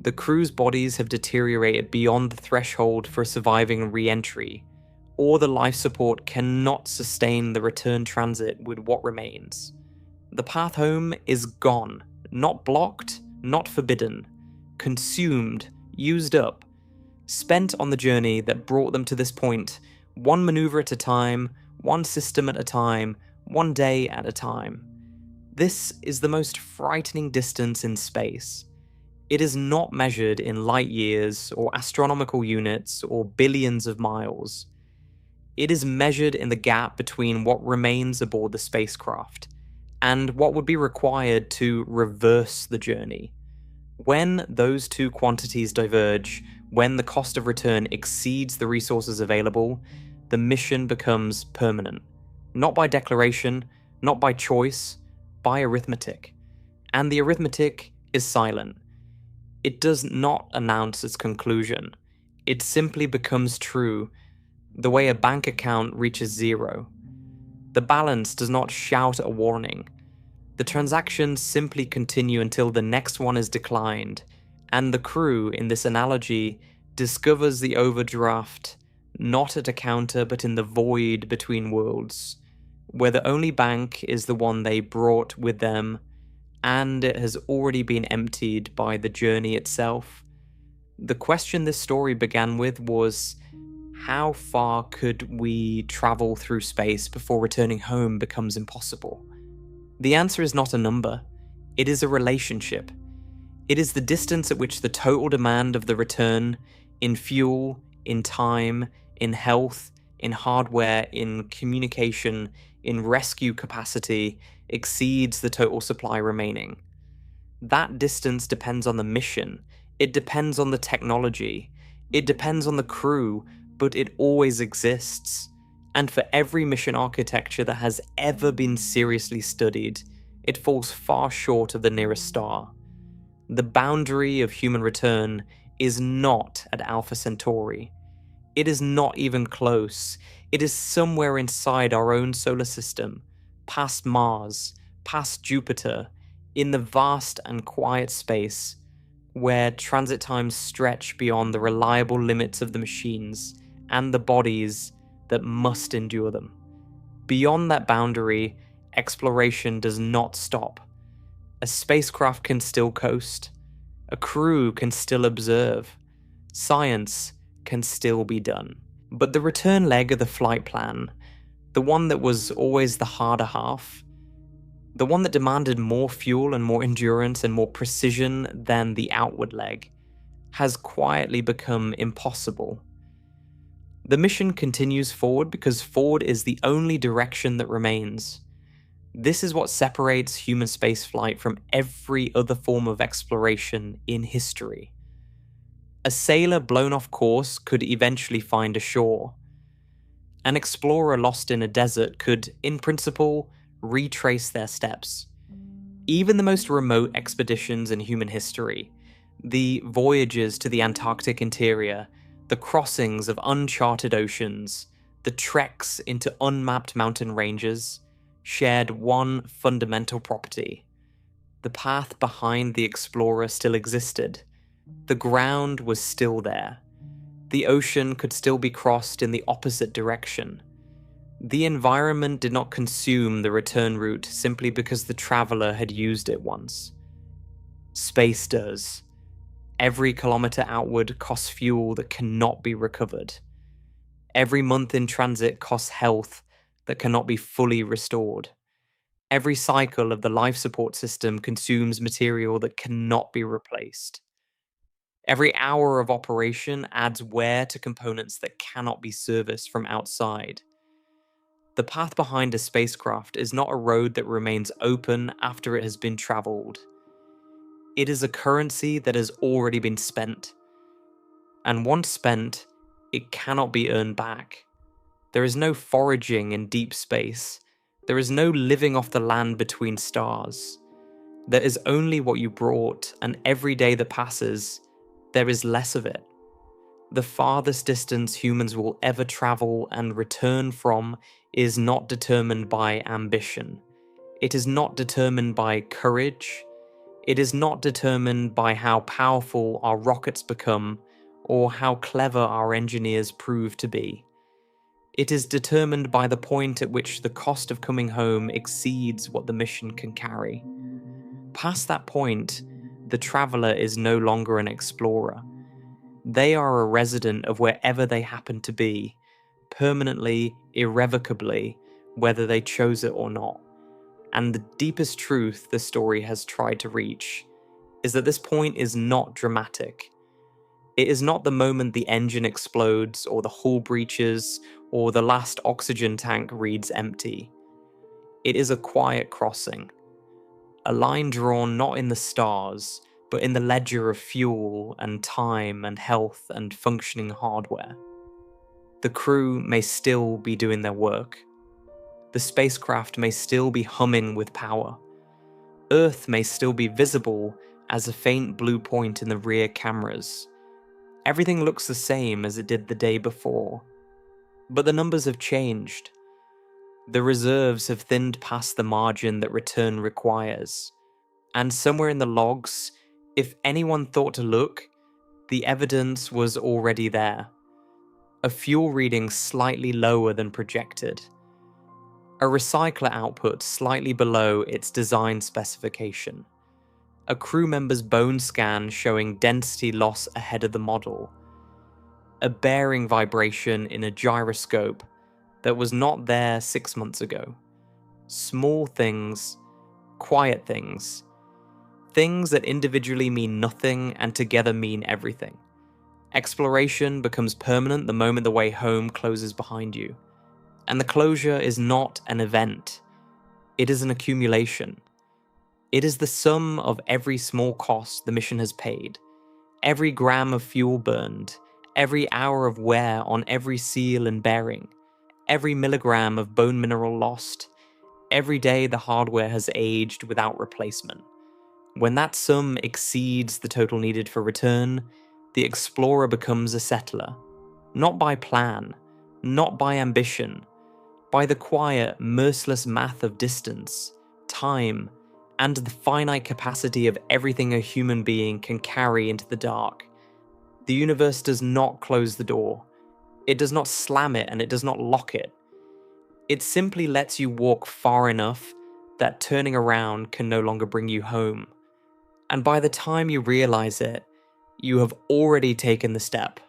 The crew's bodies have deteriorated beyond the threshold for surviving re-entry, or the life support cannot sustain the return transit with what remains. The path home is gone, not blocked, not forbidden, consumed, used up, spent on the journey that brought them to this point, one maneuver at a time, one system at a time, one day at a time. This is the most frightening distance in space. It is not measured in light years or astronomical units or billions of miles. It is measured in the gap between what remains aboard the spacecraft and what would be required to reverse the journey. When those two quantities diverge, when the cost of return exceeds the resources available, the mission becomes permanent. Not by declaration, not by choice, by arithmetic. And the arithmetic is silent. It does not announce its conclusion. It simply becomes true, the way a bank account reaches zero. The balance does not shout a warning. The transactions simply continue until the next one is declined, and the crew, in this analogy, discovers the overdraft not at a counter but in the void between worlds, where the only bank is the one they brought with them, and it has already been emptied by the journey itself. The question this story began with was, how far could we travel through space before returning home becomes impossible? The answer is not a number. It is a relationship. It is the distance at which the total demand of the return, in fuel, in time, in health, in hardware, in communication, in rescue capacity, exceeds the total supply remaining. That distance depends on the mission. It depends on the technology. It depends on the crew, but it always exists. And for every mission architecture that has ever been seriously studied, it falls far short of the nearest star. The boundary of human return is not at Alpha Centauri. It is not even close. It is somewhere inside our own solar system, past Mars, past Jupiter, in the vast and quiet space where transit times stretch beyond the reliable limits of the machines and the bodies that must endure them. Beyond that boundary, exploration does not stop. A spacecraft can still coast. A crew can still observe. Science can still be done. But the return leg of the flight plan, the one that was always the harder half, the one that demanded more fuel and more endurance and more precision than the outward leg, has quietly become impossible. The mission continues forward because forward is the only direction that remains. This is what separates human spaceflight from every other form of exploration in history. A sailor blown off course could eventually find a shore. An explorer lost in a desert could, in principle, retrace their steps. Even the most remote expeditions in human history, the voyages to the Antarctic interior, the crossings of uncharted oceans, the treks into unmapped mountain ranges, shared one fundamental property. The path behind the explorer still existed. The ground was still there. The ocean could still be crossed in the opposite direction. The environment did not consume the return route simply because the traveler had used it once. Space does. Every kilometer outward costs fuel that cannot be recovered. Every month in transit costs health that cannot be fully restored. Every cycle of the life support system consumes material that cannot be replaced. Every hour of operation adds wear to components that cannot be serviced from outside. The path behind a spacecraft is not a road that remains open after it has been traveled. It is a currency that has already been spent. And once spent, it cannot be earned back. There is no foraging in deep space. There is no living off the land between stars. There is only what you brought, and every day that passes, there is less of it. The farthest distance humans will ever travel and return from is not determined by ambition. It is not determined by courage. It is not determined by how powerful our rockets become or how clever our engineers prove to be. It is determined by the point at which the cost of coming home exceeds what the mission can carry. Past that point, the traveler is no longer an explorer. They are a resident of wherever they happen to be, permanently, irrevocably, whether they chose it or not. And the deepest truth the story has tried to reach is that this point is not dramatic. It is not the moment the engine explodes, or the hull breaches, or the last oxygen tank reads empty. It is a quiet crossing. A line drawn not in the stars, but in the ledger of fuel and time and health and functioning hardware. The crew may still be doing their work. The spacecraft may still be humming with power. Earth may still be visible as a faint blue point in the rear cameras. Everything looks the same as it did the day before. But the numbers have changed. The reserves have thinned past the margin that return requires. And somewhere in the logs, if anyone thought to look, the evidence was already there. A fuel reading slightly lower than projected. A recycler output slightly below its design specification. A crew member's bone scan showing density loss ahead of the model. A bearing vibration in a gyroscope that was not there 6 months ago. Small things, quiet things. Things that individually mean nothing and together mean everything. Exploration becomes permanent the moment the way home closes behind you. And the closure is not an event. It is an accumulation. It is the sum of every small cost the mission has paid, every gram of fuel burned, every hour of wear on every seal and bearing, every milligram of bone mineral lost, every day the hardware has aged without replacement. When that sum exceeds the total needed for return, the explorer becomes a settler, not by plan, not by ambition, by the quiet, merciless math of distance, time, and the finite capacity of everything a human being can carry into the dark. The universe does not close the door. It does not slam it and it does not lock it. It simply lets you walk far enough that turning around can no longer bring you home. And by the time you realize it, you have already taken the step.